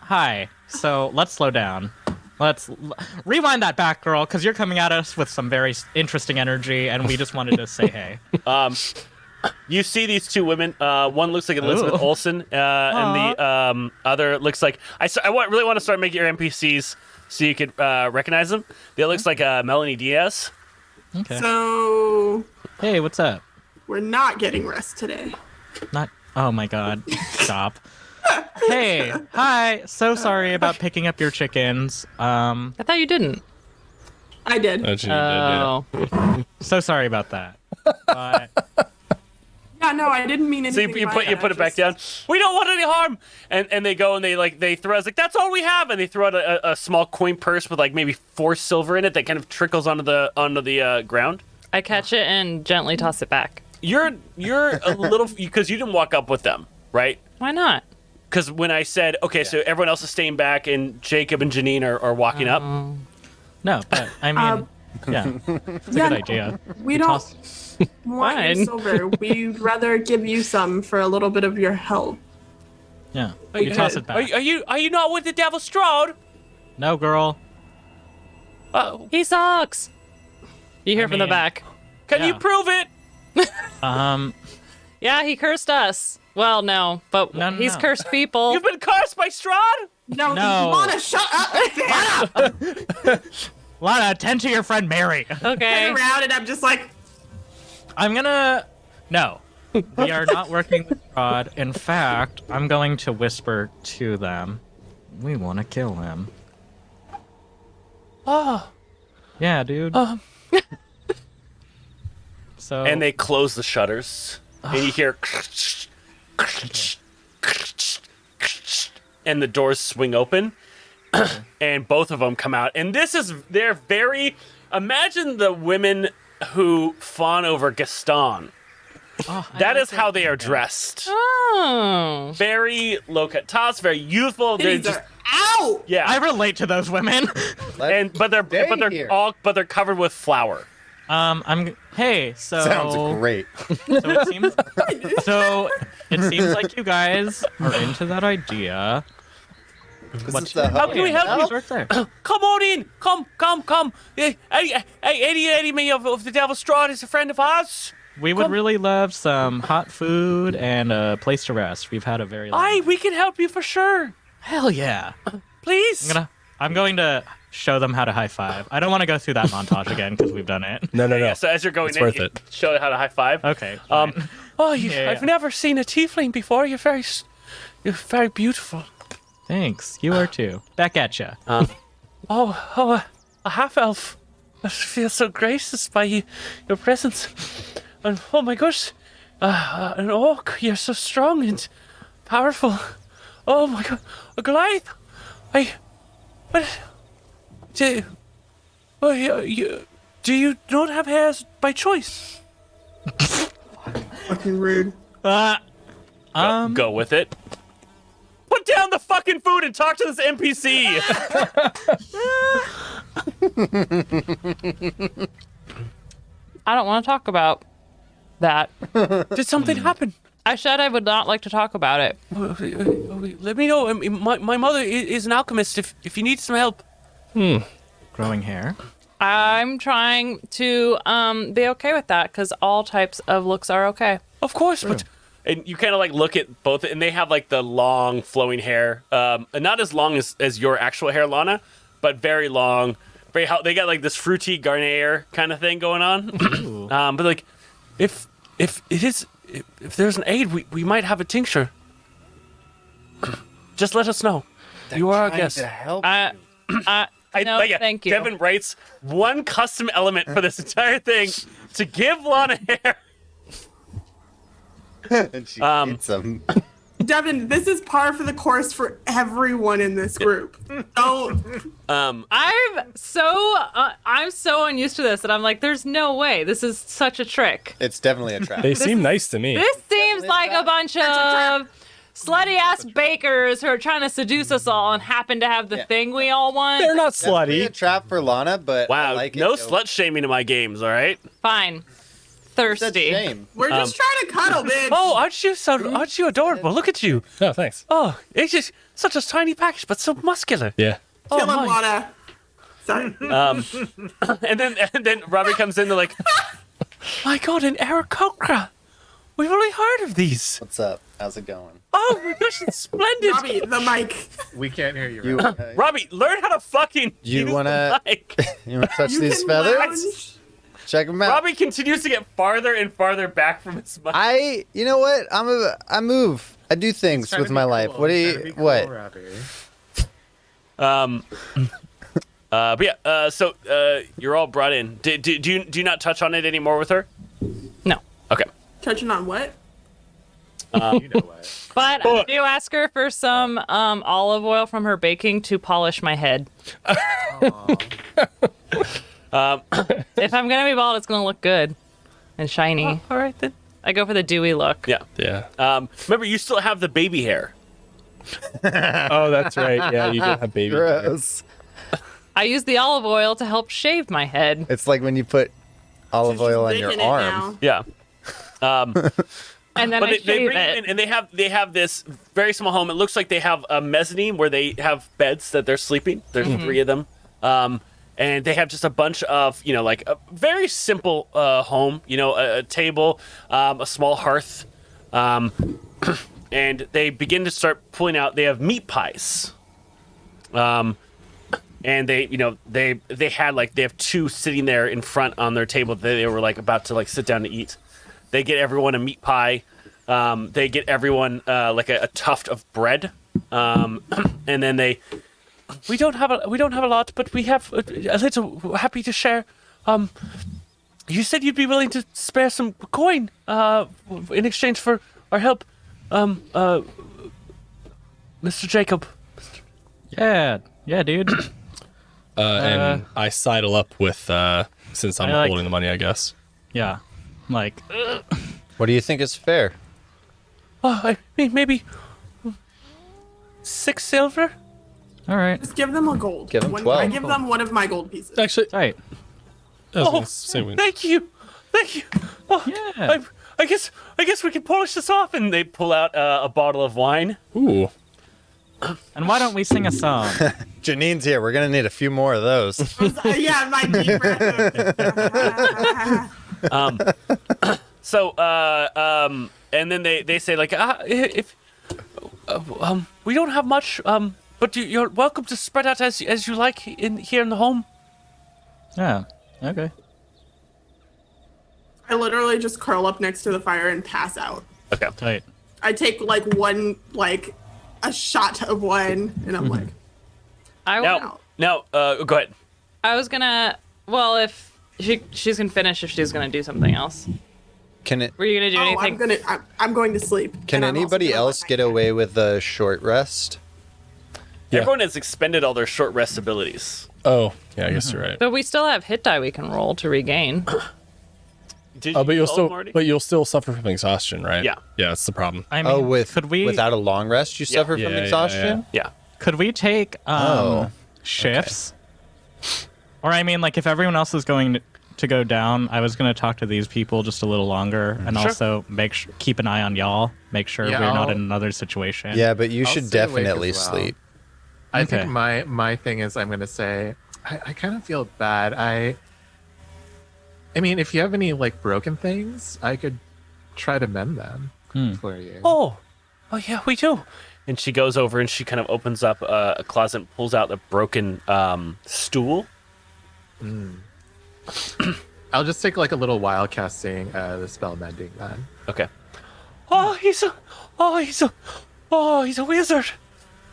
Hi. So let's slow down. Let's rewind that back, girl, because you're coming at us with some very interesting energy, and we just wanted to say hey.
You see these two women. One looks like Elizabeth
Ooh.
Olsen, and the other looks like really want to start making your NPCs so you could recognize them. The other looks like Melanie Diaz.
Okay.
So
Hey, what's up?
we're not getting rest today.
Not. Oh my God. Stop. Hey. Hi. So sorry about picking up your chickens.
I thought you didn't.
I did.
Actually, you did, yeah.
Oh.
So sorry about that. But
Yeah, no, I didn't mean
So
anything.
you
by
put
that.
it back down. We don't want any harm. And they go and they throw. I was like, that's all we have. And they throw out a small coin purse with like maybe 4 silver in it that kind of trickles onto the ground.
I catch it and gently toss it back.
You're a little because you didn't walk up with them, right?
Why not?
Because when I said, okay, so everyone else is staying back and Jacob and Janine are walking up.
no, but I mean, yeah, it's a
yeah,
good idea.
We don't
Toss-
want your
Fine.
silver. We'd rather give you some for a little bit of your help.
Yeah, you toss it back.
Are you not with the Devil Strahd?
No, girl.
He sucks. You hear from the
mean-
back.
Can you
Yeah.
prove it?
Yeah, he cursed us. Well, no, but
No, no,
he's
no.
cursed people.
You've been cursed by Strahd?
No,
No.
Lana, shut up. There.
Lana, attend to your friend Mary.
Okay.
Turn around and I'm just like,
I'm gonna. No. We are not working with Strahd. In fact, I'm going to whisper to them. We want to kill him.
Oh.
Yeah, dude. So.
And they close the shutters, and you hear, and the doors swing open, and both of them come out. And they're very. Imagine the women who fawn over Gaston. That is how they are dressed.
Oh.
Very low cut tops, very youthful. They're
titties
just
are out.
yeah,
I relate to those women.
but they're covered with flour.
Hey, so.
Sounds great.
So it seems like you guys are into that idea.
This is the
How can we help you?
Right there.
Come on in. Come. Hey, Eddie of the Devil's Strahd is a friend of ours.
We would really love some hot food and a place to rest. We've had a very long
Aye, we can help you for sure.
Hell yeah.
Please.
I'm going to show them how to high five. I don't want to go through that montage again because we've done it.
No.
Yeah, so as you're going
It's
in,
worth
you
it.
show you how to high five.
Okay. fine.
I've never seen a tiefling before. You're very beautiful.
Thanks. You are too. Back at ya.
A half elf. I feel so gracious by your presence. And oh my gosh, an orc. You're so strong and powerful. Oh my god, a Goliath. Do you not have hairs by choice?
Fucking rude.
Go with it. Put down the fucking food and talk to this NPC.
I don't want to talk about that.
Did something happen?
I said I would not like to talk about it.
Let me know. My mother is an alchemist. If you need some help.
Growing hair.
I'm trying to be okay with that because all types of looks are okay.
Of course, but and you kind of like look at both, and they have like the long flowing hair, and not as long as your actual hair, Lana, but very long. They got like this fruity Garnier kind of thing going on. But like, if there's an aid, we might have a tincture. Just let us know. You are our guest.
To help.
No, thank you.
Devin writes one custom element for this entire thing to give Lana hair.
And she eats them.
Devin, this is par for the course for everyone in this group. Don't.
I'm so unused to this that I'm like, there's no way. This is such a trick.
It's definitely a trap.
They seem nice to me.
This seems like a bunch of slutty ass bakers who are trying to seduce us all and happen to have the thing we all want.
They're not
Definitely a
slutty.
trap for Lana, but I
Wow,
like it.
no
So
slut shaming in my games. All right.
Fine.
That's a
Thirsty.
shame.
We're just trying to cuddle, bitch.
Oh, aren't you adorable? Look at you.
No, thanks.
Oh, it's just such a tiny package, but so muscular.
Yeah.
Kill him,
my.
Lana. Sorry.
And then Robbie comes in. They're like, my God, an Aarakocra. We've only heard of these.
What's up? How's it going?
Oh my gosh, it's splendid.
Robbie, the mic.
We can't hear you.
You,
Right?
Robbie, learn how to fucking
You
use
wanna-
the mic.
you want to touch
You
these
can
feathers?
lounge.
Check them out.
Robbie continues to get farther and farther back from his mic.
You know what? I move. I do things
Trying
with
to
my
be
life.
cool.
What do
Trying
you?
to be cool,
What?
Robbie.
But yeah, so you're all brought in. Do you not touch on it anymore with her?
No.
Okay.
Touching on what?
You know what?
But I do ask her for some olive oil from her baking to polish my head. If I'm going to be bald, it's going to look good and shiny.
All right then.
I go for the dewy look.
Yeah.
Yeah.
Remember, you still have the baby hair.
Oh, that's right. Yeah, you do have baby. hair.
Gross.
I use the olive oil to help shave my head.
It's like when you put olive
She's
oil on
licking
your
it
arm.
now.
Yeah.
And then
But
I
they
shave
bring
it.
in, and they have this very small home. It looks like they have a mezzanine where they have beds that they're sleeping. There's 3 of them. and they have just a bunch of, like a very simple home, a table, a small hearth, and they begin to start pulling out. They have meat pies, and they have two sitting there in front on their table that they were like about to like sit down to eat. They get everyone a meat pie. They get everyone like a tuft of bread, and then we don't have a lot, but we have a little. Happy to share. You said you'd be willing to spare some coin in exchange for our help, Mr. Jacob.
Yeah, dude.
And I sidle up with since I'm holding the money, I guess.
Yeah, like.
What do you think is fair?
Oh, I mean, maybe 6 silver.
All right.
Just give them a gold.
Give them 12.
I give them one of my gold pieces.
Actually,
All right.
Thank you. Oh,
Yeah.
I guess we can polish this off. And they pull out a bottle of wine.
Ooh.
And why don't we sing a song?
Janine's here. We're gonna need a few more of those.
Yeah, my deep breath.
So, and then they say like, if we don't have much, but you're welcome to spread out as you like here in the home.
Yeah. Okay.
I literally just curl up next to the fire and pass out.
Okay.
Tight.
I take like a shot of wine, and I'm like,
Now, go ahead.
I was gonna. Well, if she's gonna finish, if she's gonna do something else.
Can it?
Were you gonna do anything?
I'm going to sleep.
Can
and I'm also
anybody
gonna
else
let
get
my-
away with a short rest?
Yeah.
Everyone has expended all their short rest abilities.
Oh, yeah, I guess you're right.
But we still have hit die we can roll to regain.
Did
But
you roll them already?
you'll still suffer from exhaustion, right?
Yeah.
Yeah, that's the problem.
I mean,
Without a long rest, you suffer
Yeah,
from
yeah,
exhaustion.
Yeah.
could we take shifts? Or I mean, like if everyone else is going to go down, I was going to talk to these people just a little longer, and
Sure.
also keep an eye on y'all. Make sure
Yeah,
we're not
I'll-
in another situation.
Yeah, but you
I'll
should
stay awake
definitely
as well.
sleep.
I
Okay.
think my thing is I'm gonna say I kind of feel bad. I mean, if you have any like broken things, I could try to mend them for you.
Oh, yeah, we do. And she goes over and she kind of opens up a closet and pulls out a broken stool.
I'll just take like a little while casting the spell mending then.
Okay. He's a wizard.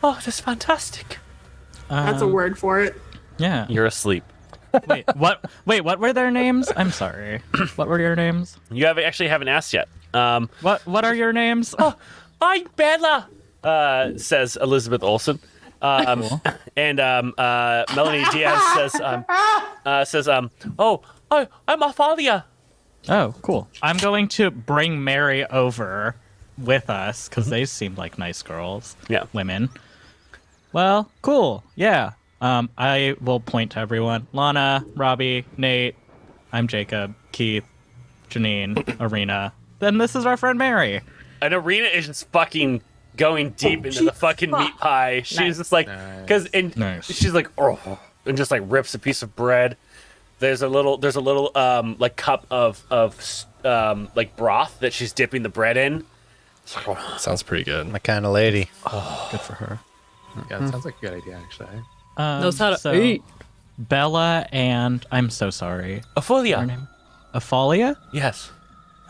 Oh, that's fantastic.
That's a word for it.
Yeah.
You're asleep.
Wait, what? Wait, what were their names? I'm sorry. What were your names?
You actually haven't asked yet.
What are your names?
I'm Bella, says Elizabeth Olsen.
Cool.
And Melanie Diaz says, I'm Athalia.
Oh, cool. I'm going to bring Mary over with us because they seem like nice girls.
Yeah.
Women. Well, cool. Yeah. I will point to everyone. Lana, Robbie, Nate, I'm Jacob, Keith, Janine, Arena. Then this is our friend Mary.
And Arena is just fucking going deep into the fucking meat pie. She's just like,
Nice.
she's like, oh, and just like rips a piece of bread. There's a little like cup of like broth that she's dipping the bread in.
Sounds pretty good.
My kind of lady.
Good for her.
Yeah, that sounds like a good idea actually.
Knows how to
so
eat.
Bella and I'm so sorry. Her
Athalia.
name? Afalia?
Yes.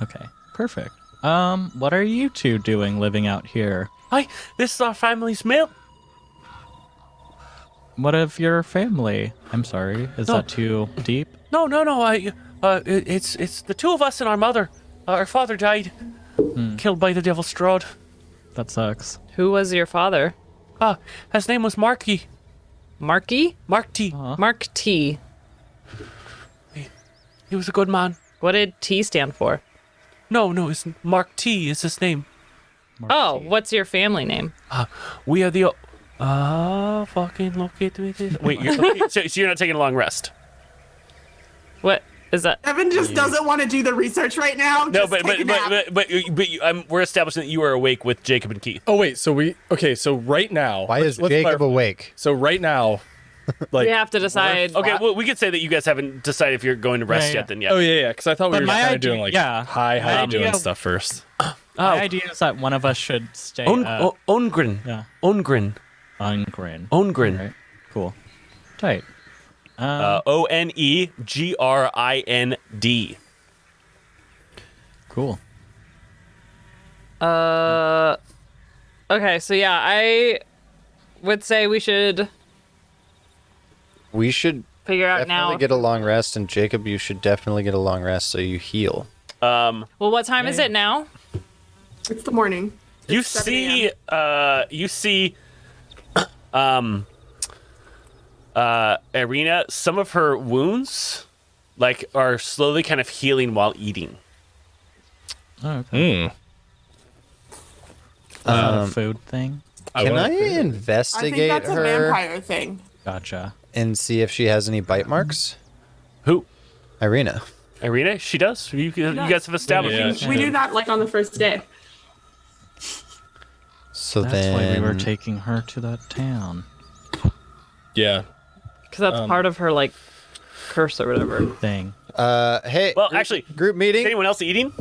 Okay, perfect. What are you two doing living out here?
This is our family's meal.
What of your family? I'm sorry. Is that too deep?
No. It's the two of us and our mother. Our father died, killed by the Devil's Strahd.
That sucks.
Who was your father?
His name was Marky.
Marky?
Mark T.
Mark T.
He was a good man.
What did T stand for?
No, it's Mark T. is his name.
What's your family name?
We are the. Fucking look at me. Wait, so you're not taking a long rest?
What is that?
Evan just doesn't want to do the research right now.
No,
Just
but
take a nap.
we're establishing that you are awake with Jacob and Keith.
Oh wait, so right now.
Why is
let's
Jacob
clarify.
awake?
So right now, Like,
We have to decide.
Okay, well, we could say that you guys haven't decided if you're going to rest
Yeah,
yet. Then yeah.
oh yeah, because I thought we
But
were
my
kind of
idea-
doing like,
yeah.
hi, how
My
you doing
idea-
stuff first.
My idea is that one of us should stay.
Ongrin.
Yeah.
Ongrin.
Ungrin.
Ongrin.
Right. Cool. Tight.
Onegrind.
Cool.
Okay, so yeah, I would say we should
We should
figure out
definitely
now.
get a long rest, and Jacob, you should definitely get a long rest so you heal.
Well, what time is it now?
It's the morning.
You
It's 7
see,
a.m.
Irina, some of her wounds, like, are slowly kind of healing while eating.
Oh, okay. Is that a food thing?
Can I
I think
investigate
that's a
her
vampire thing.
Gotcha.
and see if she has any bite marks?
Who?
Irina.
Irina? She does. You guys have established.
Yeah.
We do that like on the first day.
So
That's
then
why we were taking her to that town
Yeah.
Because that's part of her like curse or whatever.
thing.
Hey.
Well, actually,
group
is
meeting.
anyone else eating?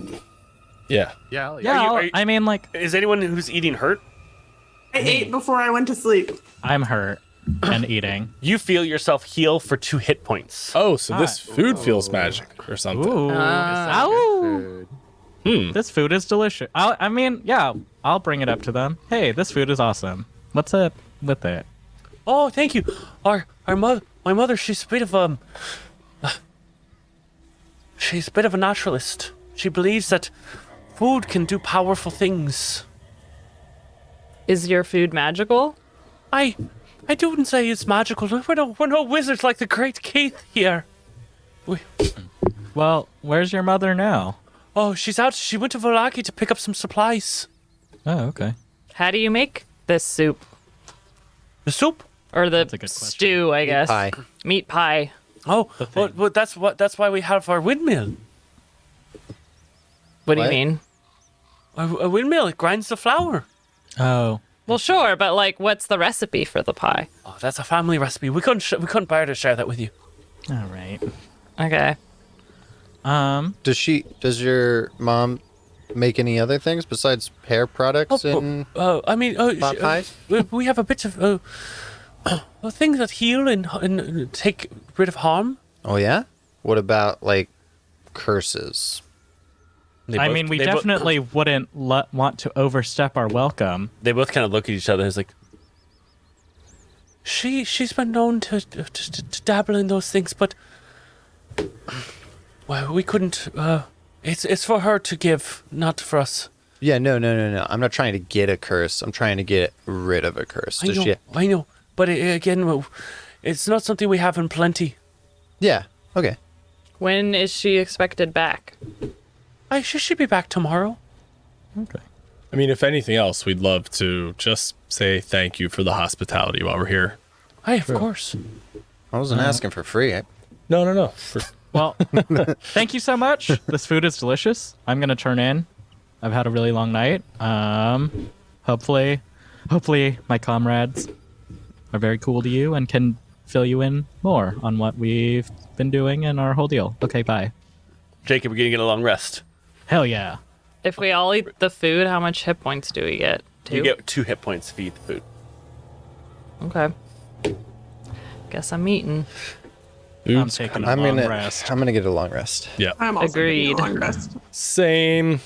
Yeah.
Yeah.
Yeah,
are you-
I mean, like,
Is anyone who's eating hurt?
I ate before I went to sleep.
I'm hurt and eating.
You feel yourself heal for 2 hit points.
Oh, so this food feels magic or something.
Ooh.
Food.
This food is delicious. I mean, yeah, I'll bring it up to them. Hey, this food is awesome. What's up with it?
Oh, thank you. My mother, she's a bit of she's a bit of a naturalist. She believes that food can do powerful things.
Is your food magical?
I wouldn't say it's magical. We're no wizards like the great Keith here.
Well, where's your mother now?
Oh, she's out. She went to Villaki to pick up some supplies.
Oh, okay.
How do you make this soup
The soup?
or the
a good question.
stew? I guess
Pie.
meat pie.
Oh, well, that's why we have our windmill.
What do you
What?
mean?
A windmill, it grinds the flour.
Oh,
Well, sure, but like, what's the recipe for the pie?
Oh, that's a family recipe. We couldn't bear to share that with you.
all right.
Okay.
Does your mom make any other things besides hair products and
I mean,
pot pies?
we have a bit of things that heal and take rid of harm.
Oh yeah? What about like curses?
I mean, we definitely wouldn't want to overstep our welcome.
They both kind of look at each other. It's like she's been known to dabble in those things, but well, we couldn't. It's for her to give, not for us.
Yeah, no. I'm not trying to get a curse. I'm trying to get rid of a curse. Does she?
I know, but again, it's not something we have in plenty.
Yeah. Okay.
When is she expected back?
She should be back tomorrow.
Okay.
I mean, if anything else, we'd love to just say thank you for the hospitality while we're here.
Hey, of course.
I wasn't asking for free.
No.
Well, thank you so much. This food is delicious. I'm gonna turn in. I've had a really long night. Hopefully my comrades are very cool to you and can fill you in more on what we've been doing and our whole deal. Okay, bye.
Jacob, we're gonna get a long rest.
Hell yeah.
If we all eat the food, how much hit points do we get? 2?
You get 2 hit points if you eat the food.
Okay. Guess I'm eating.
I'm taking a
I'm
long
gonna.
rest.
I'm gonna get a long rest.
Yeah.
I'm also
Agreed.
taking a long rest.
Same.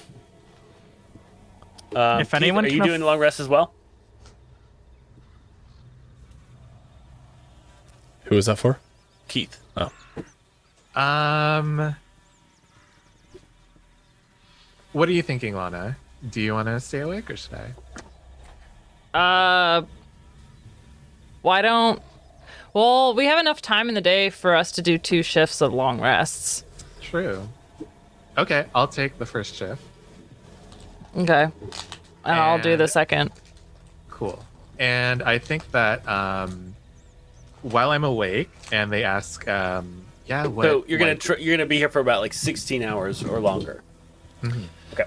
If anyone
Keith, are you
can
doing a long rest as well?
Who was that for?
Keith.
Oh.
What are you thinking, Lana? Do you want to stay awake or should I?
Why don't... Well, we have enough time in the day for us to do 2 shifts of long rests.
True. Okay, I'll take the first shift.
Okay. And I'll do the
And-
second.
Cool. And I think that while I'm awake and they ask, what?
So you're gonna
what-
you're gonna be here for about like 16 hours or longer. Okay.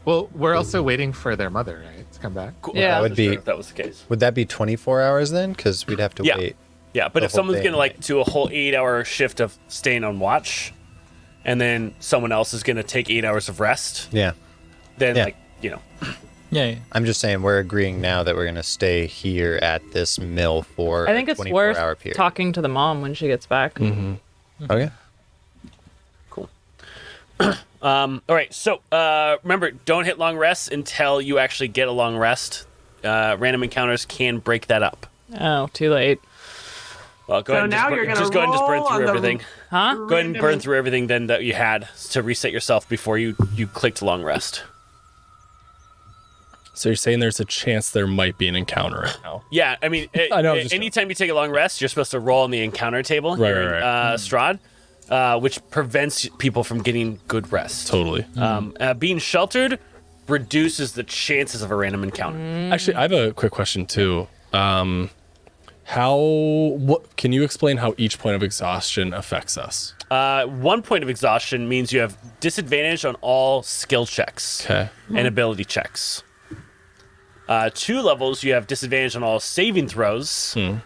Well, we're also waiting for their mother, right? to come back.
Cool.
Yeah.
That would be.
If that was the case.
Would that be 24 hours then? Because we'd have to
Yeah.
wait.
Yeah, but
The
if
whole
someone's
thing,
gonna like
right.
do a whole 8-hour shift of staying on watch, and then someone else is gonna take 8 hours of rest,
Yeah.
then
Yeah.
like
Yeah.
I'm just saying we're agreeing now that we're gonna stay here at this mill for
I think
a
it's
24-hour
worth
period.
talking to the mom when she gets back.
Okay.
cool. All right, so remember, don't hit long rests until you actually get a long rest. Random encounters can break that up.
Oh, too late.
Well, go
So
ahead and
now you're gonna
just go ahead and just burn
roll on
through
the-
everything.
Huh?
Go ahead and burn through everything then that you had to reset yourself before you clicked long rest.
So you're saying there's a chance there might be an encounter right now.
Yeah, I mean,
I know, I'm just
anytime you take a long rest, you're supposed to roll on the encounter table
Right,
here
right,
in Strahd, which prevents people from getting good rest.
Totally.
Being sheltered reduces the chances of a random encounter.
Actually, I have a quick question too. What can you explain how each point of exhaustion affects us?
1 point of exhaustion means you have disadvantage on all skill checks
Okay.
and ability checks. 2 levels, you have disadvantage on all saving throws and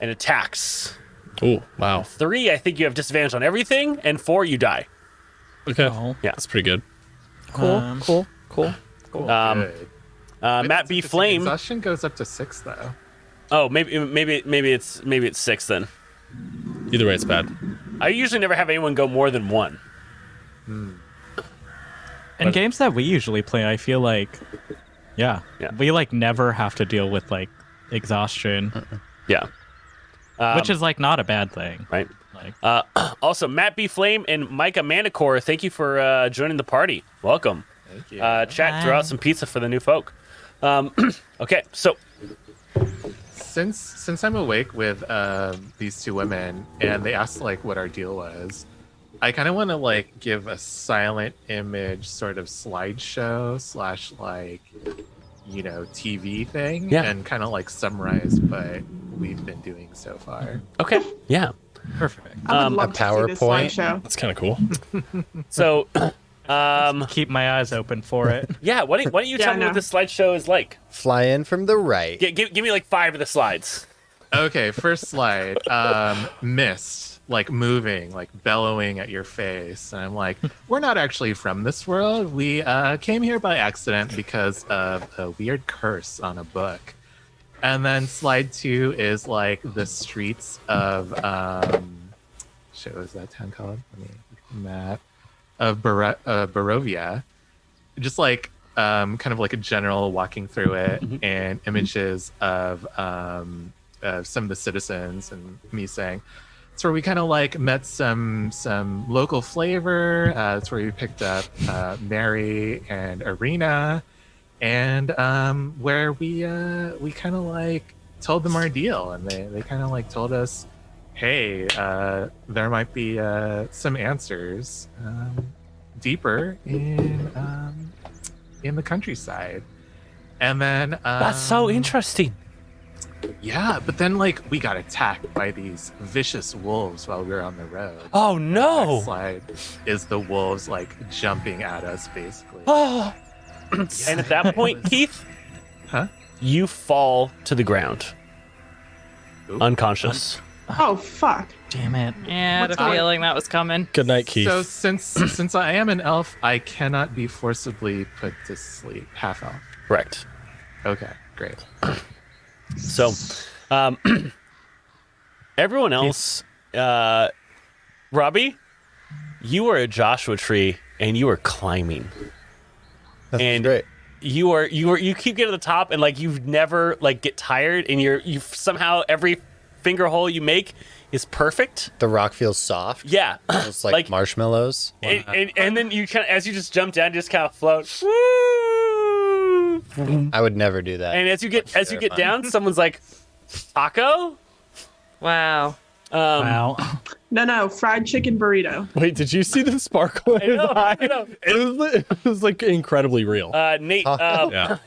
attacks.
Oh, wow.
3, I think you have disadvantage on everything, and 4, you die.
Okay.
Oh.
Yeah.
That's pretty good.
Cool. Cool.
Cool.
Matt B.
Interesting.
Flame.
Exhaustion goes up to 6 though.
Oh, maybe it's 6 then.
Either way, it's bad.
I usually never have anyone go more than 1.
In games that we usually play, I feel like,
Yeah.
we like never have to deal with like exhaustion,
Yeah.
which is like not a bad thing.
Right.
Like,
Also, Matt B. Flame and Micah Manicore, thank you for joining the party. Welcome.
Thank you.
Chat, throw out some pizza for the new folk. Okay, so
Since I'm awake with these 2 women and they asked like what our deal was, I kind of want to like give a silent image sort of slideshow / like TV thing,
Yeah.
and kind of like summarize what we've been doing so far.
okay, yeah.
perfect.
I would love to see this
PowerPoint?
slideshow.
That's kind of cool.
So
Keep my eyes open for it.
yeah, why don't you
Yeah,
tell me
no.
what this slideshow is like?
Fly in from the right.
Give me like 5 of the slides.
Okay, first slide. Mist, like moving, like bellowing at your face. And I'm like, we're not actually from this world. We came here by accident because of a weird curse on a book. And then slide 2 is like the streets of shit, what was that town called? Let me map of Barovia. Just like kind of like a general walking through it, and images of some of the citizens, and me saying, "It's where we kind of like met some local flavor. It's where we picked up Mary and Arena, and where we kind of like told them our deal, and they kind of like told us, hey, there might be some answers deeper in the countryside." And then
That's so interesting.
yeah, but then like we got attacked by these vicious wolves while we were on the road.
Oh
Next
no!
slide is the wolves like jumping at us basically.
Oh. And at that point, Keith,
Huh?
you fall to the ground,
Oop.
unconscious.
Oh fuck!
Damn it.
Yeah, I had a
What's-
feeling that was coming.
Good night, Keith.
So since I am an elf, I cannot be forcibly put to sleep. Half elf.
Correct.
Okay, great.
So, everyone else, Robbie, you are a Joshua tree and you are climbing.
That's
And-
great.
You keep getting to the top and like you've never like get tired, and you somehow every finger hole you make is perfect.
The rock feels soft.
Yeah.
It's like, marshmallows.
And then you kind of, as you just jump down, just kind of float. Woo!
I would never do that.
And as you get down, someone's like, "Taco."
Wow.
Wow.
No, fried chicken burrito.
Wait, did you see the sparkle in his eye?
I know.
It was like incredibly real.
Nate,
Yeah.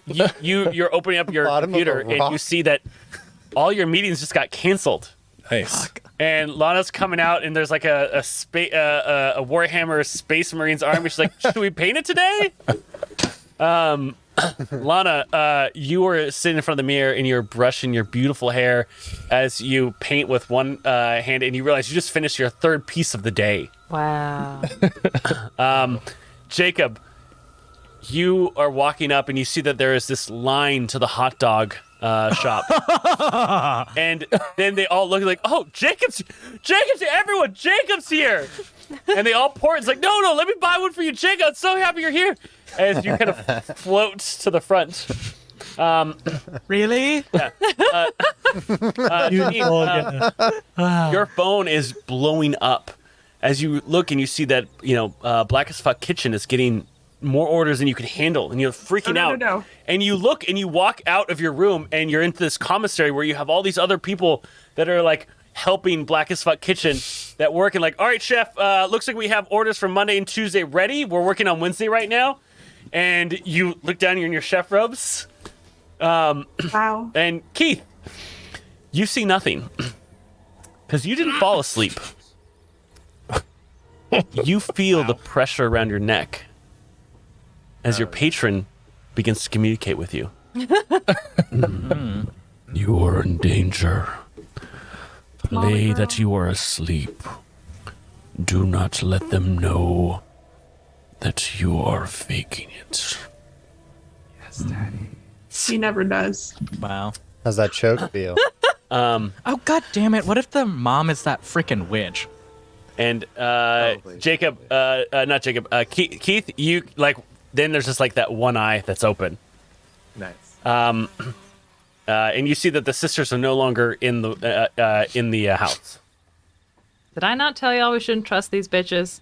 you're opening up your
Bottom of a
computer and
rock.
you see that all your meetings just got canceled.
Nice.
And Lana's coming out, and there's like a Warhammer Space Marines army. She's like, "Should we paint it today?" Lana, you were sitting in front of the mirror and you're brushing your beautiful hair as you paint with one hand, and you realize you just finished your third piece of the day.
Wow.
Jacob, you are walking up and you see that there is this line to the hot dog shop. And then they all look like, oh, Jacob's here. Everyone, Jacob's here. And they all pour. It's like, no, let me buy one for you, Jacob. I'm so happy you're here. As you kind of float to the front.
Really?
Yeah. Your phone is blowing up as you look and you see that, Black as Fuck Kitchen is getting more orders than you can handle, and you're freaking out.
No.
And you look and you walk out of your room and you're into this commissary where you have all these other people that are like helping Black as Fuck Kitchen that work, and like, all right, chef, looks like we have orders for Monday and Tuesday ready. We're working on Wednesday right now. And you look down, you're in your chef robes.
Wow.
And Keith, you see nothing because you didn't fall asleep. You feel the pressure around your neck as your patron begins to communicate with you. You are in danger. Play that you are asleep. Do not let them know that you are faking it.
Yes, Daddy.
He never does.
Wow.
How's that choke feel?
Oh, god damn it. What if the mom is that freaking witch?
And
Probably.
Jacob, not Jacob, Keith, you like. Then there's just like that one eye that's open,
Nice.
and you see that the sisters are no longer in the house.
Did I not tell y'all we shouldn't trust these bitches?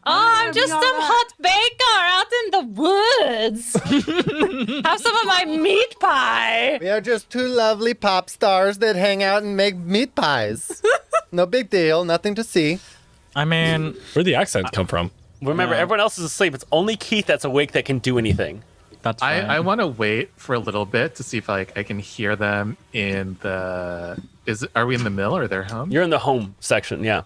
Oh, I'm just some hot baker out in the woods. Have some of my meat pie.
We are just two lovely pop stars that hang out and make meat pies. No big deal, nothing to see.
I mean,
Where'd the accent come from?
Remember, everyone else is asleep. It's only Keith that's awake that can do anything.
that's fine.
I want to wait for a little bit to see if I can hear them in the. Are we in the mill or their home?
You're in the home section, yeah.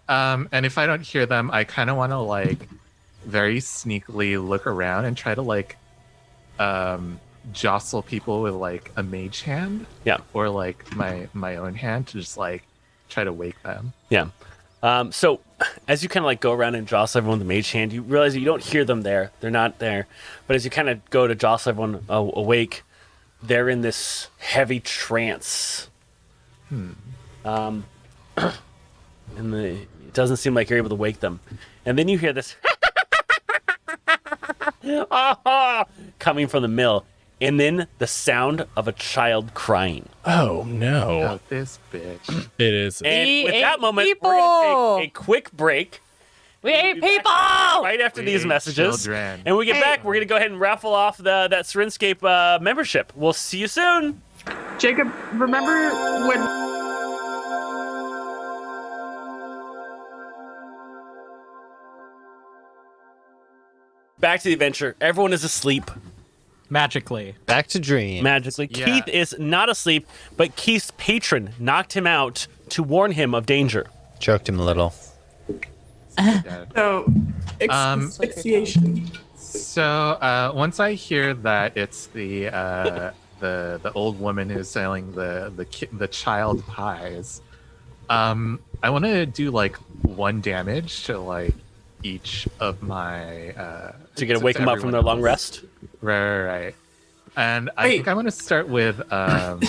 And if I don't hear them, I kind of want to like very sneakily look around and try to like jostle people with like a mage hand,
Yeah.
or like my own hand to just like try to wake them.
Yeah. So as you kind of like go around and jostle everyone with the mage hand, you realize that you don't hear them there. They're not there. But as you kind of go to jostle everyone awake, they're in this heavy trance. And it doesn't seem like you're able to wake them. And then you hear this coming from the mill. And then the sound of a child crying.
Oh no!
Oh, this bitch.
It is.
And
We
with
ate
that moment,
people.
we're going to take a quick break.
We ate people.
Right after
We
these
ate
messages.
children.
And when we get back, we're going to go ahead and raffle off that Serenscape membership. We'll see you soon.
Jacob, remember when
Back to the adventure. Everyone is asleep
Magically.
Back to dream.
magically.
Yeah.
Keith is not asleep, but Keith's patron knocked him out to warn him of danger.
Choked him a little.
Dad.
so asphyxiation.
So once I hear that it's the old woman who's selling the child pies, I want to do like 1 damage to like each of my
To get to wake them up from their long rest.
Right. And I
Wait.
think I'm going to start with
Don't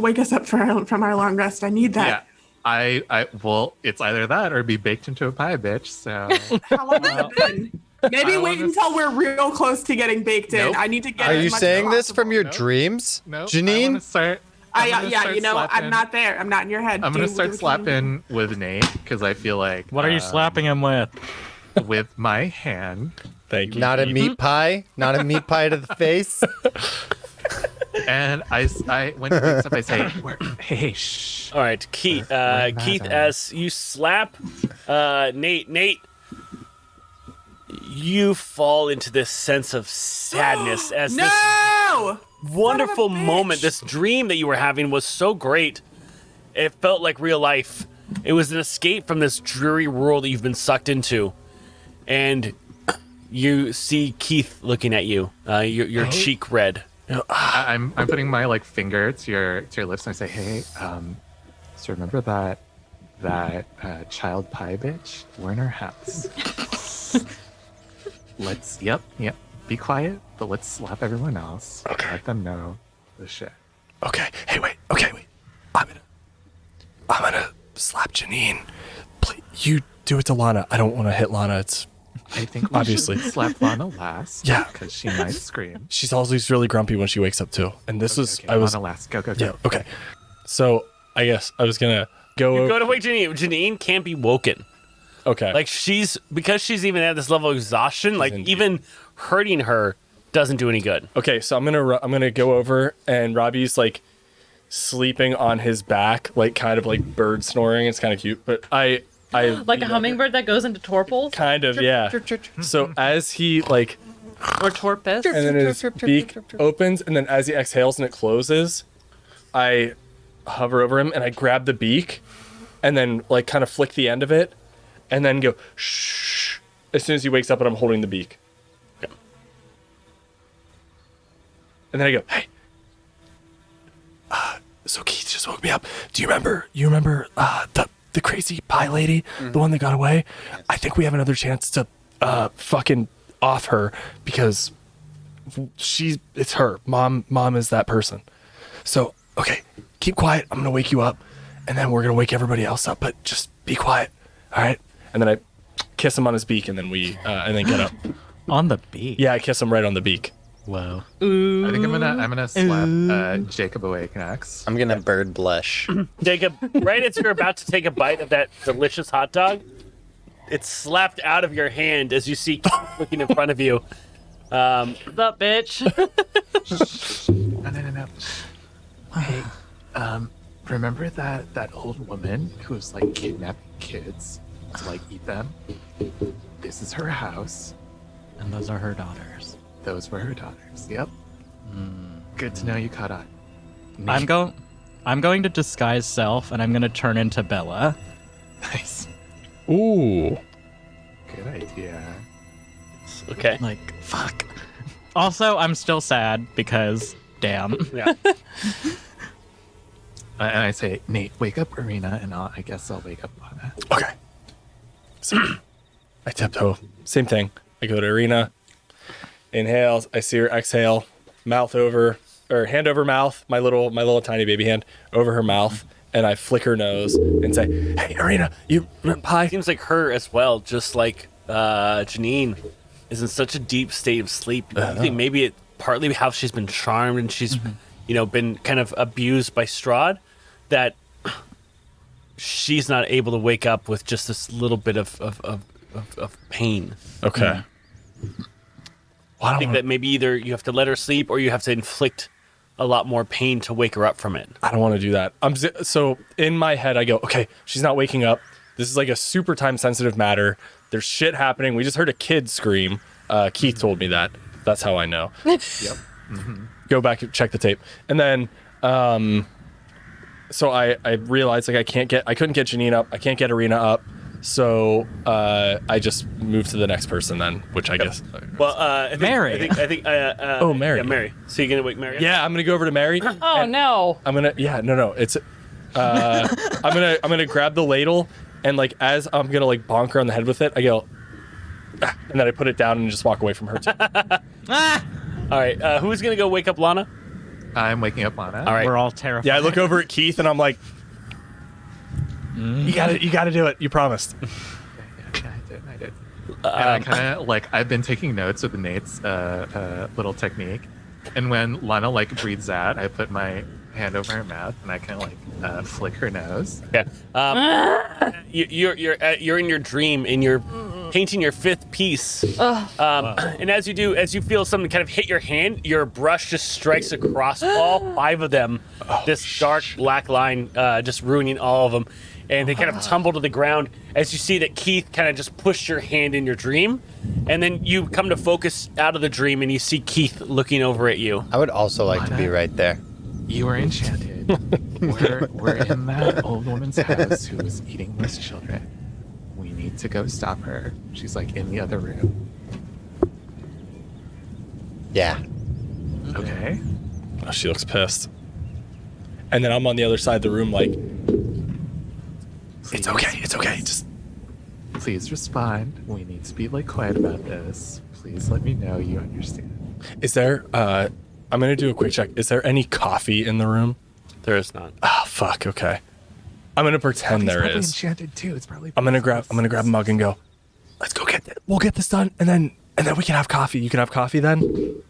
wake us up from our long rest. I need
yeah.
that.
Well, it's either that or be baked into a pie, bitch. So
How long has it been? Maybe
I
wait
wanna-
until we're real close to getting baked in.
Nope.
I need to get.
Are
as
you
much
saying
as
this from
possible.
your
Nope.
dreams?
no,
Janine?
I'm not there. I'm not in your head.
I'm gonna
Do
start
what you need.
slapping with Nate because I feel like
What are you slapping him with?
with my hand.
Thank you.
Not a
Keith.
meat pie? Not a meat pie to the face?
And I when he wakes up, I say, "Hey, shh."
All right, Keith. Keith, as you slap Nate, you fall into this sense of sadness as this
No.
wonderful
Son of a
moment,
bitch.
this dream that you were having was so great. It felt like real life. It was an escape from this dreary world that you've been sucked into. And you see Keith looking at you. Your cheek red.
I'm putting my like finger to your lips and I say, hey, so remember that child pie bitch? We're in her house. Let's yep. Be quiet, but let's slap everyone else.
Okay.
Let them know the shit.
Okay. Hey, wait. Okay, wait. I'm gonna slap Janine. Please, you do it to Lana. I don't want to hit Lana. It's
I think we
obviously
should slap Lana last.
Yeah.
Because she might scream.
she's always really grumpy when she wakes up too. And this was
Okay,
I was
Lana last. Go.
yeah. Okay. So I guess I was gonna go.
You go to wake Janine. Janine can't be woken.
Okay.
Like because she's even at this level of exhaustion. Like
in-
even hurting her doesn't do any good.
Okay, so I'm gonna go over and Robbie's like sleeping on his back, like kind of like bird snoring. It's kind of cute, but I
Like a hummingbird that goes into torpils
kind of yeah. So as he like
or torpus.
and then his beak opens, and then as he exhales and it closes, I hover over him and I grab the beak, and then like kind of flick the end of it, and then go shh. As soon as he wakes up and I'm holding the beak. And then I go, hey. So Keith just woke me up. Do you remember the crazy pie lady, the one that got away? I think we have another chance to fucking off her because it's her. Mom is that person. So, okay, keep quiet. I'm gonna wake you up, and then we're gonna wake everybody else up, but just be quiet. All right? And then I kiss him on his beak, and then and then get up.
On the beak.
Yeah, I kiss him right on the beak.
Whoa.
I think I'm gonna slap Jacob awake next.
I'm gonna bird blush.
Jacob, right as you're about to take a bite of that delicious hot dog, it's slapped out of your hand as you see Keith looking in front of you.
What's up, bitch?
No. Hey, remember that old woman who was like kidnapping kids to like eat them? This is her house.
And those are her daughters.
Those were her daughters. Yep. Good to know you caught on.
I'm going to disguise self, and I'm going to turn into Bella.
Nice.
Ooh.
Good idea.
Okay.
Like, fuck. Also, I'm still sad because, damn.
Yeah.
And I say, Nate, wake up Arena, and I guess I'll wake up Lana.
Okay. So I tiptoe. Same thing. I go to Arena. Inhales. I see her exhale. Mouth over, or hand over mouth. My little tiny baby hand over her mouth, and I flick her nose and say, "Hey, Arena, you pie."
Seems like her as well, just like Janine, is in such a deep state of sleep. I think maybe it partly how she's been charmed and she's, been kind of abused by Strahd, that she's not able to wake up with just this little bit of pain.
Okay. Well,
I think that maybe either you have to let her sleep or you have to inflict a lot more pain to wake her up from it.
I don't want to do that. So in my head, I go, okay, she's not waking up. This is like a super time sensitive matter. There's shit happening. We just heard a kid scream. Keith told me that. That's how I know.
Yep. Mm-hmm.
Go back and check the tape. And then, so I realized like I couldn't get Janine up. I can't get Arena up. So I just moved to the next person then, which I guess.
Well, I think,
Mary.
I think.
Oh, Mary.
Yeah, Mary. So you're gonna wake Mary up?
Yeah, I'm gonna go over to Mary.
Oh no.
I'm gonna. Yeah, no. It's. I'm gonna grab the ladle and like as I'm gonna like bonk her on the head with it, I go, "Ah," and then I put it down and just walk away from her too.
All right. Who's gonna go wake up Lana?
I'm waking up Lana.
All right.
We're all terrified.
Yeah, I look over at Keith and I'm like, you gotta do it. You promised.
Yeah, I did. And I kind of like I've been taking notes with Nate's little technique, and when Lana like breathes out, I put my hand over her mouth and I kind of like flick her nose.
Okay. You're in your dream and you're painting your fifth piece. And as you feel something kind of hit your hand, your brush just strikes across all five of them. This dark black line just ruining all of them. And they kind of tumble to the ground as you see that Keith kind of just pushed your hand in your dream. And then you come to focus out of the dream and you see Keith looking over at you.
I would also like to be right there.
You are enchanted. we're in that old woman's house who was eating those children. We need to go stop her. She's like in the other room.
Yeah.
Okay.
Oh, she looks pissed. And then I'm on the other side of the room like, it's okay. Just
Please respond. We need to be like quiet about this. Please let me know you understand.
is there I'm gonna do a quick check. Is there any coffee in the room?
There is not.
Oh fuck, okay. I'm gonna pretend there
Probably
is.
enchanted too. It's probably.
I'm gonna grab a mug and go, let's go get it. We'll get this done and then we can have coffee. You can have coffee then?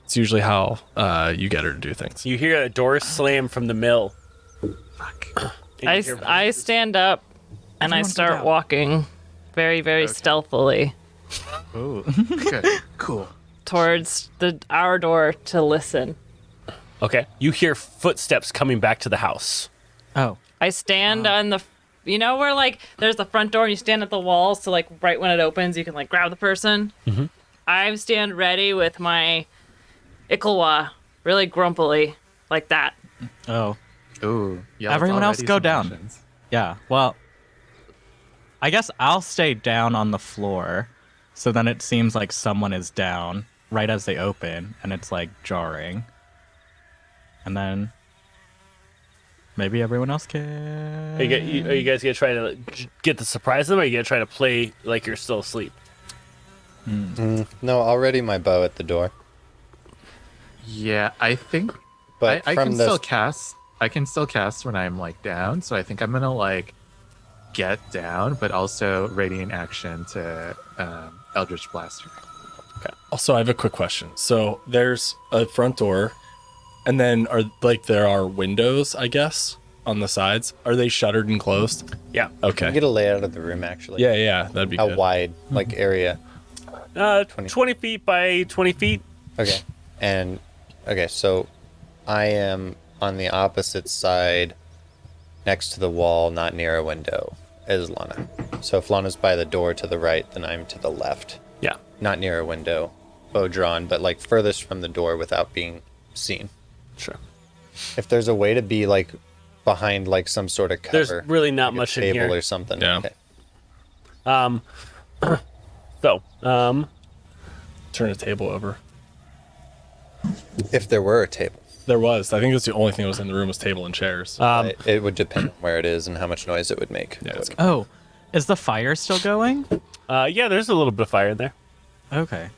It's usually how you get her to do things.
You hear a door slam from the mill.
Fuck.
I stand up and I
Everyone get
start
out.
walking very, very stealthily
Oh, good. Cool.
towards our door to listen.
Okay. You hear footsteps coming back to the house.
Oh.
I stand on the, you know, where like there's the front door and you stand at the wall, so like right when it opens, you can like grab the person. Mm-hmm. I stand ready with my Ikalwa, really grumpily, like that.
Oh.
Ooh. Yeah.
Everyone else go down. Yeah. Well, I guess I'll stay down on the floor, so then it seems like someone is down right as they open, and it's like jarring. And then maybe everyone else can.
Are you guys gonna try to get the surprise them, or are you gonna try to play like you're still asleep?
No, I'll ready my bow at the door.
Yeah, I think.
But
I
from
can
the
still cast. I can still cast when I'm like down, so I think I'm gonna like get down, but also radiant action to Eldritch Blaster.
Also, I have a quick question. So there's a front door, and then there are windows, I guess, on the sides. Are they shuttered and closed?
Yeah.
Okay.
get a layout of the room actually.
Yeah, that'd be
How
good.
wide, like area?
20 feet by 20 feet.
Okay. And okay, so I am on the opposite side, next to the wall, not near a window, as Lana. So if Lana's by the door to the right, then I'm to the left,
Yeah.
not near a window, bow drawn, but like furthest from the door without being seen.
Sure.
If there's a way to be like behind like some sort of cover,
There's really not
like
much
a
in
table
here.
or something.
Yeah.
Okay.
So,
Turn a table over.
If there were a table,
There was. I think that's the only thing that was in the room was table and chairs.
it would depend on where it is and how much noise it would make.
Yeah, it's
Oh, is the fire still going?
yeah, there's a little bit of fire in there.
Okay.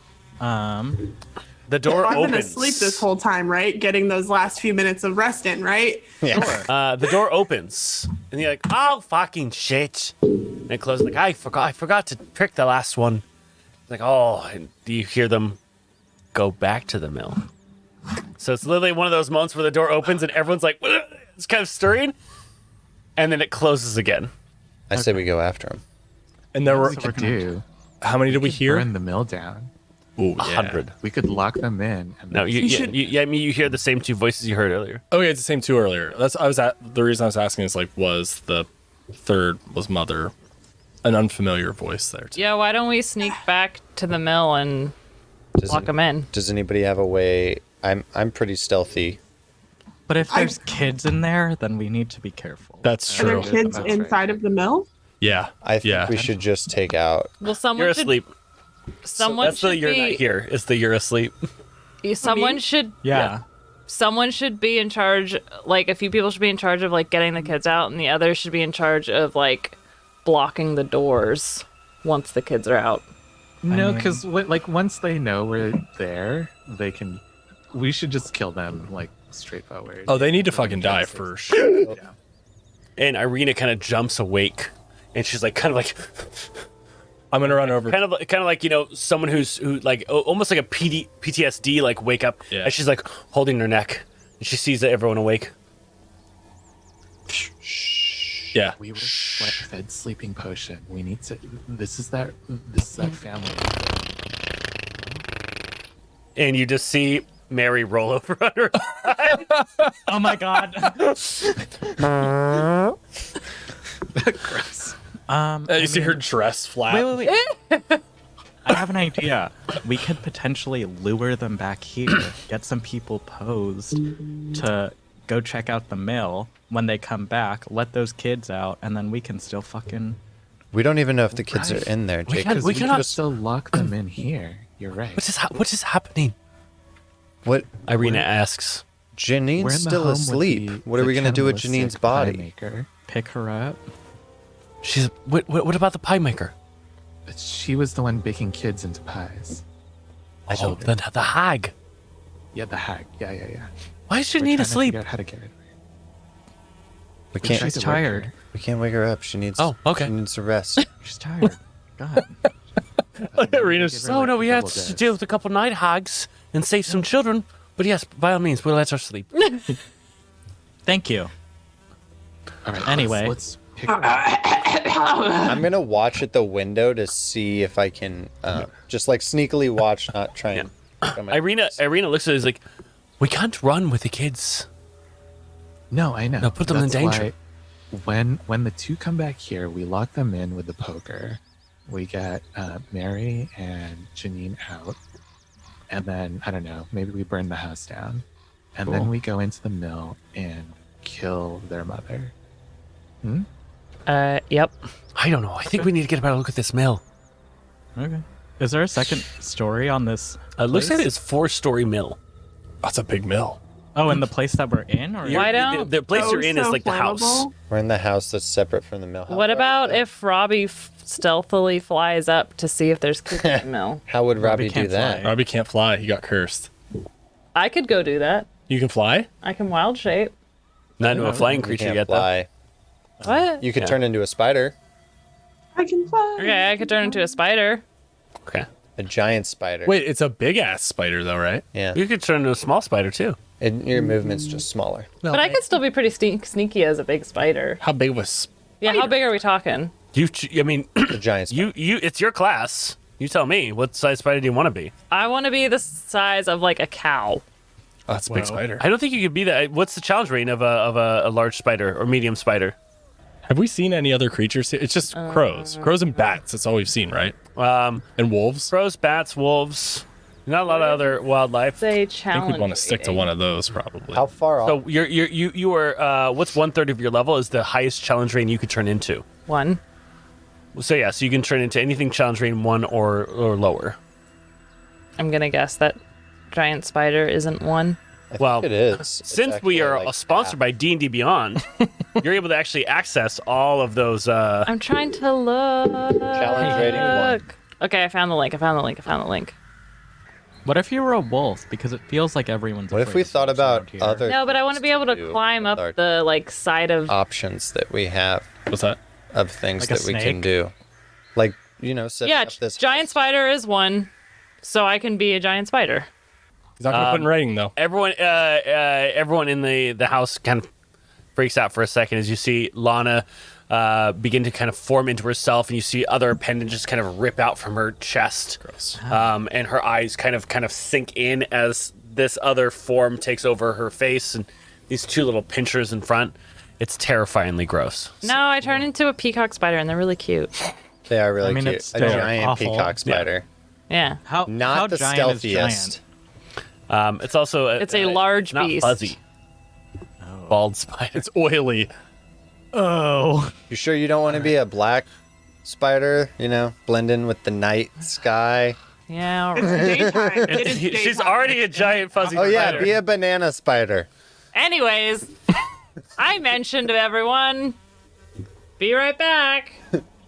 The door
I've been
opens.
asleep this whole time, right? Getting those last few minutes of rest in, right?
Yeah.
The door opens, and you're like, "Oh, fucking shit!" And it closes. Like, I forgot to pick the last one. Like, oh, and you hear them go back to the mill. So it's literally one of those moments where the door opens and everyone's like, it's kind of stirring, and then it closes again.
I say we go after him.
And there were
What we could do?
how many did we hear?
Burn the mill down.
Ooh,
100.
We could lock them in. And
No,
then-
I mean, you hear the same two voices you heard earlier.
Okay, it's the same two earlier. The reason I was asking is like, was the third was Mother an unfamiliar voice there too?
Yeah, why don't we sneak back to the mill and lock them in?
Does anybody have a way? I'm pretty stealthy.
But if there's kids in there, then we need to be careful.
That's
Are there
true.
kids
That's right.
inside of the mill?
Yeah.
I think
yeah.
we should just take out.
Well, someone
You're
should.
asleep.
Someone
That's the
should
you're
be.
not here. It's the you're asleep.
Someone should.
Yeah.
Someone should be in charge. Like a few people should be in charge of like getting the kids out, and the others should be in charge of like blocking the doors once the kids are out.
No,
mean-
because like once they know we're there, they can. We should just kill them like straightforward.
Oh, they need to fucking die for sure.
And Irina kind of jumps awake, and she's like, kind of like,
I'm gonna run over.
kind of like someone who like almost like a PTSD like wake up.
Yeah.
And she's like holding her neck, and she sees everyone awake.
Yeah.
We were fed sleeping potion. We need to. This is that family.
And you just see Mary roll over on her.
Oh my god.
Gross.
You see her dress flap.
Wait. I have an idea. We could potentially lure them back here, get some people posed to go check out the mill. When they come back, let those kids out, and then we can still fucking
We don't even know if the kids are in there,
We
Jake.
can't-
'cause
we cannot-
Just still lock them in here. You're right.
What is happening?
What?
Irina asks.
We're in
Janine's
the
still
home with
asleep.
the-
What are
the
we gonna do with
cannibalistic
Janine's
pie
body?
maker.
Pick her up.
She's what about the pie maker?
She was the one baking kids into pies.
Oh, the hag.
Yeah, the hag. Yeah.
Why is
We're
Janine
trying to
asleep?
figure out how to get it.
We
We
can't.
tried
She's
to work
tired.
her.
We can't wake her up. She needs.
Oh, okay.
She needs to rest.
She's tired. God.
Irina's
Give her,
Oh
like,
no,
a
we have
double
to
dose.
deal with a couple night hags and save some children. But yes, by all means, we'll let her sleep.
Thank you.
All right.
Anyway.
let's pick her up.
I'm gonna watch at the window to see if I can just like sneakily watch, not try and.
Irina looks at it, is like, we can't run with the kids.
No, I know.
No, put them in
That's
danger.
why when the two come back here, we lock them in with the poker. We get Mary and Janine out, and then I don't know. Maybe we burn the house down, and then we go into the mill and kill their mother.
Yep.
I don't know. I think we need to get a better look at this mill.
Okay. Is there a second story on this?
It looks like
place?
it's 4-story mill.
That's a big mill.
Oh, in the place that we're in, or
Why don't-
the place you're in is
so
like the house?
flammable.
We're in the house that's separate from the mill.
What about if Robbie stealthily flies up to see if there's kids in the mill?
How would Robbie do
can't
that?
fly.
Robbie can't fly. He got cursed.
I could go do that.
You can fly?
I can wild shape.
Not into a flying
You
creature
can't
yet, though.
fly.
What?
You could
Yeah.
turn into a spider,
I can fly.
Okay, I could turn into a spider.
Okay.
a giant spider.
Wait, it's a big ass spider though, right?
Yeah.
You could turn into a small spider, too.
And your movement's just smaller.
But I could still be pretty sneaky as a big spider.
How big was?
Yeah, how big are we talking?
I mean,
A giant spider.
it's your class. You tell me. What size spider do you want to be?
I want to be the size of like a cow.
Oh, that's a big spider.
I don't think you could be that. What's the challenge rating of a large spider or medium spider?
Have we seen any other creatures? It's just crows. Crows and bats. That's all we've seen, right? And wolves.
Crows, bats, wolves. Not a lot of other wildlife.
Say
I
challenge.
think we'd want to stick to
rating.
one of those probably.
How far off?
So you are what's 1/3 of your level is the highest challenge rating you could turn into.
One.
So yeah, so you can turn into anything challenge rating 1 or lower.
I'm gonna guess that giant spider isn't one.
Well,
it is. It's
since we
actually,
are
like,
sponsored by D&D Beyond, you're able to actually access all of those.
I'm trying to look.
Challenge rating 1.
Okay, I found the link.
what if you were a wolf? Because it feels like everyone's.
What if
afraid
we
of
thought
wolves
about
around here.
other
No, but I want to be able to
do
climb
with
up
our
the like side of.
options that we have
What's that?
of things
Like a
that we can
snake?
do? Like, setting
Yeah,
up this
giant spider is one, so I can be a giant spider.
He's not gonna put in writing though.
Everyone in the house kind of freaks out for a second as you see Lana begin to kind of form into herself, and you see other appendages kind of rip out from her chest.
Gross.
And her eyes kind of sink in as this other form takes over her face, and these two little pinchers in front. It's terrifyingly gross.
No, I turn into a peacock spider, and they're really cute.
They are really
I mean,
cute.
it's
A
still
giant
awful.
peacock spider.
Yeah.
How
Not
how
the
giant is
stealthiest.
giant?
It's also
It's a large
not
beast.
fuzzy. Bald spider.
It's oily.
Oh.
You sure you don't want to be a black spider? Blend in with the night sky.
Yeah. all
It's
right.
daytime. It is
She's
daytime.
already a giant fuzzy
Oh yeah,
spider.
be a banana spider.
Anyways, I mentioned to everyone. Be right back.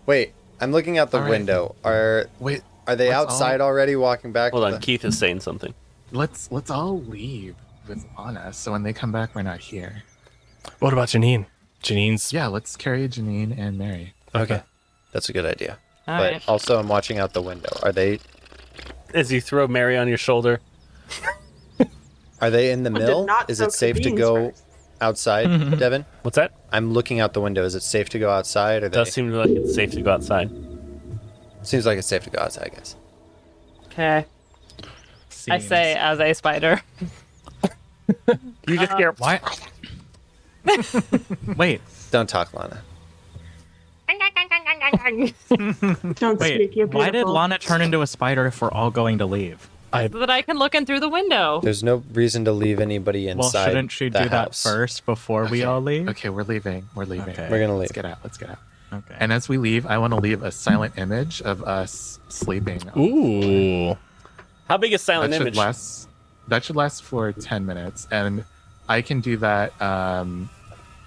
Wait, I'm looking out the
All right.
window. Are
Wait,
they
let's
outside already walking back?
Hold
to
on,
the-
Keith is saying something.
let's all leave with Lana, so when they come back, we're not here.
What about Janine? Janine's.
Yeah, let's carry Janine and Mary.
Okay.
That's a good idea.
All
But
right.
also, I'm watching out the window. Are they
As you throw Mary on your shoulder.
in the
did
mill?
not
Is
soak
it
the
safe to
beans
go
first.
outside, Devin?
What's that?
I'm looking out the window. Is it safe to go outside? Or
It does seem like it's safe to go outside.
Seems like it's safe to go outside, I guess.
Okay. I say as a spider.
You just hear.
Why? Wait.
Don't talk, Lana.
Don't
Wait.
speak. You're beautiful.
Why did Lana turn into a spider if we're all going to leave?
So that I can look in through the window.
There's no reason to leave anybody
Well,
inside.
shouldn't she
the
do that
house.
first before we all leave?
Okay, we're leaving.
Okay.
We're gonna leave.
Let's get out.
Okay.
And as we leave, I want to leave a silent image of us sleeping.
Ooh.
How big is silent
that should
image?
last. That should last for 10 minutes, and I can do that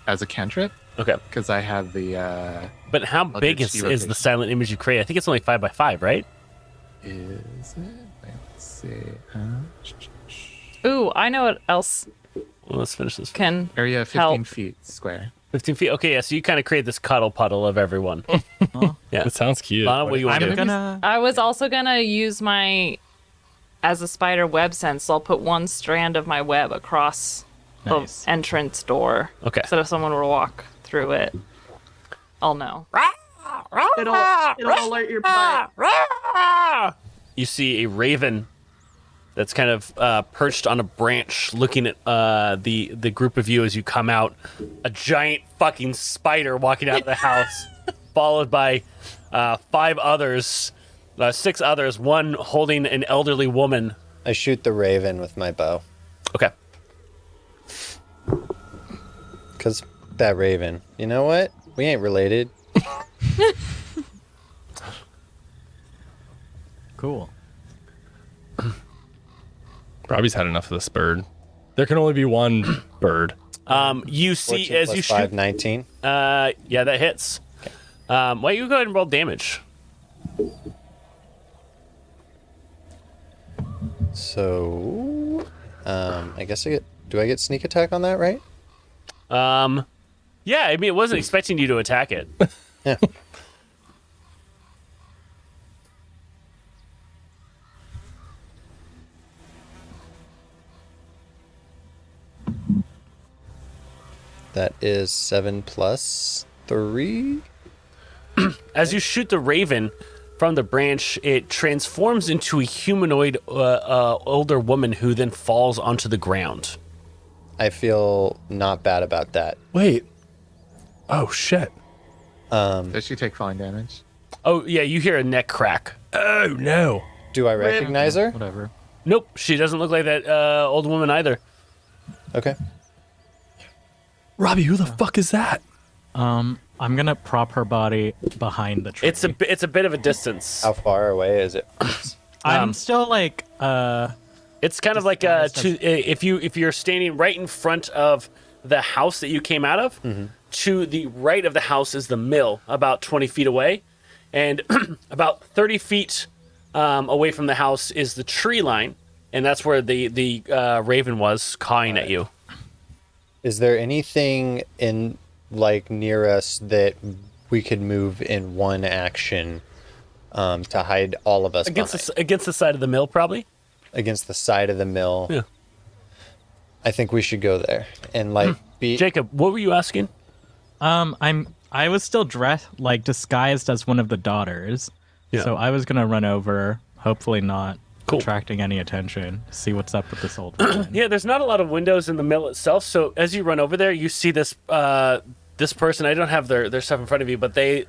as a cantrip
Okay.
because I have the.
But how
I'll
big
do
is
rotation.
the silent image you create? I think it's only 5 by 5, right?
Is it? Wait, let's see.
Ooh, I know what else
Well, let's finish this.
can
Area 15
help.
feet square.
15 feet. Okay, yeah. So you kind of create this cuddle puddle of everyone. Yeah.
It sounds cute.
Lana, what do you want to
I'm
do?
gonna.
I was also gonna use my as a spider web sense. So I'll put one strand of my web across
Nice.
the entrance door.
Okay.
So that if someone were to walk through it, I'll know.
It'll alert your butt.
You see a raven that's kind of perched on a branch looking at the group of you as you come out. A giant fucking spider walking out of the house, followed by 5 others, 6 others, one holding an elderly woman.
I shoot the raven with my bow.
Okay.
Because that raven. You know what? We ain't related.
Cool.
Robbie's had enough of this bird. There can only be one bird.
You see
14
as
plus
you
5,
shoot.
19.
Yeah, that hits. Why don't you go ahead and roll damage?
So, I guess do I get sneak attack on that, right?
Yeah, I mean, it wasn't expecting you to attack it.
Yeah. That is 7 plus 3.
As you shoot the raven from the branch, it transforms into a humanoid older woman who then falls onto the ground.
I feel not bad about that.
Wait. Oh, shit.
Does she take falling damage?
Oh, yeah, you hear a neck crack.
Oh, no.
Do I recognize her?
Whatever.
Nope, she doesn't look like that old woman either.
Okay.
Robbie, who the fuck is that?
I'm gonna prop her body behind the tree.
It's a bit of a distance.
How far away is it?
I'm still like
It's kind of like if you're standing right in front of the house that you came out of, to the right of the house is the mill, about 20 feet away, and about 30 feet away from the house is the tree line, and that's where the raven was cawing at you.
Is there anything in near us that we could move in one action to hide all of us
Against the side of the mill, probably.
against the side of the mill?
Yeah.
I think we should go there and be.
Jacob, what were you asking?
I was still disguised as one of the daughters.
Yeah.
So I was gonna run over, hopefully not
Cool.
attracting any attention, see what's up with this old woman.
Yeah, there's not a lot of windows in the mill itself, so as you run over there, you see this this person. I don't have their stuff in front of you, but they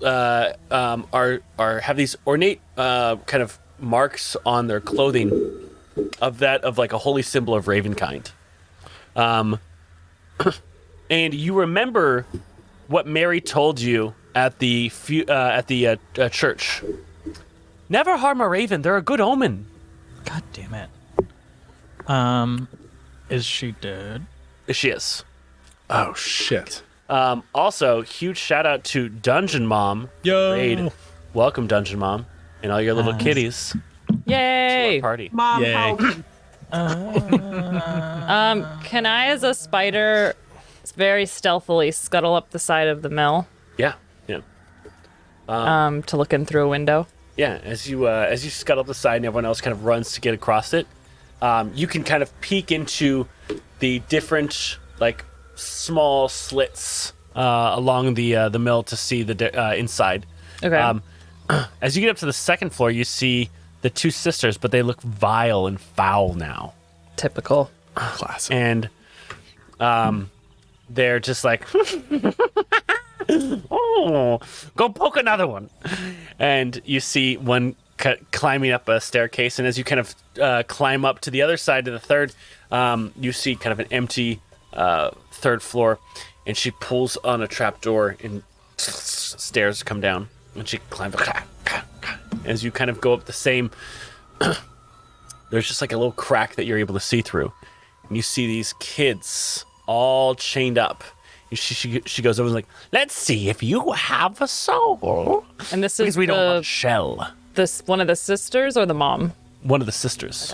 have these ornate kind of marks on their clothing of like a holy symbol of Ravenkind. And you remember what Mary told you at the church. Never harm a raven; they're a good omen.
God damn it. Is she dead?
She is.
Oh, shit.
Also, huge shout out to Dungeon Mom.
Yo.
Raid. Welcome, Dungeon Mom, and all your little kitties
Yay!
to our party.
Mom,
Yay.
help.
Can I, as a spider, very stealthily scuttle up the side of the mill
Yeah.
to look in through a window?
Yeah, as you scuttle up the side and everyone else kind of runs to get across it, you can kind of peek into the different small slits along the mill to see the inside.
Okay.
As you get up to the second floor, you see the 2 sisters, but they look vile and foul now,
Typical.
Classic.
and they're just like, oh, go poke another one. And you see one climbing up a staircase, and as you kind of climb up to the other side of the third, you see kind of an empty third floor, and she pulls on a trapdoor and stairs come down, and she climbs. As you kind of go up the same, there's just like a little crack that you're able to see through, and you see these kids all chained up. She goes over and is like, let's see if you have a soul.
And this
Because
is
we don't want a shell.
this one of the sisters or the mom?
One of the sisters.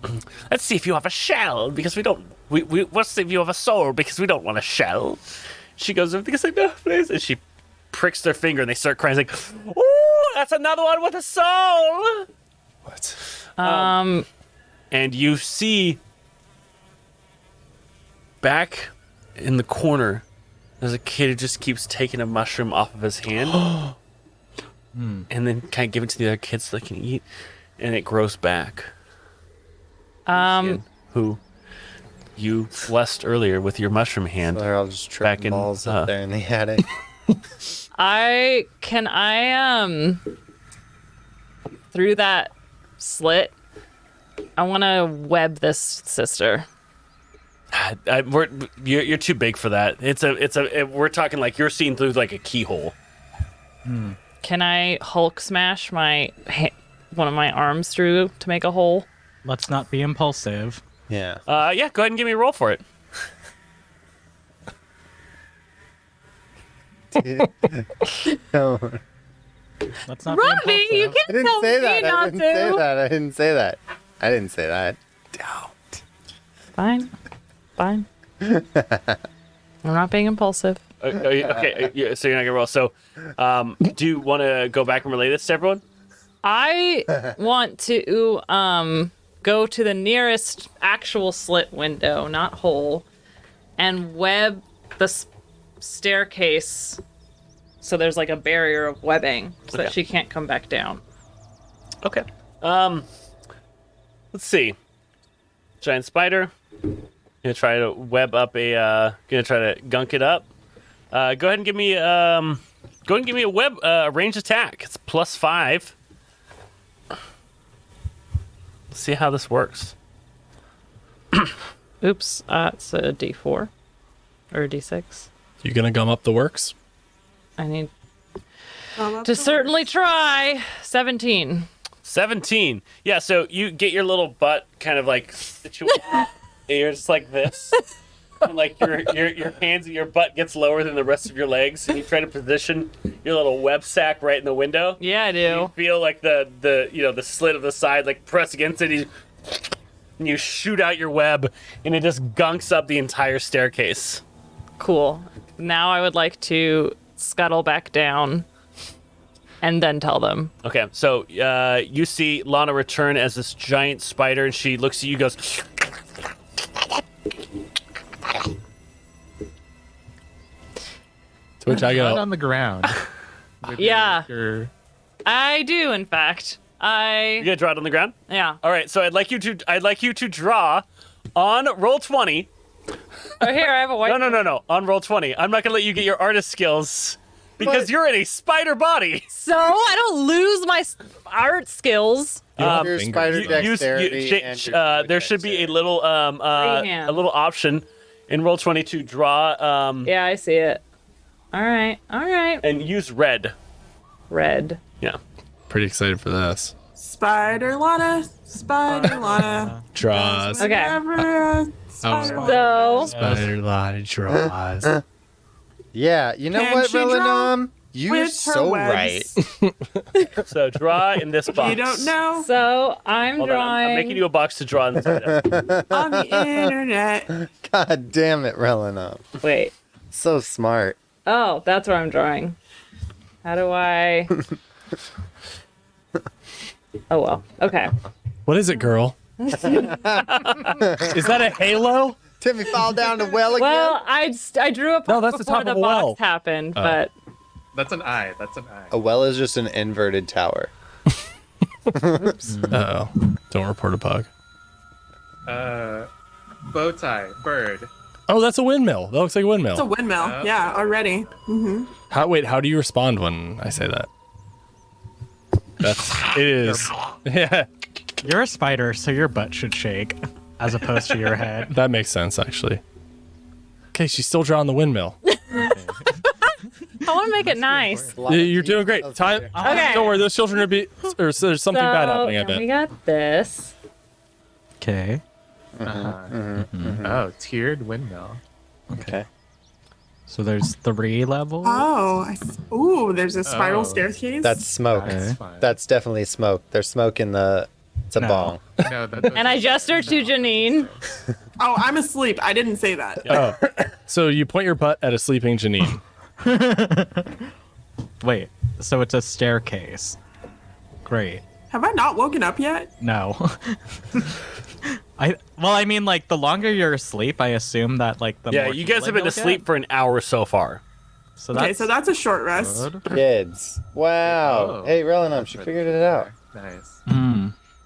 Okay. Let's see if you have a shell, because we don't. Let's see if you have a soul, because we don't want a shell. She goes over because like, no, please. And she pricks their finger and they start crying. Like, ooh, that's another one with a soul.
What?
And you see back in the corner, there's a kid who just keeps taking a mushroom off of his hand and then kind of giving it to the other kids so they can eat, and it grows back. Who you blessed earlier with your mushroom hand.
They're all just tripping balls up there in the attic.
Through that slit, I want to web this sister.
You're too big for that. We're talking like you're seeing through like a keyhole.
Can I Hulk smash one of my arms through to make a hole?
Let's not be impulsive.
Yeah.
Yeah, go ahead and give me a roll for it.
No.
Let's not
Robbie,
be impulsive.
you can't
I didn't
tell
say
me
that.
not
I didn't say
to.
that. I didn't say that. I didn't say that.
Fine. I'm not being impulsive.
Okay, so you're not gonna roll. So, do you want to go back and relay this to everyone?
I want to go to the nearest actual slit window, not hole, and web the staircase so there's like a barrier of webbing so that she can't come back down.
Okay. Let's see. Giant spider. Gonna try to web up gonna try to gunk it up. Go ahead and give me a web ranged attack. It's +5. Let's see how this works.
Oops, it's a D4 or a D6.
You gonna gum up the works?
I need to certainly try. 17.
17. Yeah, so you get your little butt kind of like situated. And you're just like this. And like your hands and your butt gets lower than the rest of your legs, and you try to position your little web sack right in the window.
Yeah, I do.
You feel like the slit of the side like press against it, and you shoot out your web, and it just gunks up the entire staircase.
Cool. Now I would like to scuttle back down and then tell them.
Okay, so you see Lana return as this giant spider, and she looks at you, goes.
To which I
Not
go,
on the ground. With
Yeah.
your-
I do, in fact.
You're gonna draw it on the ground.
Yeah.
All right, so I'd like you to draw on roll 20.
Oh, here, I have a white.
No. On roll 20. I'm not gonna let you get your artist skills because you're in a spider body.
So I don't lose my art skills.
Your spider dexterity and your
there should be a little
Freehand.
a little option in roll 20 to draw
Yeah, I see it. All right.
and use red.
Red.
Yeah.
pretty excited for this.
Spider Lana.
Draws.
Okay.
Spider
So
Spider line draws.
Yeah, you know
Can
what,
she draw
Relinam? You're
with her
so
webs?
right.
So draw in this box.
You don't know
I'm
Hold on,
drawing.
I'm making you a box to draw inside of.
on the internet.
God damn it, Relinam.
Wait.
So smart.
Oh, that's where I'm drawing. How do I? Oh well. Okay.
What is it, girl? Is that a halo?
Timmy fall down the well again?
Well, I drew up
No, that's the
before
top
the
of a
box
well.
happened,
Oh.
but
That's an eye. That's an eye.
A well is just an inverted tower.
Uh-oh. Don't report a bug.
Bow tie. Bird.
Oh, that's a windmill. That looks like a windmill.
It's a windmill. Yeah, already.
How do you respond when I say that? It is. Yeah,
You're a spider, so your butt should shake, as opposed to your head.
that makes sense, actually. Okay, she's still drawing the windmill.
oh want to make it nice.
You're doing great. Time.
Okay.
Don't worry, those children are there's something bad happening. I
and
bet.
we got this.
Okay.
Oh, tiered windmill.
Okay.
So there's 3 levels.
Ooh, there's a spiral
Oh.
staircase.
That's smoke.
That's fine.
That's definitely smoke. There's smoke in the. It's a
No.
bong.
No, that
And I gestured to Janine.
Oh, I'm asleep. I didn't say that.
Oh, so you point your butt at a sleeping Janine.
Wait, so it's a staircase. Great.
Have I not woken up yet?
No. I mean, like, the longer you're asleep, I assume that, like, the
Yeah,
more
you guys have
healing
been
you'll
asleep
get.
for an hour so far.
So
Okay, so that's a short rest.
good.
Kids. Wow.
Oh.
Hey, Relinum, she figured it out.
Nice.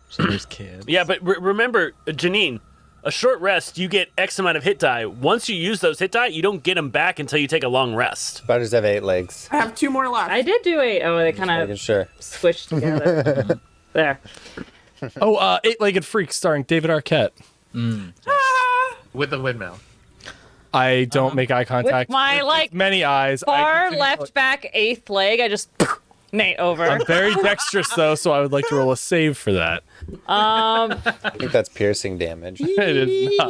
So there's kids.
Yeah, but remember, Janine, a short rest, you get X amount of hit die. Once you use those hit die, you don't get them back until you take a long rest.
Spiders have 8 legs.
I have 2 more left.
I did do a. Oh, they kind
Making
of
sure.
squished together. There.
Oh, Eight-Legged Freak starring David Arquette.
With the windmill.
I don't make eye contact.
With my, like,
many eyes.
far left back 8th leg, I just Nate over.
I'm very dexterous though, so I would like to roll a save for that.
I think that's piercing damage.
It is not.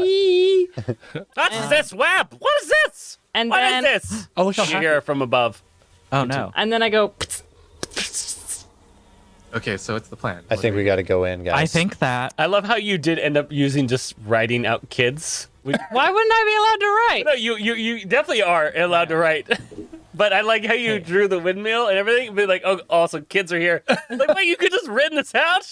That's this web. What is this?
And
What
then,
is this?
Oh, look how
You hear it from above.
Oh, no.
and then I go.
Okay, so it's the plan.
I think we got to go in, guys.
I think that.
I love how you did end up using just writing out kids.
Why wouldn't I be allowed to write?
No, you definitely are allowed to write. But I like how you drew the windmill and everything. But like, oh, also kids are here. Like, wait, you could just written this out.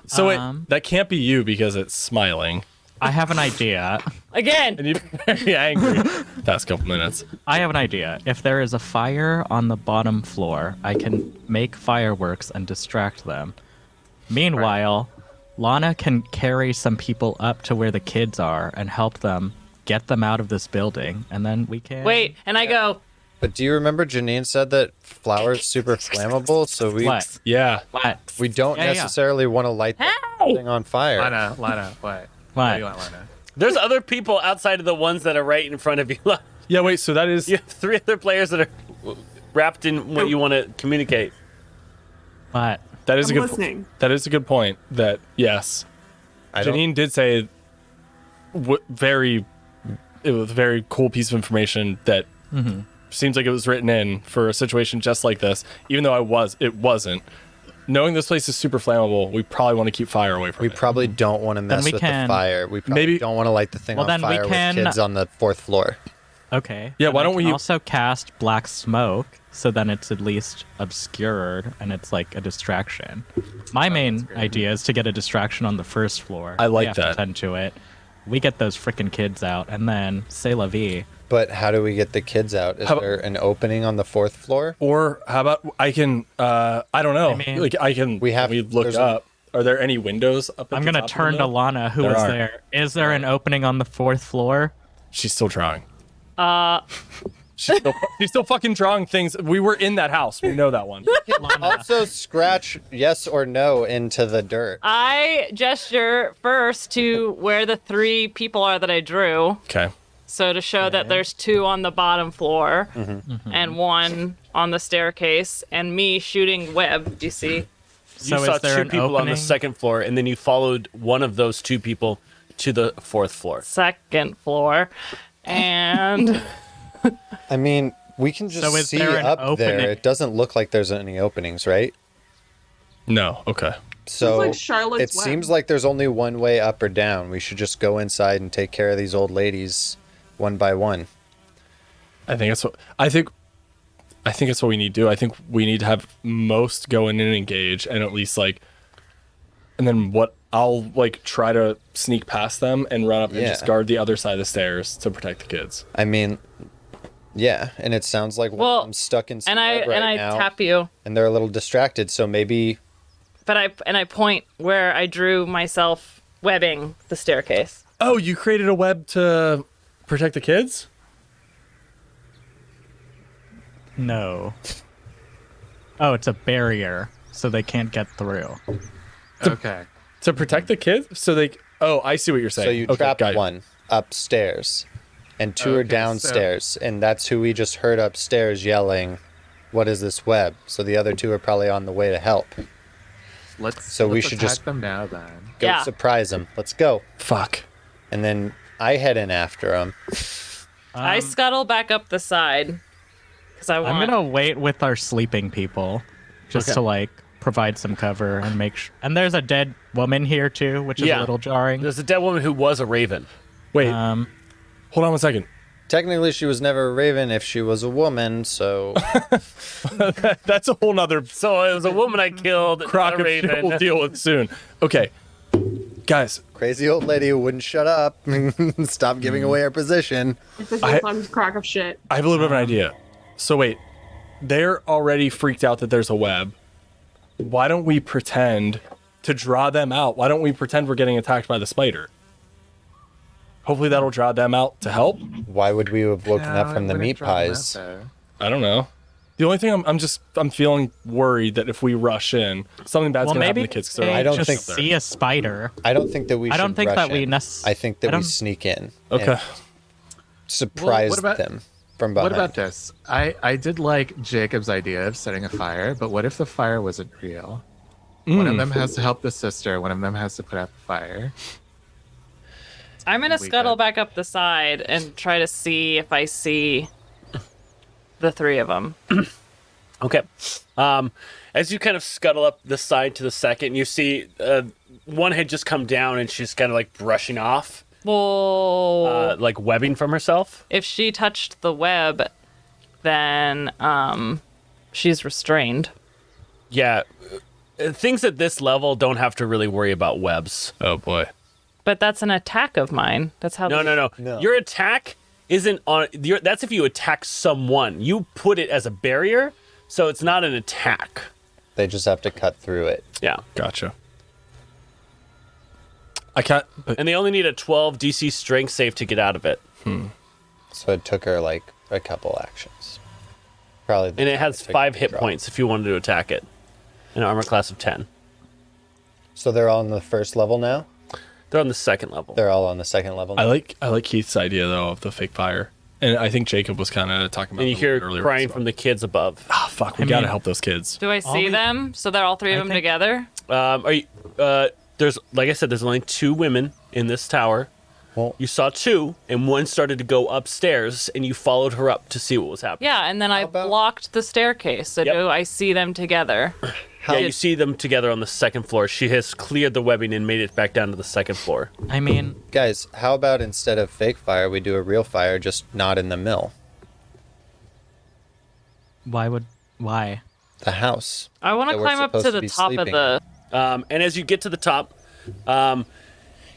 So that can't be you because it's smiling.
I have an idea.
Again.
And you're very angry past couple minutes.
I have an idea. If there is a fire on the bottom floor, I can make fireworks and distract them. Meanwhile, Lana can carry some people up to where the kids are and help them get them out of this building, and then we can.
Wait, and I go.
But do you remember Janine said that flour is super flammable, so
What?
Yeah.
What?
we don't
Yeah, yeah.
necessarily want to light the thing on fire.
Lana, what?
What?
do you want, Lana?
There's other people outside of the ones that are right in front of you.
Yeah, wait, so that is
You have 3 other players that are wrapped in what you want to communicate.
What?
that is
I'm
a good
listening.
that is a good point. That yes.
I don't,
Janine did say it was a very cool piece of information that seems like it was written in for a situation just like this, even though it wasn't. Knowing this place is super flammable, we probably want to keep fire away from
we
it.
probably don't want to mess
we
with
can-
the fire. We probably
Maybe-
don't want to light the thing
Well,
on
then we
fire
can-
with kids on the 4th floor.
Okay.
Yeah,
And
why
I
don't
can
we-
also cast black smoke so then it's at least obscured and it's like a distraction. My main idea is to get a distraction on the 1st floor.
I like
we have
that.
To tend to it. We get those freaking kids out, and then c'est la vie.
But how do we get the kids out? Is
How-
there an opening on the 4th floor?
Or how about I can I don't know.
I mean-
like I can
We have-
look
there's
up. Are there any windows up at
I'm
the
gonna
top of the
turn to
middle?
Lana, who
There
is
are.
there. Is there an opening on the 4th floor?
She's still drawing. She's still fucking drawing things. We were in that house. We know that one.
Also, scratch yes or no into the dirt.
I gesture first to where the 3 people are that I drew.
Okay.
So to show that there's 2 on the bottom floor and 1 on the staircase, and me shooting web. Do you see?
You
So
saw
is there
2
an
people on the
opening?
2nd floor, and then you followed one of those 2 people to the 4th floor.
2nd floor, and
I mean, we can just
So is
see
there an
up
opening?
there. It doesn't look like there's any openings, right?
No. Okay.
So
like Charlotte's
it
Web.
seems like there's only one way up or down. We should just go inside and take care of these old ladies one by one.
I think that's what we need to do. I think we need to have most go in and engage, and at least and then I'll try to sneak past them and run up and just
Yeah.
guard the other side of the stairs to protect the kids.
I mean, yeah, and it sounds like
Well,
I'm stuck in
and I
right now,
tap you,
and they're a little distracted. So maybe
but I point where I drew myself webbing the staircase.
Oh, you created a web to protect the kids?
No. Oh, it's a barrier, so they can't get through.
Okay.
To protect the kids? So they. Oh, I see what you're saying.
so you
Okay,
trapped
got it.
one upstairs. and 2 are
Okay,
downstairs, and that's who we just heard upstairs yelling, "What is this web?" So the other 2 are probably on the way to help.
Let's
we
let's
should
attack
just-
them now then.
Go
Yeah.
surprise them. Let's go.
Fuck.
And then I head in after them.
I scuttle back up the side because I want.
I'm gonna wait with our sleeping people, just
Okay.
to like provide some cover and make sure. And there's a dead woman here too, which is
Yeah.
a little jarring.
There's a dead woman who was a raven.
Wait,
Um,
hold on 1 second.
Technically, she was never a raven if she was a woman, so
That's a whole nother
So it was a woman I killed,
crock
not a
of shit
raven.
we'll deal with soon. Okay, guys,
crazy old lady who wouldn't shut up. Stop giving away our position.
It's a
I-
fun crock of shit.
I have a little bit of an idea. So wait, they're already freaked out that there's a web. Why don't we pretend to draw them out? Why don't we pretend we're getting attacked by the spider? Hopefully that'll draw them out to help.
Why would we have woken
No,
up from
it
the
wouldn't
meat
draw them out
pies?
there.
I don't know. The only thing I'm feeling worried that if we rush in, something bad's
well,
gonna happen
maybe
to the kids. 'Cause
they
they're
I don't
just
think-
see a spider.
I don't think that we.
I don't
should
think
rush
that we
in.
necess-
I think that
I
we
don't-
sneak in.
Okay.
and surprise
Well, what about-
them from behind.
What about this? I did like Jacob's idea of setting a fire, but what if the fire wasn't real? One of them has to help the sister, one of them has to put out the fire.
I'm gonna
We
scuttle
could-
back up the side and try to see if I see the 3 of them.
Okay. As you kind of scuttle up the side to the second, you see one had just come down and she's kind of like brushing off,
Well,
like webbing from herself.
if she touched the web, then she's restrained.
Yeah. Things at this level don't have to really worry about webs.
Oh boy.
But that's an attack of mine. That's how.
No.
No.
Your attack isn't on. That's if you attack someone. You put it as a barrier, so it's not an attack.
They just have to cut through it.
Yeah.
Gotcha. I can't. But
And they only need a 12 DC strength save to get out of it.
So it took her like a couple actions. Probably.
And it has
took
5
the
hit
draw.
points if you wanted to attack it. An armor class of 10.
So they're all on the first level now.
They're on the second level.
They're all on the second level. Now?
I like Keith's idea though of the fake fire, and I think Jacob was kind of talking about.
And you
it a little
hear
bit earlier
crying
as well.
from the kids above.
Ah, fuck, we
I
gotta
mean-
help those kids.
Do I see them? So they're all 3 of them
think-
together?
Are you? There's like I said, there's only 2 women in this tower.
Well-
You saw 2, and one started to go upstairs, and you followed her up to see what was happening.
Yeah, and then I
about-
blocked the staircase. So
Yep.
do I see them together?
Yeah, you see them together on the second floor. She has cleared the webbing and made it back down to the second floor.
I mean,
Guys, how about instead of fake fire, we do a real fire, just not in the mill,
why?
the house.
I want to
That we're
climb up
supposed
to
to
the
be
top of
sleeping.
the.
And as you get to the top,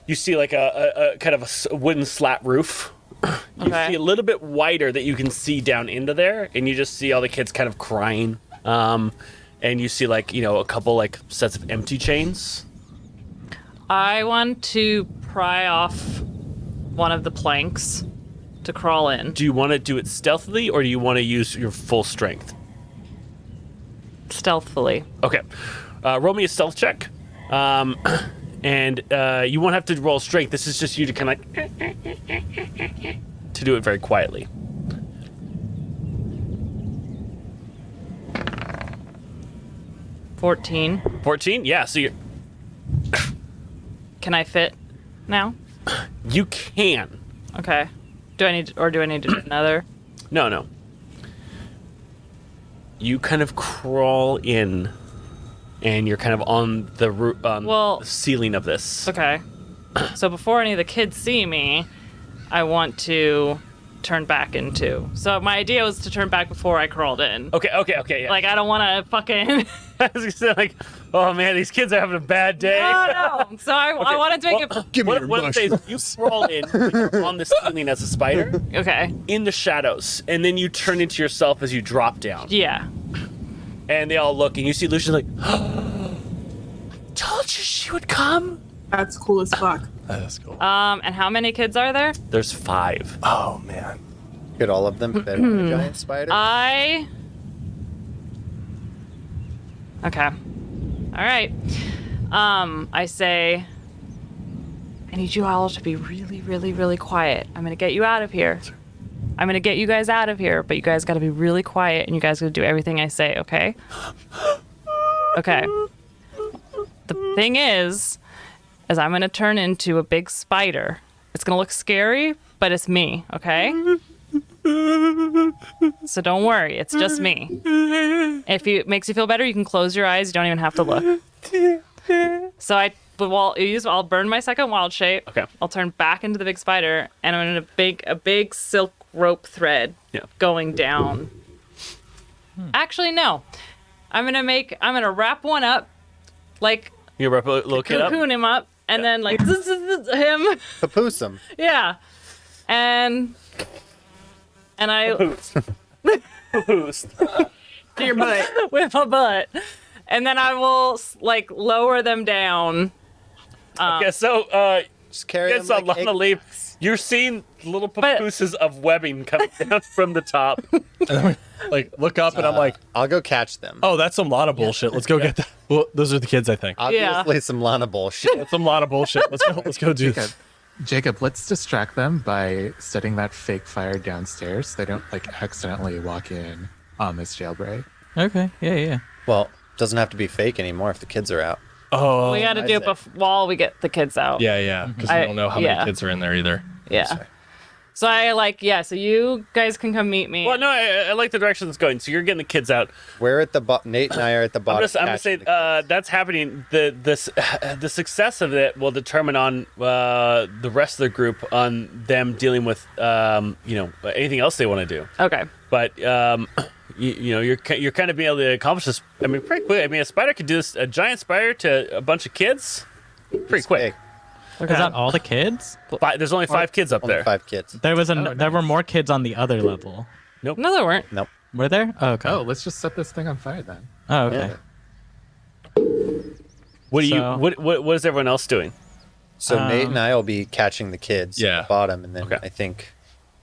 you see like a kind of a wooden slat roof. You
Okay.
see a little bit wider that you can see down into there, and you just see all the kids kind of crying. And you see like a couple like sets of empty chains.
I want to pry off one of the planks to crawl in.
Do you want to do it stealthily, or do you want to use your full strength?
Stealthily.
Okay, roll me a stealth check, and you won't have to roll strength. This is just you to kind of to do it very quietly.
14.
14, yeah. So
Can I fit now?
you can.
Okay. Do I need to do another?
No. You kind of crawl in, and you're kind of on the
Well-
the ceiling of this.
Okay. So before any of the kids see me, I want to turn back into. So my idea was to turn back before I crawled in.
Okay, yeah.
Like I don't want to fucking.
I was gonna say, like, oh man, these kids are having a bad day.
No. So I wanted to make it.
Give me
What,
your
what I'm saying is you crawl in you're on the ceiling as a spider
Okay.
in the shadows, and then you turn into yourself as you drop down.
Yeah.
And they all look, and you see Lucian like, told you she would come.
That's cool as fuck.
That's cool.
And how many kids are there?
There's 5.
Oh man.
Could all of them fit on the giant spider?
Okay. All right. I say, I need you all to be really, really, really quiet. I'm gonna get you out of here. I'm gonna get you guys out of here, but you guys gotta be really quiet and you guys gotta do everything I say, okay? Okay. The thing is I'm gonna turn into a big spider. It's gonna look scary, but it's me, okay? So don't worry, it's just me. If it makes you feel better, you can close your eyes. You don't even have to look. So I'll burn my second wild shape.
Okay.
I'll turn back into the big spider, and I'm gonna a big silk rope thread going down. Actually, no. I'm gonna wrap one up, like
You wrap a little kid up?
cocoon him up, and then like him.
Papoose him.
Yeah. And I
Boost.
To your butt.
with my butt. And then I will like lower them down.
Okay, so
Just carry
I
him
saw
like
Lana leave. You're seeing little papooses of webbing coming down from the top.
And then we like look up, and I'm like,
I'll go catch them.
oh, that's some Lana bullshit. Let's go get that. Well, those are the kids, I think.
Obviously some Lana bullshit.
That's some Lana bullshit. Let's go do this.
Jacob, let's distract them by setting that fake fire downstairs so they don't like accidentally walk in on this jailbreak.
Okay. Yeah.
Well, doesn't have to be fake anymore if the kids are out.
Oh,
We got to do it while we get the kids out.
yeah, because I don't know how many kids are in there either.
Yeah. So so you guys can come meet me.
Well, no, I like the direction it's going. So you're getting the kids out.
We're at the Nate and I are at the bottom.
I'm gonna say that's happening. The success of it will determine on the rest of the group on them dealing with anything else they want to do.
Okay.
But you're kind of being able to accomplish this. I mean, pretty quick. I mean, a spider could do this. A giant spider to a bunch of kids, pretty quick.
Is that all the kids?
There's only 5 kids up
Only
there.
5 kids.
There were more kids on the other level.
No, there weren't.
Nope.
Were there? Oh, okay.
Oh, let's just set this thing on fire then.
Oh, okay.
What do
So-
what is everyone else doing?
So Nate and I will be catching the kids
Yeah.
at the bottom, and then
Okay.
I think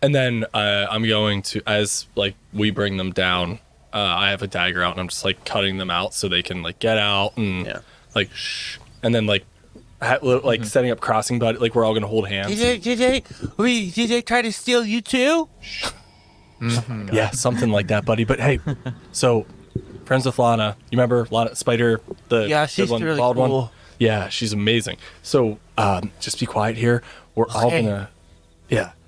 And then I'm going to, as like we bring them down, I have a dagger out, and I'm just like cutting them out so they can like get out and like shh, and then like setting up crossing, but like we're all gonna hold hands.
Did they try to steal you too?
Yeah, something like that, buddy. But hey, so friends with Lana, you remember Lana Spider, the
Yeah,
good
she's
one,
really
bald one?
cool.
Yeah, she's amazing. So just be quiet here. We're all gonna,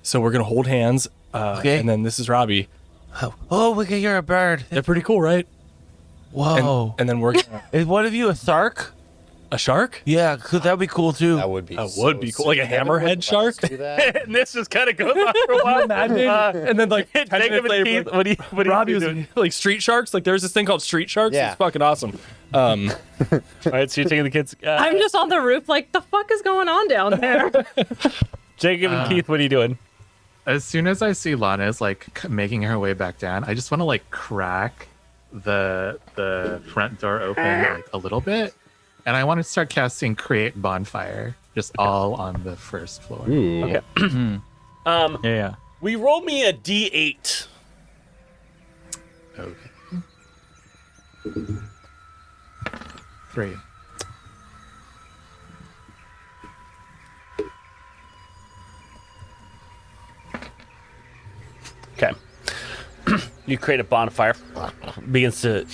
So we're gonna hold hands.
Okay.
And then this is Robbie.
Oh, we can hear a bird.
They're pretty cool, right?
Whoa.
And then we're gonna,
Is one of you a shark?
a shark.
Yeah, cause that'd be cool too.
that would be
That would be cool. Like a
Devin would
hammerhead
let us
shark?
do that.
And this just kind of goes on for a while.
And then like 10
Jacob
minutes
and
later,
Keith,
like,
what are you
Robbie was
doing?
like street sharks. Like there's this thing called street sharks.
Yeah.
It's fucking awesome.
All right, so you're taking the kids.
I'm just on the roof like, the fuck is going on down there?
Jacob and Keith, what are you doing?
As soon as I see Lana's like making her way back down, I just want to like crack the front door open like a little bit, and I want to start casting Create Bonfire just all on the first floor.
Okay.
Yeah.
We roll me a D8.
Okay. 3.
Okay. You create a bonfire. Begins to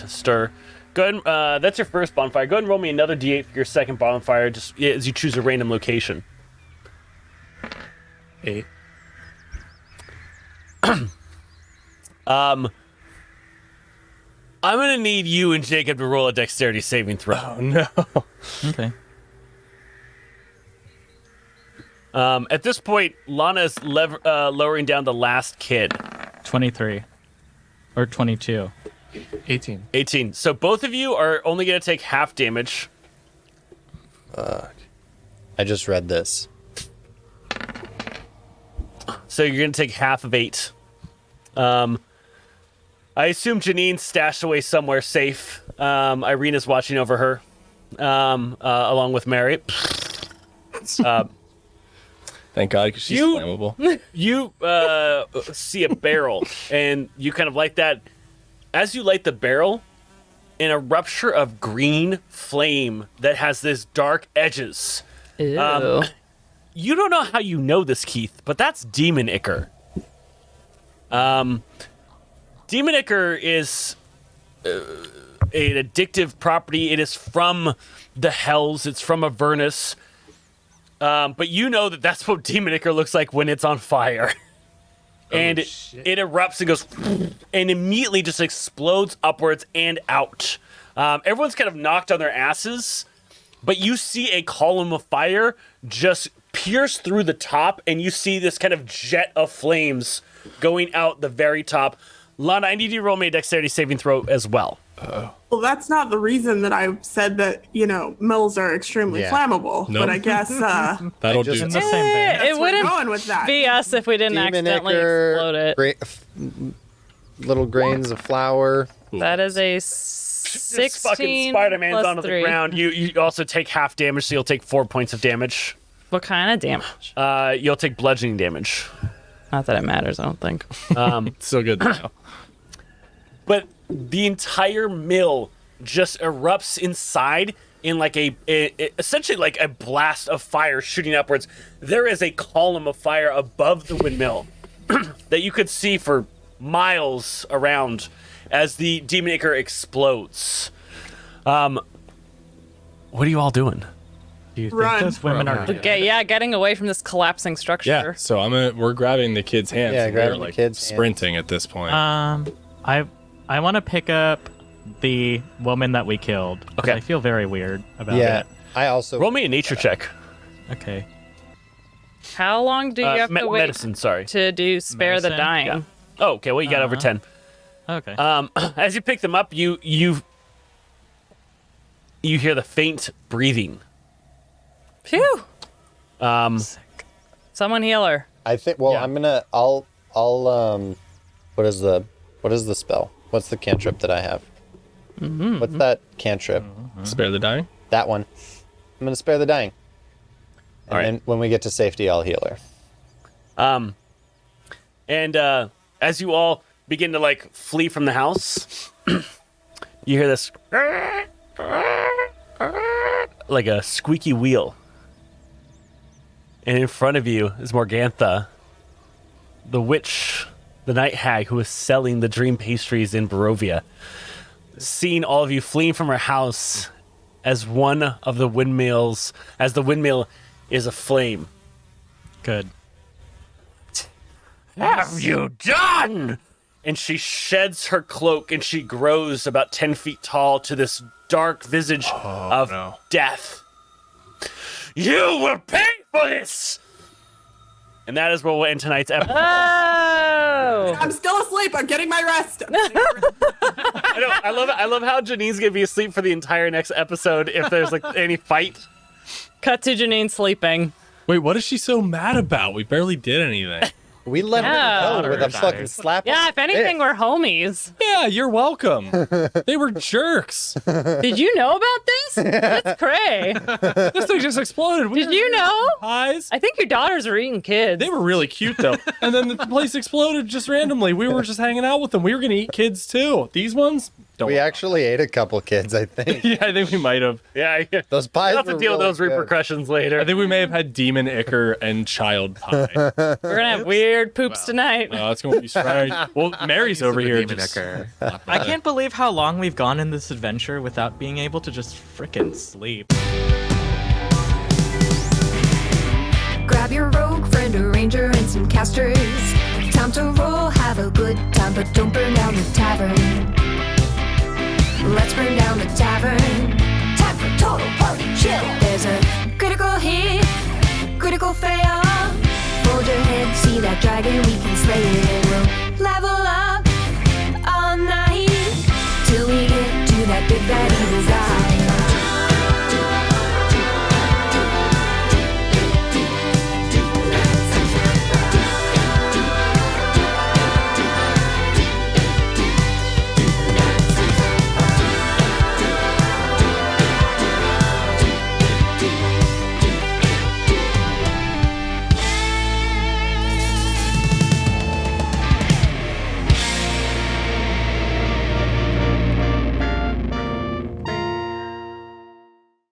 stir. Go ahead. That's your first bonfire. Go ahead and roll me another D8 for your second bonfire. Just as you choose a random location.
8.
I'm gonna need you and Jacob to roll a dexterity saving throw.
Oh no.
Okay.
At this point, Lana's lowering down the last kid.
23. Or 22.
18.
18. So both of you are only gonna take half damage.
I just read this.
So you're gonna take half of 8. I assume Janine's stashed away somewhere safe. Irina's watching over her, along with Mary.
Thank God, because she's
You-
flammable.
You see a barrel, and you kind of light that. As you light the barrel, in a rupture of green flame that has this dark edges,
Ew.
you don't know how you know this, Keith, but that's Demon Ichor. Demon Ichor is an addictive property. It is from the Hells. It's from Avernus. But you know that that's what Demon Ichor looks like when it's on fire. And it erupts and goes and immediately just explodes upwards and out. Everyone's kind of knocked on their asses, but you see a column of fire just pierce through the top, and you see this kind of jet of flames going out the very top. Lana, I need you to roll me a dexterity saving throw as well.
Well, that's not the reason that I said that, mills are extremely flammable.
Nope.
But I guess
That'll do.
In the same vein.
It wouldn't
going with that.
be us if we didn't
Demon
accidentally
Ichor,
explode it.
little grains of flour.
That is a
Just fucking
16
Spider-Man's
plus
onto
3.
the ground. You also take half damage, so you'll take 4 points of damage.
What kind of damage?
You'll take bludgeoning damage.
Not that it matters, I don't think.
So good now.
But the entire mill just erupts inside in like essentially like a blast of fire shooting upwards. There is a column of fire above the windmill that you could see for miles around as the Demon Ichor explodes. What are you all doing?
Do you think
Run.
those women are
Getting away from this collapsing structure.
Yeah, so we're grabbing the kid's hands.
Yeah,
and
grabbing
we're
the kid's hands.
sprinting at this point.
I want to pick up the woman that we killed. 'Cause
Okay.
I feel very weird about
Yeah,
it.
I also
Roll me a nature check.
Okay.
How long do you have to wait
Medicine, sorry.
to do spare the
Medicine?
dying?
Yeah. Oh, okay. Well, you got over 10.
Okay.
As you pick them up, you hear the faint breathing.
Phew. Someone heal her.
I think. Well,
Yeah.
I'll. What is the spell? What's the cantrip that I have? What's that cantrip?
Spare the dying?
That one. I'm gonna spare the dying. And
All right.
then when we get to safety, I'll heal her.
And as you all begin to flee from the house, you hear this like a squeaky wheel. And in front of you is Morgantha, the witch, the night hag who is selling the dream pastries in Barovia. Seeing all of you fleeing from her house as one of the windmills, as the windmill is aflame.
Good.
Have you done? And she sheds her cloak and she grows about 10 feet tall to this dark visage of death. You will pay for this! And that is where we'll end tonight's episode.
Oh!
I'm still asleep. I'm getting my rest.
I love how Janine's gonna be asleep for the entire next episode if there's any fight.
Cut to Janine sleeping.
Wait, what is she so mad about? We barely did anything.
We let
Yeah.
her go with a fucking slap.
Yeah,
on
if
the
anything,
dick.
we're homies.
Yeah, you're welcome. They were jerks.
Did you know about this? That's cray.
This thing just exploded.
Did you know?
Pies.
I think your daughters are eating kids.
They were really cute though. And then the place exploded just randomly. We were just hanging out with them. We were gonna eat kids too. These ones don't.
We actually ate a couple kids, I think.
Yeah, I think we might have.
Yeah,
Those pies
we'll have to
were
deal with
really
those
good.
repercussions later.
I think we may have had demon ichor and child pie.
We're gonna have weird poops tonight.
It's gonna be strange. Well, Mary's over here.
Demon
just-
Ichor.
I can't believe how long we've gone in this adventure without being able to just frickin' sleep.
Grab your rogue friend, a ranger, and some casters. Time to roll, have a good time, but don't burn down the tavern. Let's burn down the tavern. Time for total party chill. There's a critical hit, critical fail. Hold your head, see that dragon, we can slay it.